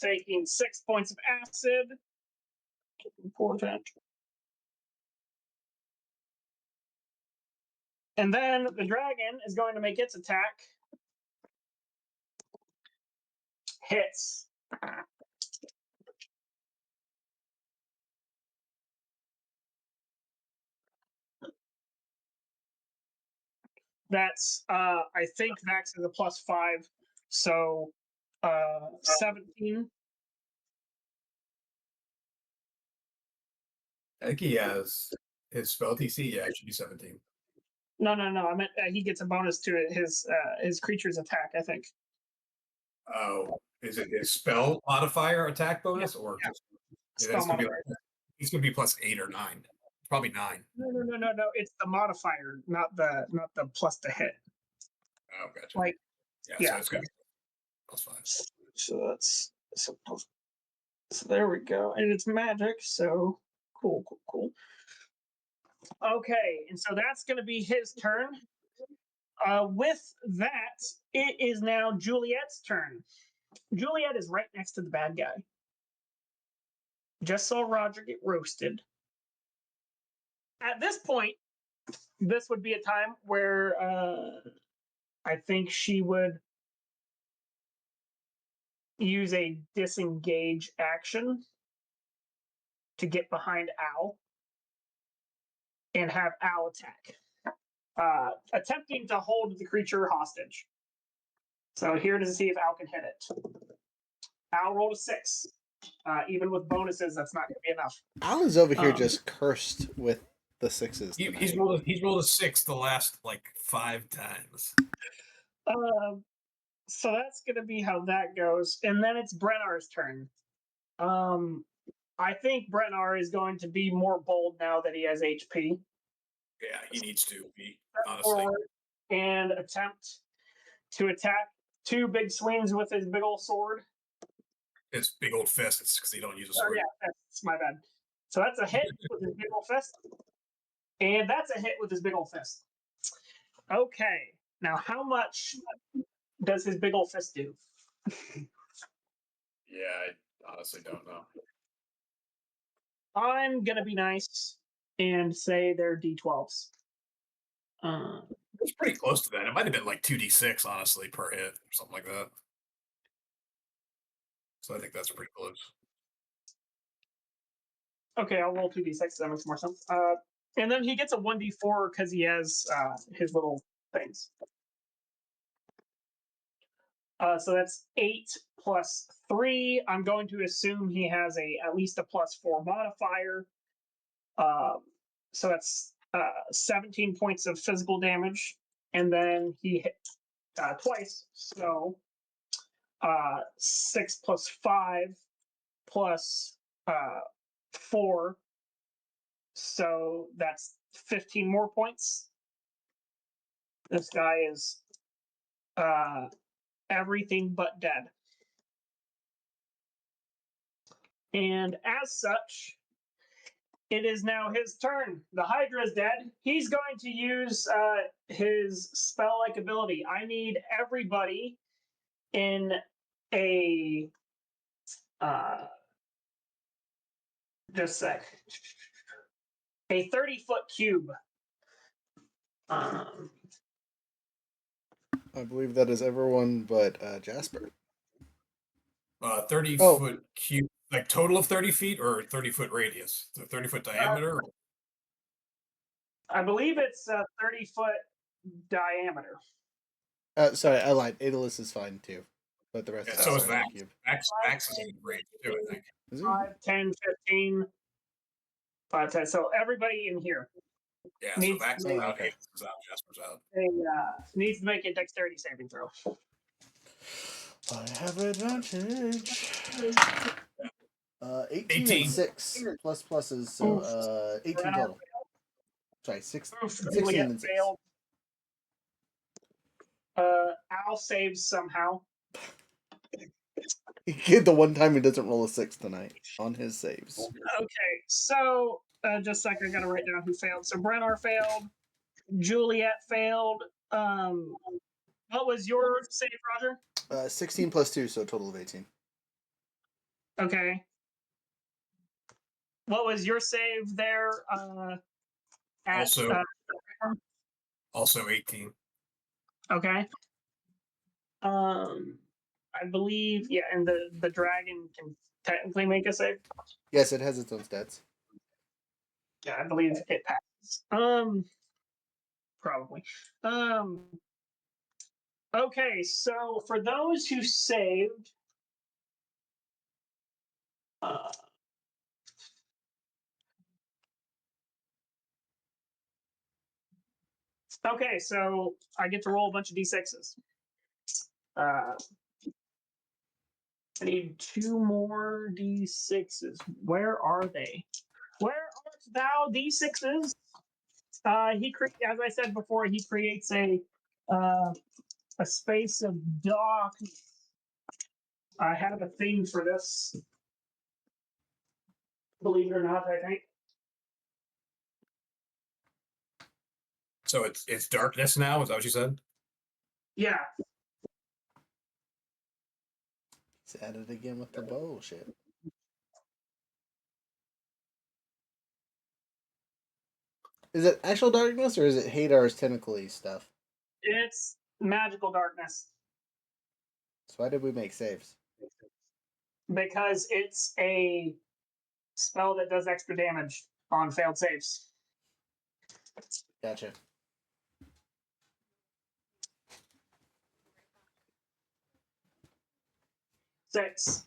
Taking 6 points of acid. Important. And then the dragon is going to make its attack. Hits. That's I think Max is a +5, so 17. I think he has his spell DC. Yeah, it should be 17. No. I meant he gets a bonus to his creature's attack. I think. Oh, is it his spell modifier attack bonus or yeah. just Spell modifier. He's gonna be +8 or 9. Probably 9. No. It's the modifier, not the plus to hit. Oh, gotcha. Like, yeah. So it's gonna be +5. So that's so there we go, and it's magic. So cool. Okay, and so that's going to be his turn. With that, it is now Juliet's turn. Juliet is right next to the bad guy. Just saw Roger get roasted. At this point, this would be a time where I think she would use a disengage action to get behind Al and have Al attack, attempting to hold the creature hostage. So here to see if Al can hit it. Al rolled a 6. Even with bonuses, that's not going to be enough. Al is over here just cursed with the 6s. He's rolled a 6 the last like 5 times. So that's going to be how that goes, and then it's Brennar's turn. I think Brennar is going to be more bold now that he has HP. Yeah, he needs to be, honestly. And attempt to attack 2 big swings with his big old sword. His big old fists, because he don't use a sword. Oh, yeah, that's my bad. So that's a hit with his big old fist. And that's a hit with his big old fist. Okay, now how much does his big old fist do? Yeah, I honestly don't know. I'm going to be nice and say they're D12s. It's pretty close to that. It might have been like 2d6, honestly, per hit, or something like that. So I think that's pretty close. Okay, I'll roll 2d6. That makes more sense. And then he gets a 1d4 because he has his little things. So that's 8 plus 3. I'm going to assume he has at least a +4 modifier. So that's 17 points of physical damage, and then he hit twice. So 6 plus 5 plus 4. So that's 15 more points. This guy is everything but dead. And as such, it is now his turn. The Hydra is dead. He's going to use his spell-like ability. I need everybody in a just a sec. A 30-foot cube. I believe that is everyone but Jasper. 30-foot cube, like total of 30 feet or 30-foot radius? So 30-foot diameter? I believe it's 30-foot diameter. Sorry, I lied. Aeolus is fine too. But the rest Yeah, is so is outside Vax. the cube. Vax is in range too, I think. Is he? 5, 10, 15. 5, 10. So everybody in here. Yeah, Needs so Vax is to out, okay. Hades is out, Jasper's out. needs to make a dexterity saving throw. I have advantage. 18 and 18. 6 plus pluses, so Oof. 18 Brennar total. Sorry, Oof, 16 Juliet and 6. failed. Al saves somehow. He did the one time he doesn't roll a 6 tonight on his saves. Okay, so just a second, I gotta write down who failed. So Brennar failed. Juliet failed. What was your save, Roger? 16 plus 2, so a total of 18. Okay. What was your save there? At Also, also 18. okay. I believe and the dragon can technically make a save. Yes, it has its own stats. Yeah, I believe it passes. Probably. Okay, so for those who saved, okay, so I get to roll a bunch of d6s. I need 2 more d6s. Where are they? Where art thou, d6s? As I said before, he creates a space of darkness. I have a theme for this. Believe it or not, I think. So it's darkness now, is that what you said? Yeah. He's at it again with the bullshit. Is it actual darkness or is it Hadar's tentacly stuff? It's magical darkness. So why did we make saves? Because it's a spell that does extra damage on failed saves. Gotcha. Six,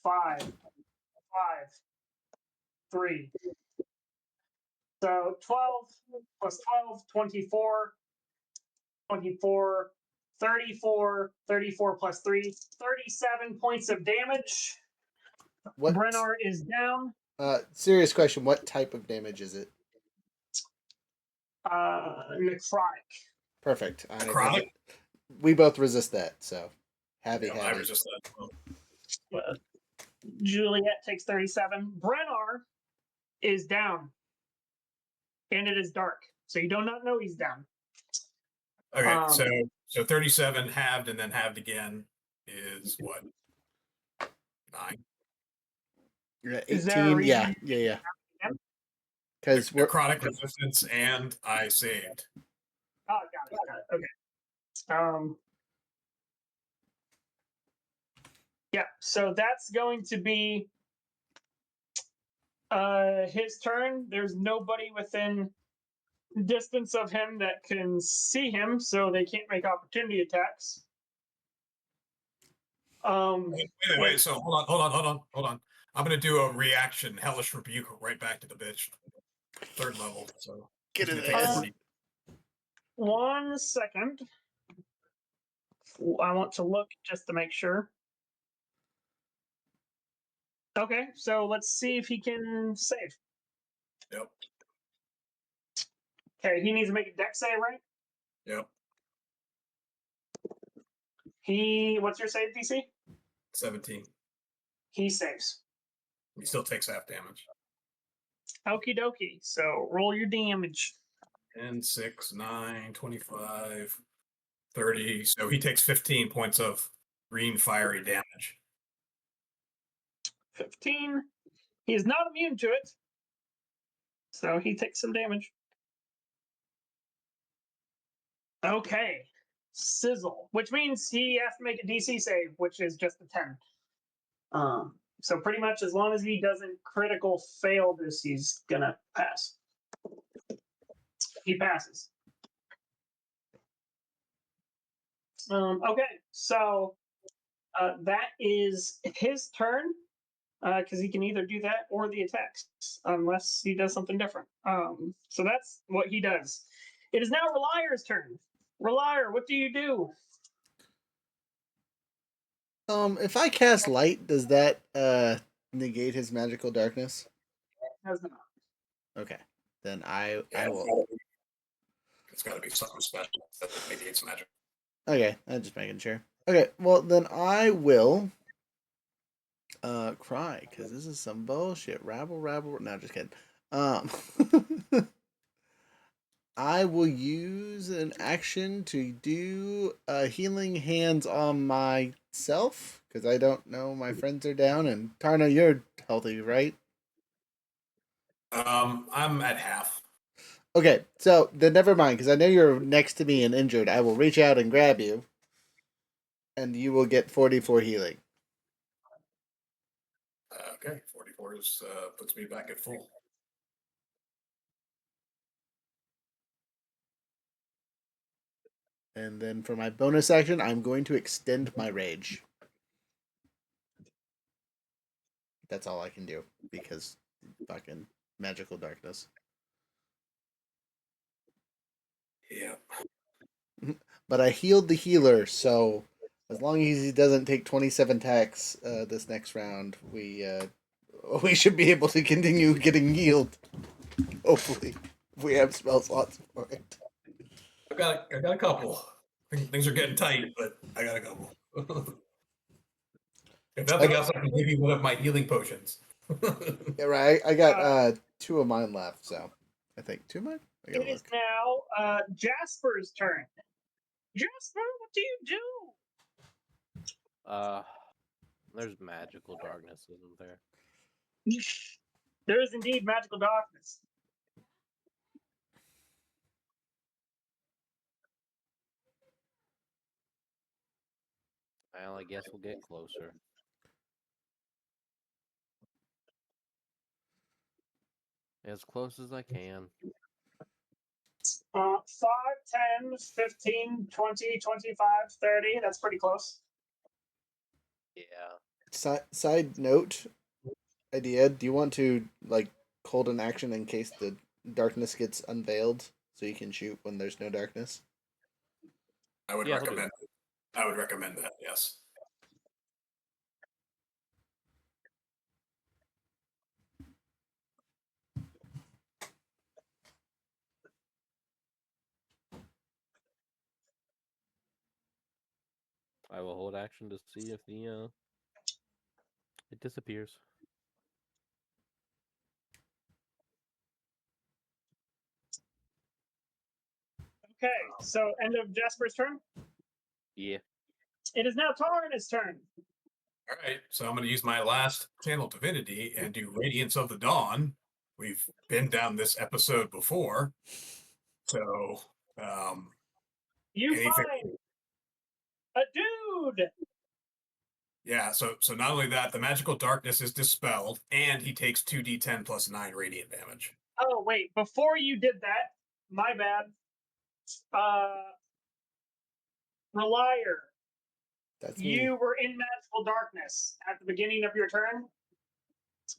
5, 5, 3. So 12 plus 12, 24, 24, 34, 34 plus 3, 37 points of damage. What? Brennar is down. Serious question. What type of damage is it? Necrotic. Perfect. Necrotic? We both resist that, so happy. I resist that. Juliet takes 37. Brennar is down. And it is dark. So you do not know he's down. Okay, so 37 halved and then halved again is what? 9. You're at Is there a 18. reason? Yeah. Because we're Necrotic resistance and I saved. Oh, got it. Okay. Yeah, so that's going to be his turn. There's nobody within distance of him that can see him, so they can't make opportunity attacks. Wait. So hold on. I'm gonna do a reaction, hellish rebuke, right back to the bitch. 3rd level. So Get he's his gonna take ass. 40. 1 second. I want to look just to make sure. Okay, so let's see if he can save. Yep. Okay, he needs to make a dex save, right? Yep. What's your save DC? 17. He saves. He still takes half damage. Okie dokie. So roll your damage. 10, 6, 9, 25, 30. So he takes 15 points of green fiery damage. 15. He is not immune to it. So he takes some damage. Okay. Sizzle, which means he has to make a DC save, which is just a 10. So pretty much as long as he doesn't critical fail this, he's gonna pass. He passes. Okay, so that is his turn. because he can either do that or the attacks, unless he does something different. So that's what he does. It is now Relier's turn. Relier, what do you do? If I cast light, does that negate his magical darkness? Has not. Okay, then I Yeah, will. it's got to be something special that negates magic. Okay, I'm just making sure. Okay, well then I will cry because this is some bullshit. Rabble, rabble. No, just kidding. Um, I will use an action to do healing hands on myself because I don't know my friends are down. And Tarna, you're healthy, right? I'm at half. Okay, so then never mind because I know you're next to me and injured. I will reach out and grab you, and you will get 44 healing. Okay, 44 is puts me back at full. And then for my bonus action, I'm going to extend my rage. That's all I can do because fucking magical darkness. Yeah. But I healed the healer, so as long as he doesn't take 27 attacks this next round, we should be able to continue getting healed. Hopefully, if we have spell slots for it. I got a couple. Things are getting tight, but I got a couple. If nothing else, I can give you one of my healing potions. Yeah, right. I got 2 of mine left, so I think 2 of mine. I It gotta is look. now Jasper's turn. Jasper, what do you do? There's magical darkness, isn't there? There is indeed magical darkness. Well, I guess we'll get closer. As close as I can. 5, 10, 15, 20, 25, 30. That's pretty close. Yeah. Side note idea: do you want to like hold an action in case the darkness gets unveiled, so you can shoot when there's no darkness? I would Yeah, he'll do recommend. I would recommend that. Yes. I will hold action to see if the it disappears. Okay, so end of Jasper's turn. Yeah. It is now Tarna's turn. All right. So I'm going to use my last channel divinity and do Radiance of the Dawn. We've been down this episode before, so You anything. find a dude. Yeah. So not only that, the magical darkness is dispelled, and he takes 2d10 plus 9 radiant damage. Oh wait, before you did that, my bad. Relier, That's me. you were in magical darkness at the beginning of your turn.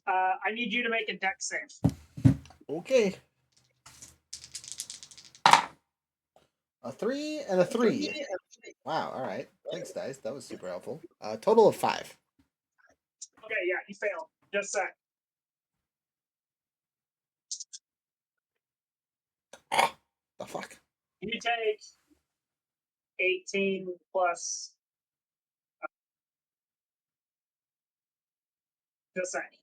I need you to make a dex save. Okay. A 3 and a 3. Wow. All right. Thanks, guys. That was super helpful. Total of 5. Okay, yeah, you failed. Just a sec. The fuck. You take 18 plus. Just a sec.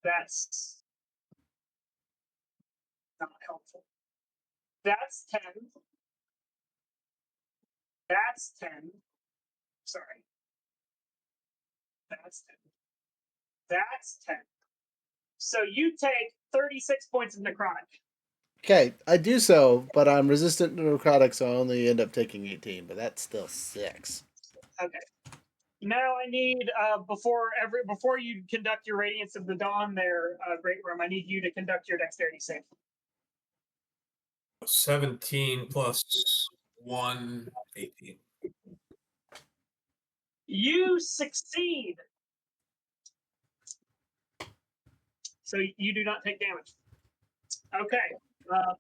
That's not helpful. That's 10. That's 10. Sorry. That's 10. That's 10. So you take 36 points of necrotic. Okay, I do so, but I'm resistant to necrotic, so I only end up taking 18. But that's still 6. Okay. Now I need before you conduct your Radiance of the Dawn there, Great Worm, I need you to conduct your dexterity save. 17 plus 1, 18. You succeed. So you do not take damage. Okay.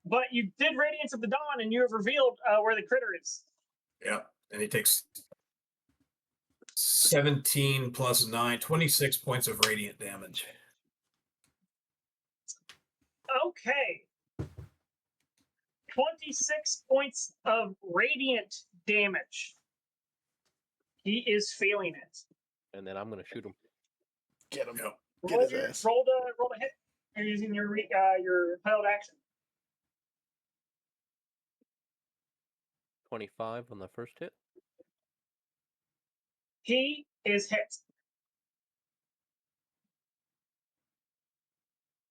But you did Radiance of the Dawn, and you have revealed where the critter is. Yeah, and he takes 17 plus 9, 26 points of radiant damage. Okay. 26 points of radiant damage. He is feeling it. And then I'm gonna shoot him. Get him. Yep. Get his ass. Roll to hit. You're using your held action. 25 on the first hit. He is hit.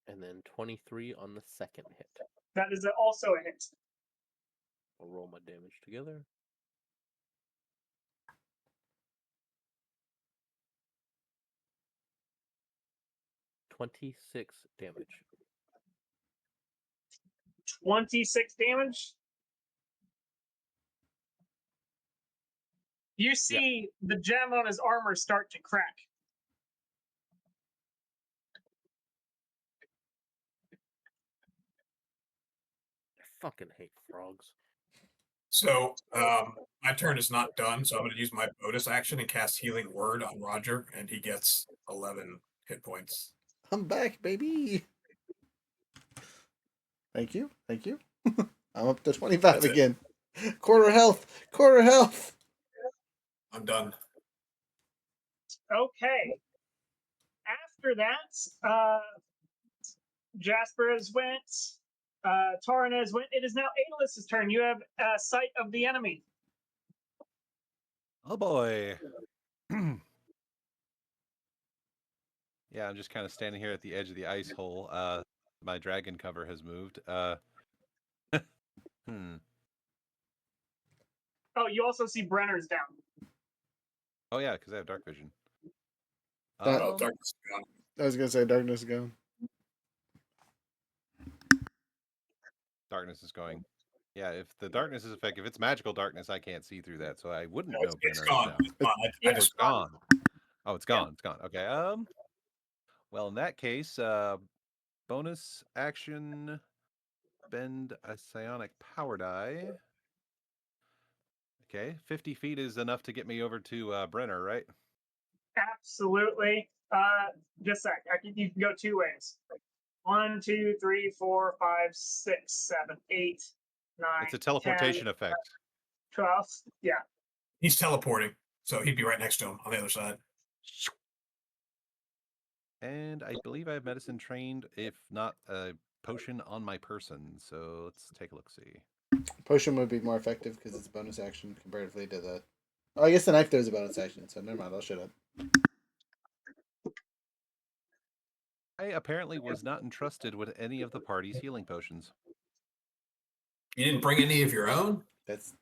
And then 23 on the second hit. That is also a hit. I'll roll my damage together. 26 damage. 26 damage. You see the gem on his armor start to crack. I fucking hate frogs. So my turn is not done, so I'm going to use my bonus action and cast Healing Word on Roger, and he gets 11 hit points. I'm back, baby. Thank you. Thank you. I'm up to 25 That's it. again. Quarter health. Quarter health. I'm done. Okay. After that, Jasper has went. Taran has went. It is now Aeolus' turn. You have sight of the enemy. Oh boy. Yeah, I'm just kind of standing here at the edge of the ice hole. My dragon cover has moved. Oh, you also see Brenner's down. Oh yeah, because I have dark vision. Oh, darkness is gone. I was gonna say darkness is gone. Darkness is going. Yeah, if the darkness is effective, if it's magical darkness, I can't see through that, so I wouldn't No, know it's Brenner is gone. down. It's gone. Yeah, I It's just gone. Oh, it's Yeah. gone. It's gone. Okay. Well, in that case, bonus action, spend a psionic power die. Okay, 50 feet is enough to get me over to Brenner, right? Absolutely. Just a sec. You can go two ways. 1, 2, 3, 4, 5, 6, 7, 8, 9. It's a teleportation 10, effect. 12. Yeah. he's teleporting, so he'd be right next to him on the other side. And I believe I have medicine trained, if not a potion on my person. So let's take a look. See. Potion would be more effective because it's a bonus action comparatively to the. Oh, I guess the knife throw is a bonus action, so never mind. I'll shut up. I apparently was not entrusted with any of the party's healing potions. You didn't bring any of your own? That's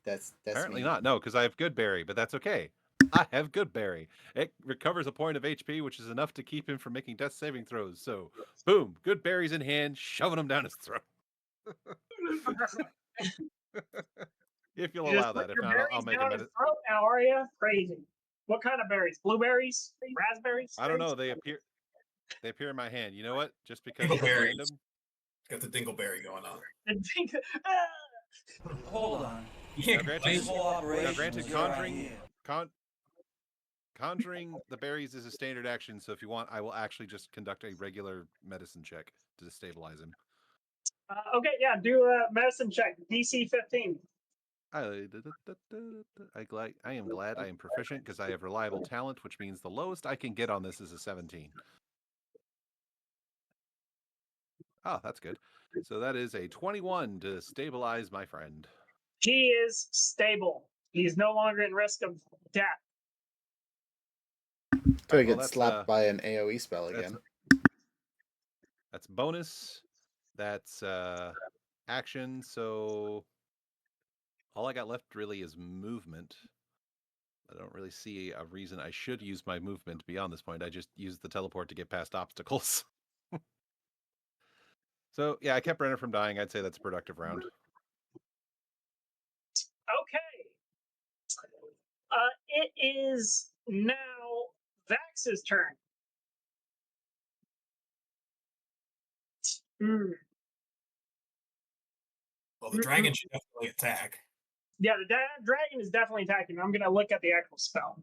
Apparently me. not. No, because I have good berry, but that's okay. I have good berry. It recovers a point of HP, which is enough to keep him from making death saving throws. So, boom, good berries in hand, shoving them down his throat. If you'll You allow just put that, if your not, I'll berries make down it. his throat now, are you? Crazy. What kind of berries? Blueberries? Raspberries? I don't know. They appear. They appear in my hand. You know what? Just because it's Dingleberries. random. Got the dingleberry going on. And think, Hold on. You Now, can't granted, This whole operation granted, was your idea. conjuring the berries is a standard action. So if you want, I will actually just conduct a regular medicine check to destabilize him. okay, yeah, do a medicine check. DC 15. I am glad I am proficient because I have reliable talent, which means the lowest I can get on this is a 17. Oh, that's good. So that is a 21 to stabilize my friend. He is stable. He's no longer in risk of death. Till he well, gets that's, slapped by an AoE spell again. That's bonus. That's action. So all I got left really is movement. I don't really see a reason I should use my movement beyond this point. I just used the teleport to get past obstacles. So yeah, I kept Brenner from dying. I'd say that's a productive round. Okay. It is now Vax's turn. Mm. Well, the dragon should definitely attack. Yeah, the dragon is definitely attacking. I'm gonna look at the actual spell.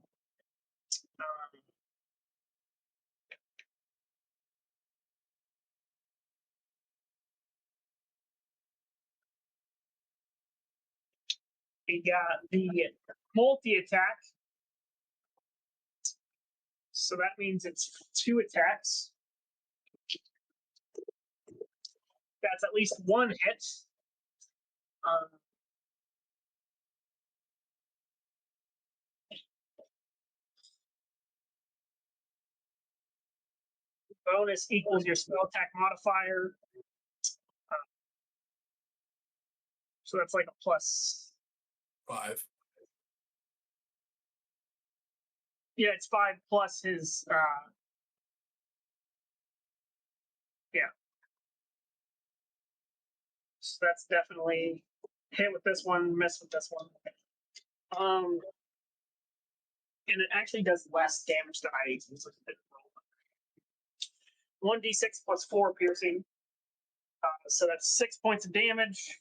We got the multi attack. So that means it's 2 attacks. That's at least 1 hit. Bonus equals your spell attack modifier. So that's like a plus. 5. Yeah, it's 5 plus his. Yeah. So that's definitely hit with this one, miss with this one. And it actually does less damage than I usually roll. 1d6 plus 4 piercing. So that's 6 points of damage.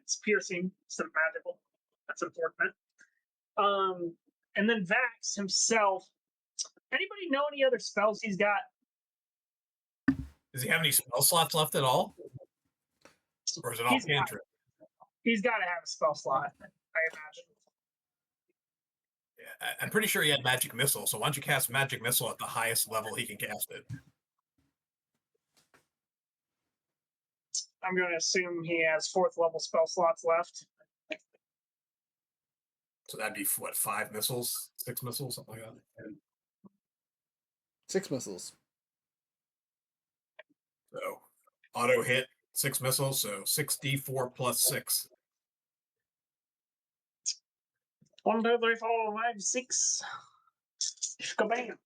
It's piercing, it's not magical. That's unfortunate. And then Vax himself. Anybody know any other spells he's got? Does he have any spell slots left at all? Or is it all He's got- cantrip? He's got to have a spell slot, I imagine. Yeah, I'm pretty sure he had magic missile. So why don't you cast magic missile at the highest level he can cast it? I'm going to assume he has 4th level spell slots left. So that'd be what, 5 missiles, 6 missiles, something like that. 6 missiles. So auto hit 6 missiles, so 6d4 plus 6. 1, 2, 3, 4, 5, 6. Kabam.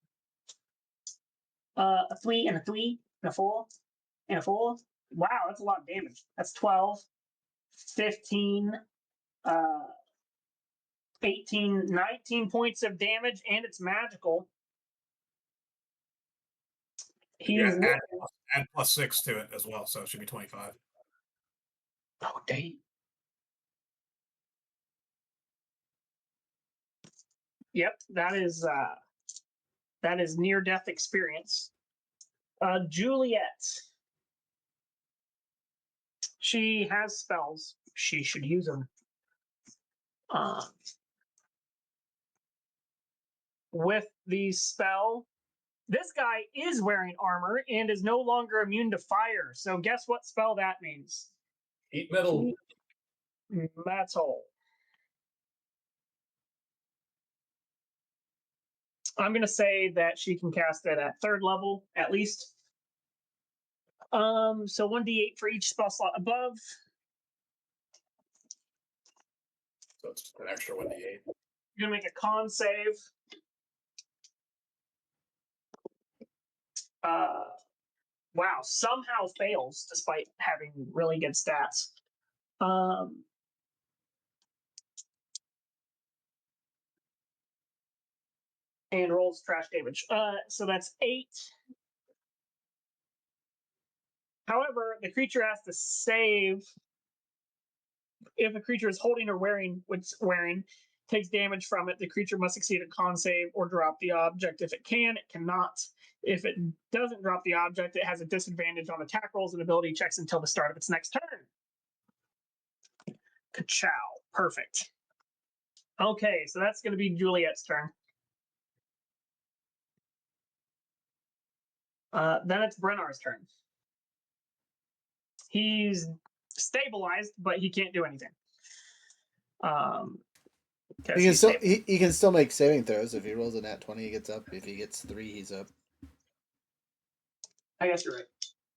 A 3 and a 3 and a 4 and a 4. Wow, that's a lot of damage. That's 12, 15, 18, 19 points of damage, and it's magical. Yeah, He's add plus 6 to it as well, so it should be 25. oh dang. Yep, that is near death experience. Juliet. She has spells. She should use them. With the spell, this guy is wearing armor and is no longer immune to fire. So guess what spell that means? Heat metal. Metal. I'm gonna say that she can cast it at 3rd level at least. So 1d8 for each spell slot above. So it's an extra 1d8. You're gonna make a con save. Wow, somehow fails despite having really good stats. And rolls trash damage. So that's 8. However, the creature has to save. If a creature is holding or wearing, takes damage from it, the creature must succeed a con save or drop the object. If it can, it cannot. If it doesn't drop the object, it has a disadvantage on attack rolls and ability checks until the start of its next turn. Ka-chow. Perfect. Okay, so that's going to be Juliet's turn. Then it's Brennar's turn. He's stabilized, but he can't do anything. He can still make saving throws. If he rolls a nat 20, he gets up. If he gets 3, he's up. I guess you're right.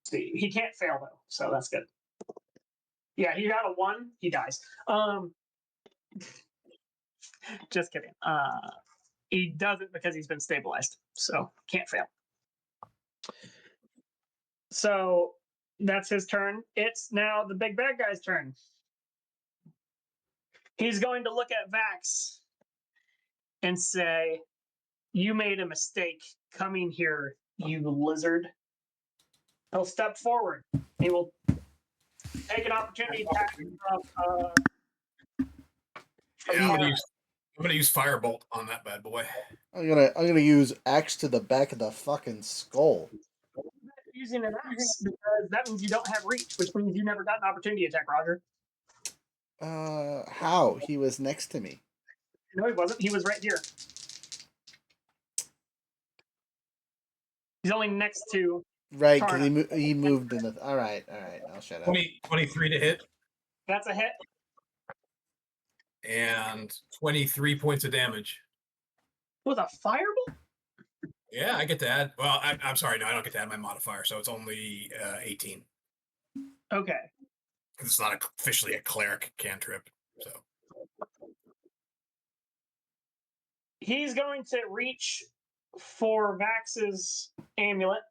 See, he can't fail though, so that's good. Yeah, he got a 1, he dies. Just kidding. He doesn't because he's been stabilized, so can't fail. So that's his turn. It's now the big bad guy's turn. He's going to look at Vax and say, "You made a mistake coming here you lizard. He'll step forward. He will take an opportunity attack Yeah, I'm gonna use Firebolt on that bad boy. I'm gonna use axe to the back of the fucking skull. using an axe because that means you don't have reach, which means you never got an opportunity attack, Roger. How? He was next to me. No, he wasn't. He was right here. He's only next to. Right, because he moved in the. All right. I'll shut up. 23 to hit. That's a hit. And 23 points of damage. With a firebolt? Yeah, I get to add. Well, I'm sorry, no, I don't get to add my modifier, so it's only 18. Okay. Because it's not officially a cleric cantrip. So he's going to reach for Vax's amulet.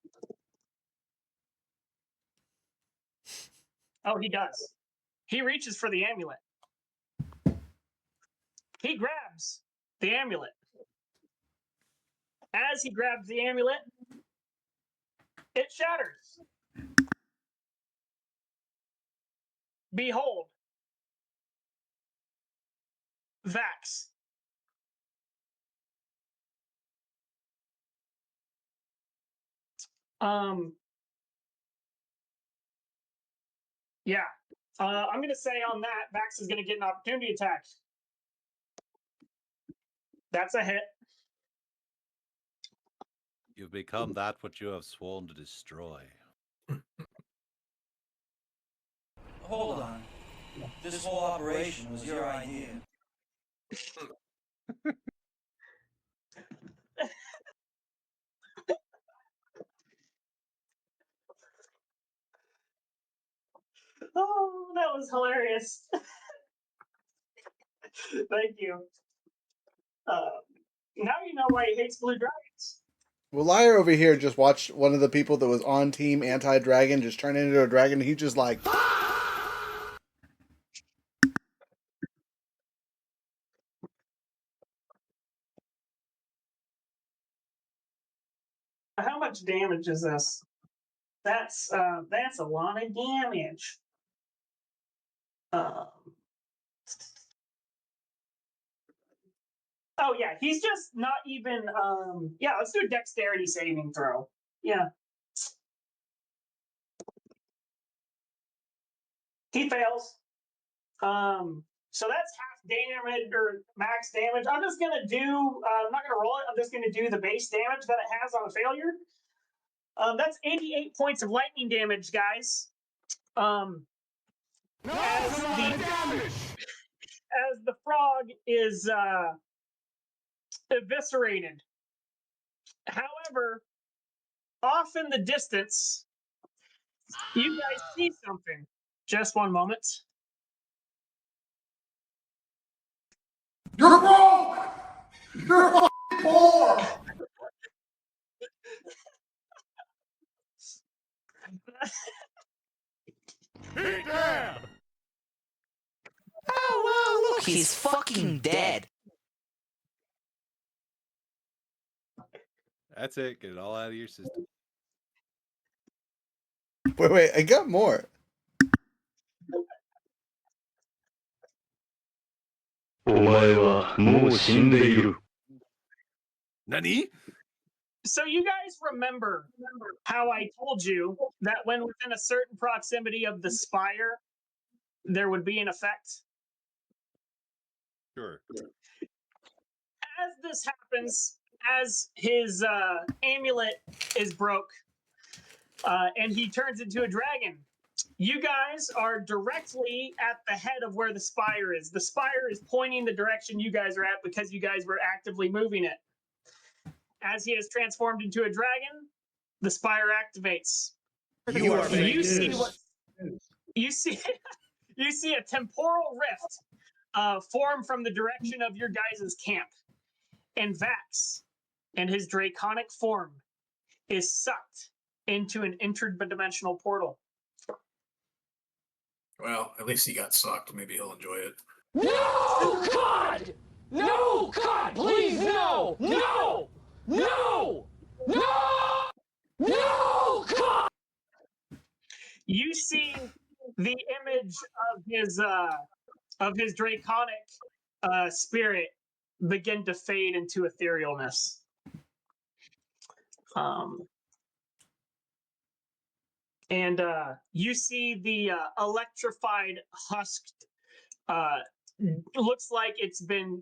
Oh, he does. He reaches for the amulet. He grabs the amulet. As he grabs the amulet, it shatters. Behold, Vax. Yeah. I'm going to say on that, Vax is going to get an opportunity attack. That's a hit. You've become that which you have sworn to destroy. Hold on. This whole operation was your idea. Oh, that was hilarious. Thank you. Now you know why he hates blue dragons. Well, Liar over here just watched one of the people that was on Team Anti-Dragon just turn into a dragon. He's just like... How much damage is this? That's a lot of damage. Oh yeah, he's just not even. Yeah, let's do a dexterity saving throw. Yeah. He fails. So that's half damage or max damage. I'm just gonna do. I'm not gonna roll it. I'm just gonna do the base damage that it has on a failure. That's 88 points of lightning damage, guys. As the frog is eviscerated. However, off in the distance, you guys see something. Just one moment. You're broke! You're poor! Oh, wow, look, he's fucking dead. That's it. Get it all out of your system. Wait, I got more. Nani? So you guys remember how I told you that when within a certain proximity of the spire, there would be an effect? Sure. As this happens, as his amulet is broke, and he turns into a dragon, you guys are directly at the head of where the spire is. The spire is pointing the direction you guys are at because you guys were actively moving it. As he has transformed into a dragon, the spire activates. You are fake news. You see a temporal rift form from the direction of your guys' camp. And Vax and his draconic form is sucked into an interdimensional portal. Well, at least he got sucked. Maybe he'll enjoy it. No, God! No, God, please, no! No! No! No! You see the image of his draconic spirit begin to fade into etherealness. And you see the electrified, husked, looks like it's been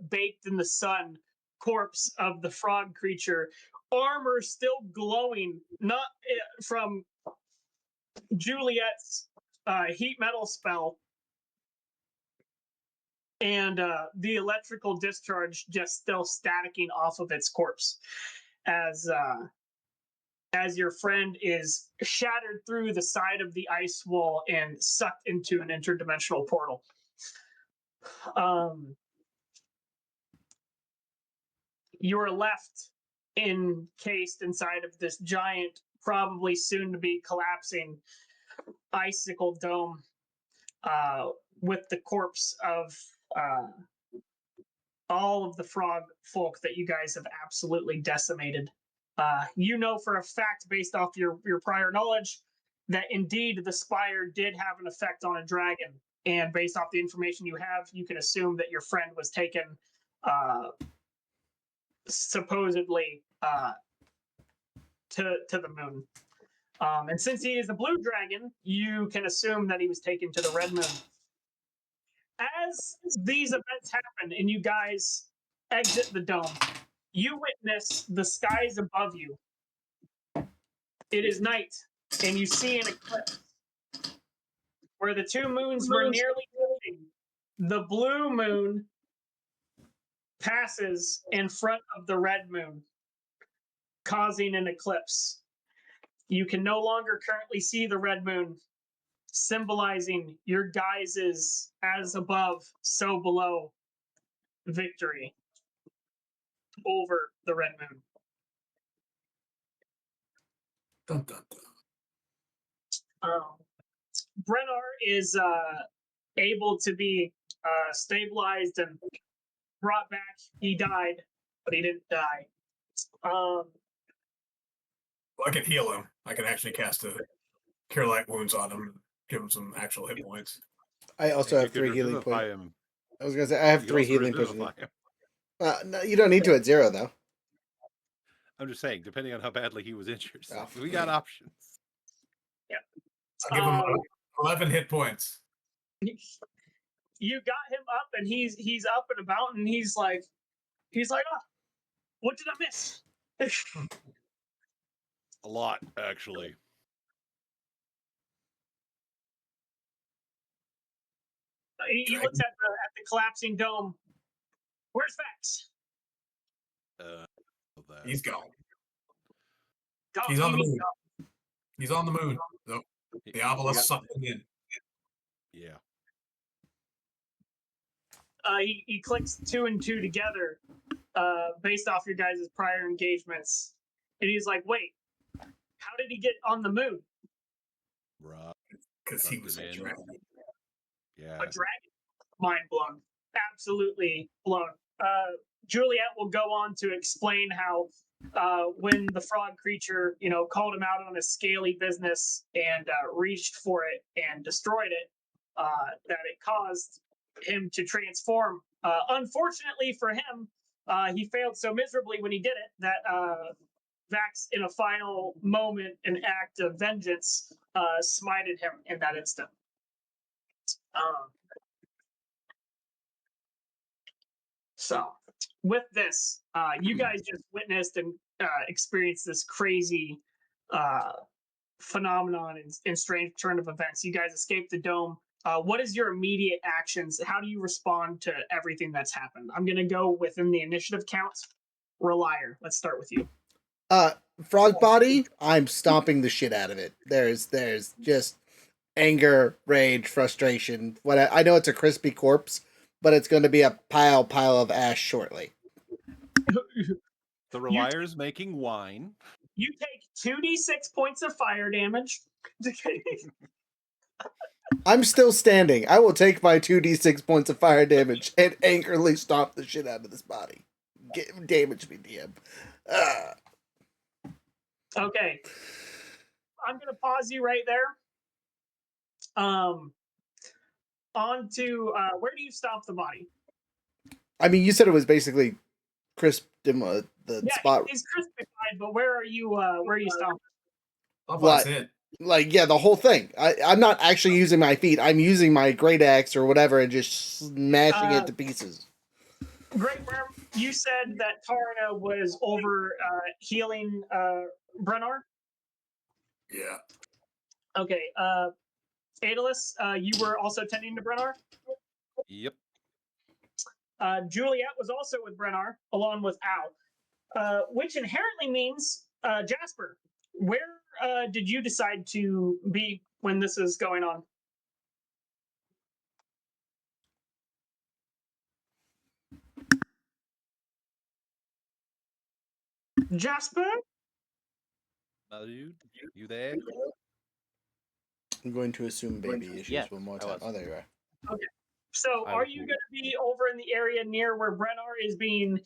baked in the sun corpse of the frog creature, armor still glowing, not from Juliet's heat metal spell, and the electrical discharge just still staticking off of its corpse as your friend is shattered through the side of the ice wall and sucked into an interdimensional portal. You are left encased inside of this giant, probably soon to be collapsing icicle dome with the corpse of all of the frog folk that you guys have absolutely decimated. You know for a fact, based off your prior knowledge, that indeed the spire did have an effect on a dragon. And based off the information you have, you can assume that your friend was taken supposedly to the moon. And since he is a blue dragon, you can assume that he was taken to the red moon. As these events happen and you guys exit the dome, you witness the skies above you. It is night, and you see an eclipse where the two moons were nearly meeting. The blue moon passes in front of the red moon, causing an eclipse. You can no longer currently see the red moon, symbolizing your guys' as above, so below victory over the red moon. Dun, dun, dun. Brennar is able to be stabilized and brought back. He died, but he didn't die. I can heal him. I can actually cast a Cure Light Wounds on him, give him some actual hit points. I also have 3 healing points. I was gonna say I have 3 healing points. No, you don't need to at 0 though. I'm just saying, depending on how badly he was injured, so we got options. Yeah, I'll give him 11 hit points. You got him up, and he's up and about, and he's like, oh, what did I miss? A lot, actually. He looks at the collapsing dome. Where's Vex? He's gone. Oh, He's on the moon. He's on the moon. So the obelisk sucked him in. Yeah. He clicks 2 and 2 together based off your guys' prior engagements. And he's like, wait, how did he get on the moon? Right. Because he was a dragon. Yeah. A dragon. Mind blown. Absolutely blown. Juliet will go on to explain how when the frog creature, called him out on his scaly business and reached for it and destroyed it, that it caused him to transform. Unfortunately for him, he failed so miserably when he did it that Vax, in a final moment, an act of vengeance, smited him in that instant. So, with this, you guys just witnessed and experienced this crazy phenomenon and strange turn of events. You guys escaped the dome. What is your immediate actions? How do you respond to everything that's happened? I'm going to go within the initiative count. Relier, let's start with you. Frog body, I'm stomping the shit out of it. There's just anger, rage, frustration. I know it's a crispy corpse, but it's going to be a pile of ash shortly. The Relier's making wine. You take 2d6 points of fire damage. I'm still standing. I will take my 2d6 points of fire damage and angrily stomp the shit out of this body. Damage me, DM. Okay. I'm gonna pause you right there. On to where do you stop the body? I mean, you said it was basically crisp the Yeah, spot. he's crucified, but where are you stopping? Up on his What? head. Like, yeah, the whole thing. I'm not actually using my feet. I'm using my great axe or whatever and just smashing it to pieces. Great Worm, you said that Tarna was over healing Brennar. Yeah. Okay. Aeolus, you were also tending to Brennar. Yep. Juliet was also with Brennar, along with Al, which inherently means Jasper. Where did you decide to be when this is going on? Jasper? My dude, you there? I'm going to assume baby issues Yes, one more I time. was. Oh, there you are. Okay. So I are was you moving. going to be over in the area near where Brennar is being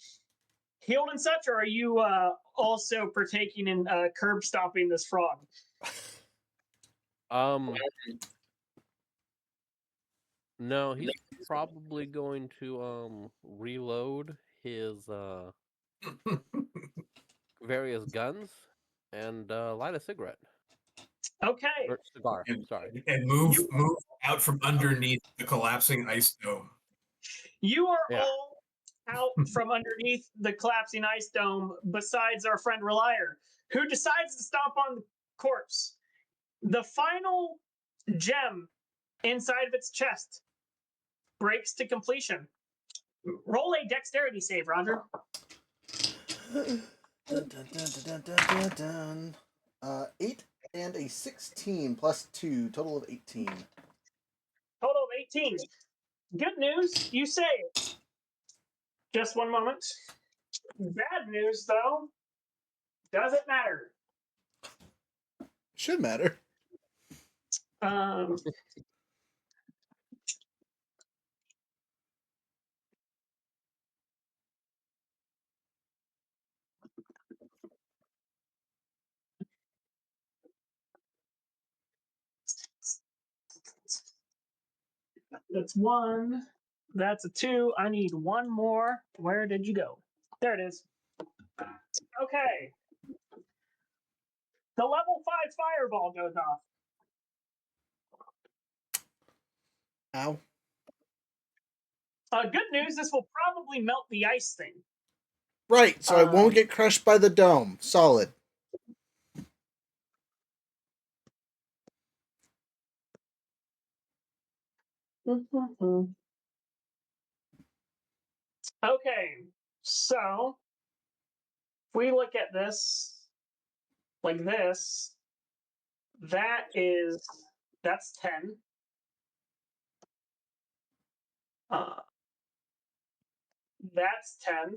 healed and such, or are you also partaking in curb stomping this frog? No, he's probably going to reload his various guns and light a cigarette. Okay. Or cigar, And, sorry. and move out from underneath the collapsing ice dome. You are Yeah. all out from underneath the collapsing ice dome, besides our friend Relier, who decides to stomp on the corpse. The final gem inside of its chest breaks to completion. Roll a dexterity save, Roger. Dun, dun, dun, dun, dun, dun, dun, dun. 8 and a 16 plus 2, total of 18. Total of 18. Good news, you save. Just one moment. Bad news, though, doesn't matter. Should matter. Um, that's 1. That's a 2. I need 1 more. Where did you go? There it is. Okay. The level 5 fireball goes off. Ow. Good news, this will probably melt the ice thing. Right, so I won't get crushed by the dome. Solid. Okay, so if we look at this like this, that's 10. That's 10.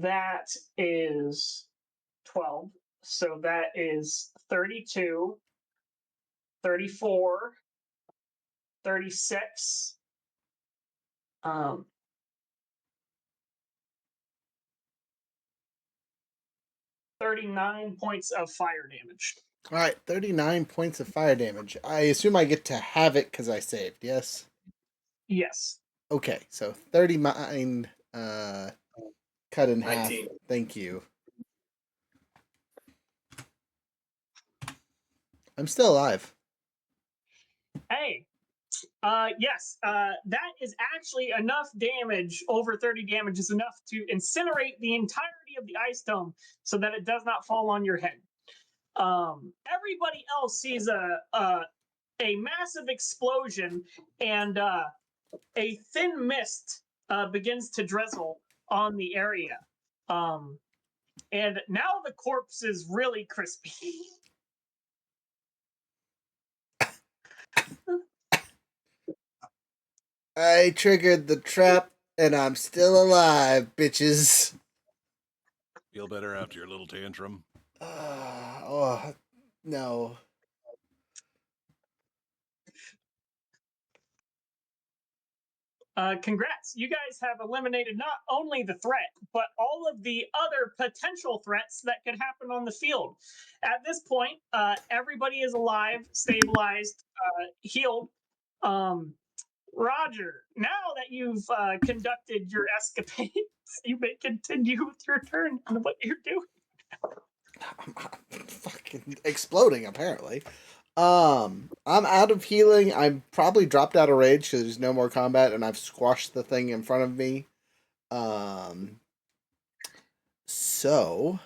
That is 12. So that is 32, 34, 36. 39 points of fire damage. All right, 39 points of fire damage. I assume I get to have it because I saved, yes? Yes. Okay, so 39 cut in half. 19. Thank you. I'm still alive. Hey, yes, that is actually enough damage. Over 30 damage is enough to incinerate the entirety of the ice dome so that it does not fall on your head. Everybody else sees a massive explosion and a thin mist begins to drizzle on the area. And now the corpse is really crispy. I triggered the trap and I'm still alive, bitches. Feel better after your little tantrum? Oh, no. Congrats. You guys have eliminated not only the threat, but all of the other potential threats that could happen on the field. At this point, everybody is alive, stabilized, healed. Roger, now that you've conducted your escapades, you may continue with your turn on what you're doing. I'm fucking exploding, apparently. I'm out of healing. I'm probably dropped out of rage because there's no more combat, and I've squashed the thing in front of me. So,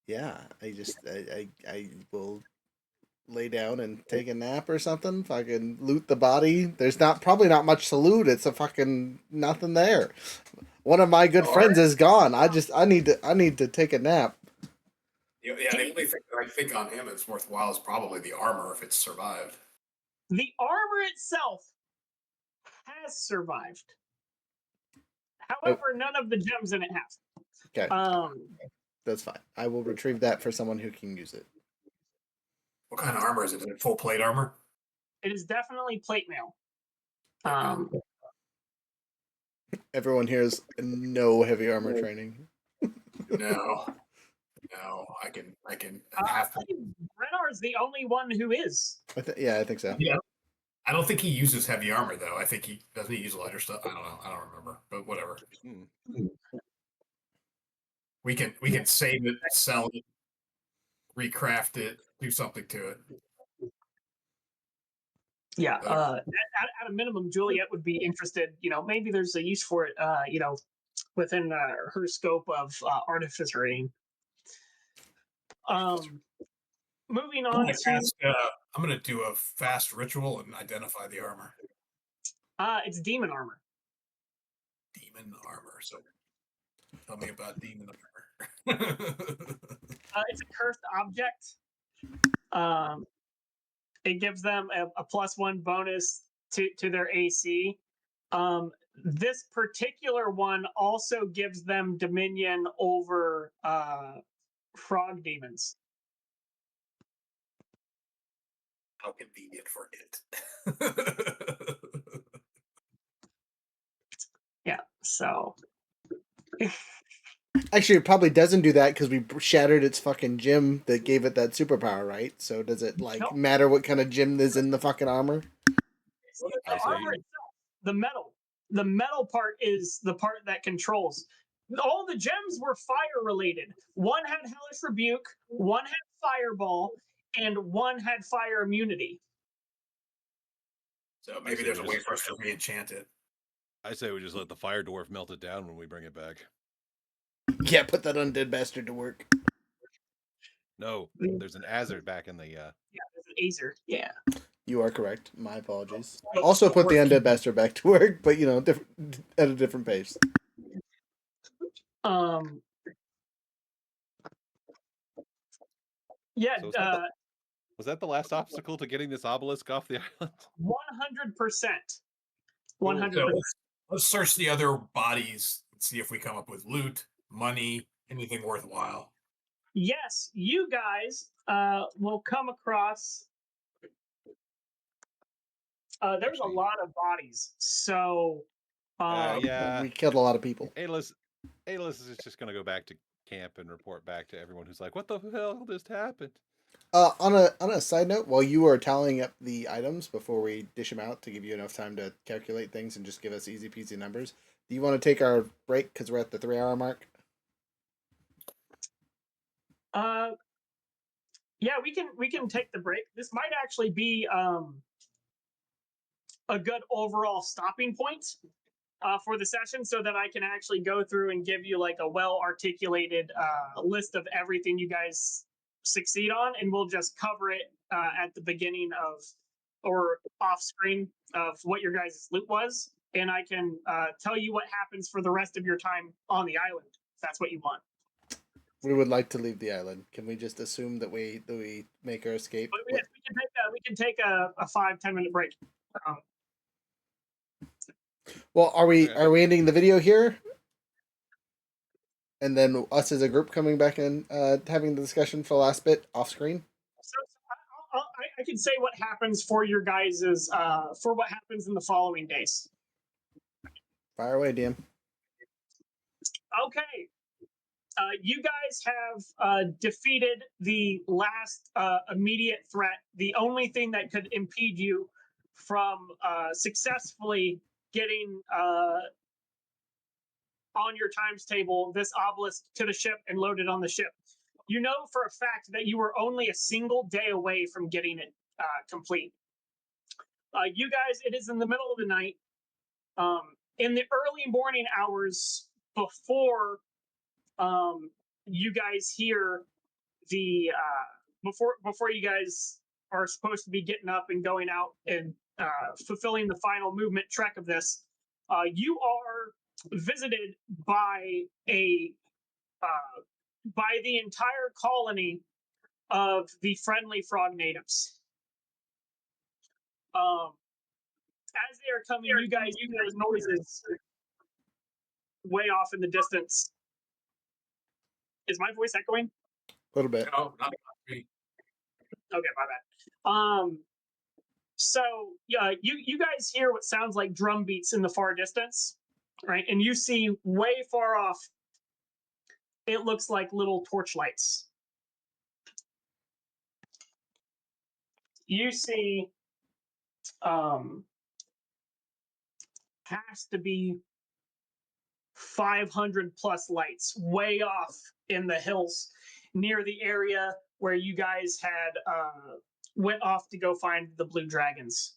yeah, I will lay down and take a nap or something. Fucking loot the body. There's probably not much to loot. It's a fucking nothing there. One of my good friends is gone. I need to take a nap. Yeah, the only thing that I think on him is worthwhile is probably the armor if it's survived. The armor itself has survived. However, none of the gems in it have. Okay. That's fine. I will retrieve that for someone who can use it. What kind of armor is it? Is it full plate armor? It is definitely plate mail. Everyone here is no heavy armor training. No, I can. Renar's the only one who is. I think so. Yeah, I don't think he uses heavy armor though. I think he doesn't use lighter stuff. I don't know. I don't remember, but whatever. We can save it, sell it, recraft it, do something to it. Yeah, at a minimum, Juliet would be interested. Maybe there's a use for it. Within her scope of artificery. Moving on to. I'm going to do a fast ritual and identify the armor. It's demon armor. Demon armor. So, tell me about demon armor. It's a cursed object. It gives them a +1 bonus to their AC. This particular one also gives them dominion over frog demons. How convenient for it. Yeah, so. Actually, it probably doesn't do that because we shattered its fucking gem that gave it that superpower, right? So does it matter what kind of gem is in the fucking armor? The armor itself, the metal part is the part that controls. All the gems were fire related. One had Hellish Rebuke, one had Fireball, and one had Fire Immunity. So maybe there's a way for us to re-enchant it. I say we just let the fire dwarf melt it down when we bring it back. Yeah, put that undead bastard to work. No, there's an Azard back in the. Yeah, there's an Azer. Yeah. You are correct. My apologies. Also put the undead bastard back to work, but at a different pace. Yeah. So was that the last obstacle to getting this obelisk off the island? 100%. 100%. So let's search the other bodies and see if we come up with loot, money, anything worthwhile. Yes, you guys will come across. There's a lot of bodies, so. Yeah, we killed a lot of people. Aeolus is just going to go back to camp and report back to everyone who's like, "What the hell just happened?" On a side note, while you are tallying up the items before we dish them out to give you enough time to calculate things and just give us easy peasy numbers, do you want to take our break because we're at the 3-hour mark? Yeah, we can take the break. This might actually be a good overall stopping point for the session, so that I can actually go through and give you like a well-articulated list of everything you guys succeed on, and we'll just cover it at the beginning of or off screen of what your guys' loot was, and I can tell you what happens for the rest of your time on the island, if that's what you want. We would like to leave the island. Can we just assume that we make our escape? Yes, we can take a 5-10 minute break. Well, are we ending the video here? And then us as a group coming back and having the discussion for the last bit off screen? So I can say what happens for your guys's for what happens in the following days. Fire away, DM. Okay. You guys have defeated the last immediate threat. The only thing that could impede you from successfully getting on your times table this obelisk to the ship and loaded on the ship. You know for a fact that you were only a single day away from getting it complete. You guys, it is in the middle of the night. In the early morning hours before you guys hear the before you guys are supposed to be getting up and going out and fulfilling the final movement trek of this, you are visited by a by the entire colony of the friendly frog natives. As they are coming, you guys hear those noises way off in the distance. Is my voice echoing? A little bit. No, not me. Okay, my bad. So yeah, you guys hear what sounds like drum beats in the far distance, right? And you see way far off, it looks like little torchlights. You see, has to be 500 plus lights way off in the hills near the area where you guys had went off to go find the blue dragons.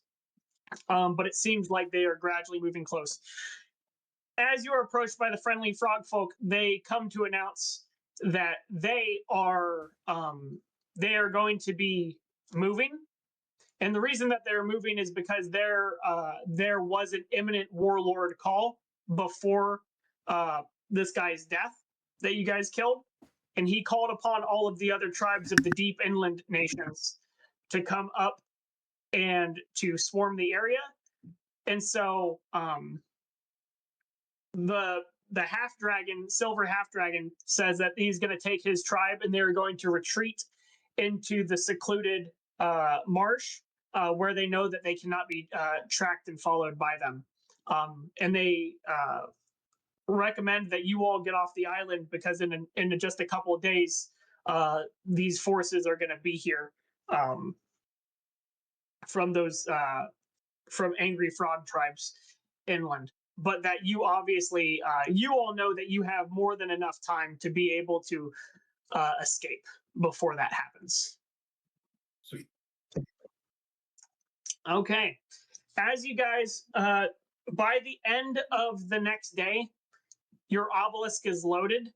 But it seems like they are gradually moving close. As you are approached by the friendly frog folk, they come to announce that they are going to be moving. And the reason that they're moving is because there was an imminent warlord call before this guy's death that you guys killed. And he called upon all of the other tribes of the deep inland nations to come up and to swarm the area. And so the half dragon, silver half dragon, says that he's going to take his tribe and they're going to retreat into the secluded marsh where they know that they cannot be tracked and followed by them. And they recommend that you all get off the island because in just a couple of days, these forces are going to be here from those from angry frog tribes inland. But that you obviously, you all know that you have more than enough time to be able to escape before that happens. Sweet. Okay. As you guys, by the end of the next day, your obelisk is loaded.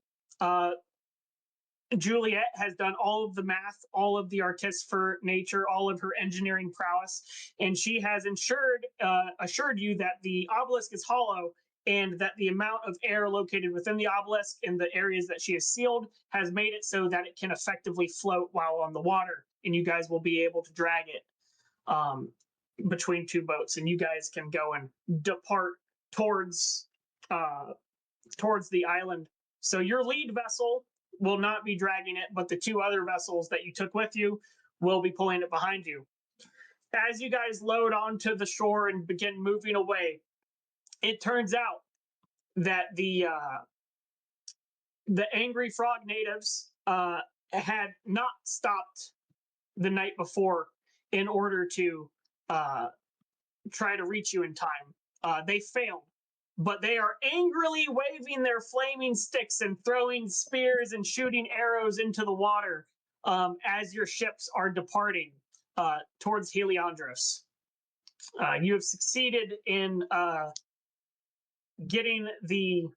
Juliet has done all of the math, all of the artist for nature, all of her engineering prowess, and she has assured you that the obelisk is hollow and that the amount of air located within the obelisk in the areas that she has sealed has made it so that it can effectively float while on the water, and you guys will be able to drag it between two boats, and you guys can go and depart towards the island. So your lead vessel will not be dragging it, but the two other vessels that you took with you will be pulling it behind you. As you guys load onto the shore and begin moving away, it turns out that the angry frog natives had not stopped the night before in order to try to reach you in time. They failed. But they are angrily waving their flaming sticks and throwing spears and shooting arrows into the water as your ships are departing towards Heliandros. You have succeeded in getting the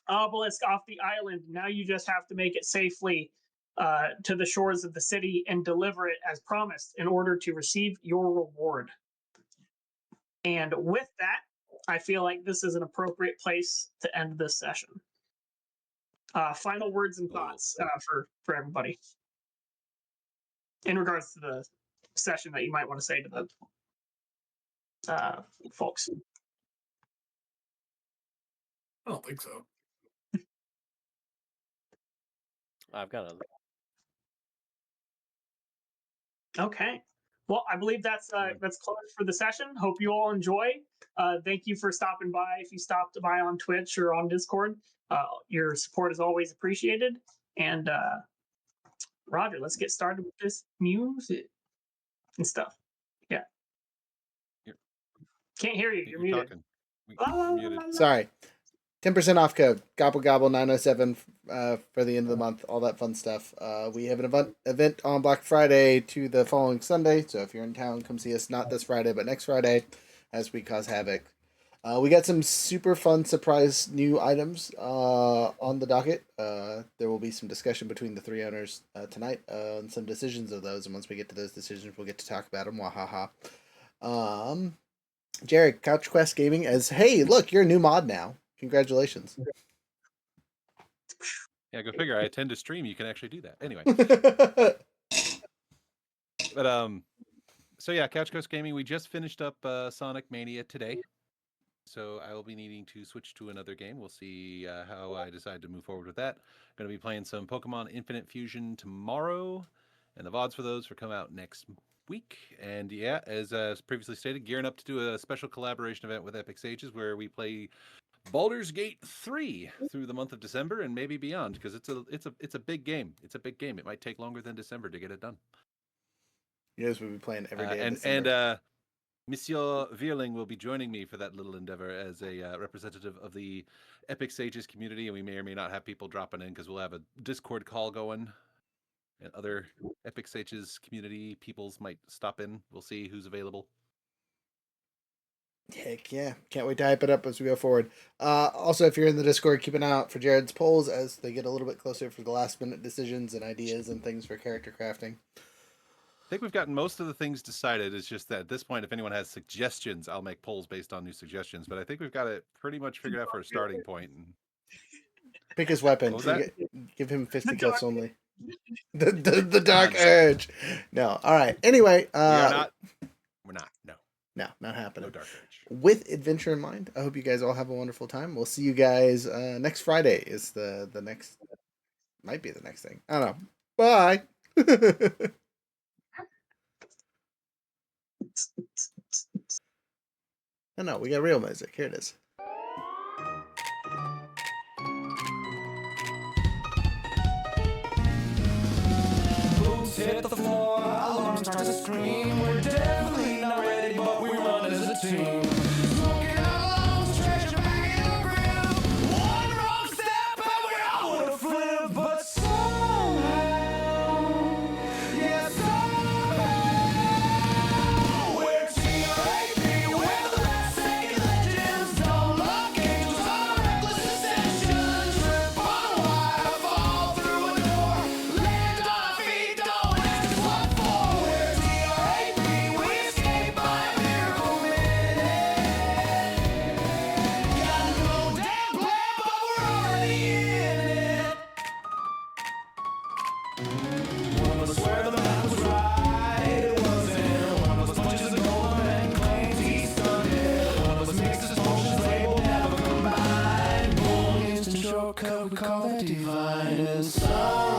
obelisk off the island. Now you just have to make it safely to the shores of the city and deliver it as promised in order to receive your reward. And with that, I feel like this is an appropriate place to end this session. Final words and thoughts for everybody in regards to the session that you might want to say to the folks. I don't think so. I've got a. Okay. Well, I believe that's closed for the session. Hope you all enjoy. Thank you for stopping by. If you stopped by on Twitch or on Discord, your support is always appreciated. And Roger, let's get started with this music and stuff. Yeah. Can't hear you. You're muted. Talking. You're muted. Sorry. 10% off code. Gobble Gobble 907 for the end of the month. All that fun stuff. We have an event on Black Friday to the following Sunday. So if you're in town, come see us. Not this Friday, but next Friday as we cause havoc. We got some super fun surprise new items on the docket. There will be some discussion between the three owners tonight on some decisions of those. And once we get to those decisions, we'll get to talk about them. Wahaha. Jared, Couch Quest Gaming as, hey, look, you're a new mod now. Congratulations. Yeah, go figure. I attend a stream. You can actually do that. Anyway. But so yeah, Couch Quest Gaming. We just finished up Sonic Mania today. So I will be needing to switch to another game. We'll see how I decide to move forward with that. Going to be playing some Pokemon Infinite Fusion tomorrow, and the VODs for those will come out next week. And yeah, as previously stated, gearing up to do a special collaboration event with Epic Sages where we play Baldur's Gate 3 through the month of December and maybe beyond, because it's a big game. It's a big game. It might take longer than December to get it done. Yes, we'll be playing every day. And Monsieur Vierling will be joining me for that little endeavor as a representative of the Epic Sages community, and we may or may not have people dropping in because we'll have a Discord call going, and other Epic Sages community peoples might stop in. We'll see who's available. Heck yeah. Can't wait to hype it up as we go forward. Also, if you're in the Discord, keep an eye out for Jared's polls as they get a little bit closer for the last minute decisions and ideas and things for character crafting. I think we've gotten most of the things decided. It's just that at this point, if anyone has suggestions, I'll make polls based on new suggestions. But I think we've got it pretty much figured out for a starting point. Pick his weapon. What was that? Give him fisticuffs only. The Dark Urge. No. All right. Anyway. We're not. No. No, not happening. No Dark Urge. With adventure in mind, I hope you guys all have a wonderful time. We'll see you guys next Friday is the next, might be the next thing. I don't know. Bye. Oh no, we got real music. Here it is. Boots hit the floor, alarm starts to scream. We're definitely not ready, but we run as a team. Smoking out lungs, treasure back in our grip. One wrong step and we all would have flipped. But somehow, yeah, somehow, we're T.R.A.P. We're the last second legends. Don't lock angels on a reckless ascension. Trip on a wire, fall through a door. Land on our feet, don't ask us what for. We're T.R.A.P. We escaped by a miracle minute. Got no damn plan, but we're already in it. One of us swear the math was right, it wasn't. One of us punches a gold and claims he's done it. One of us mixes potions labeled never combined. Boom, instant shortcut, we call that divine. And some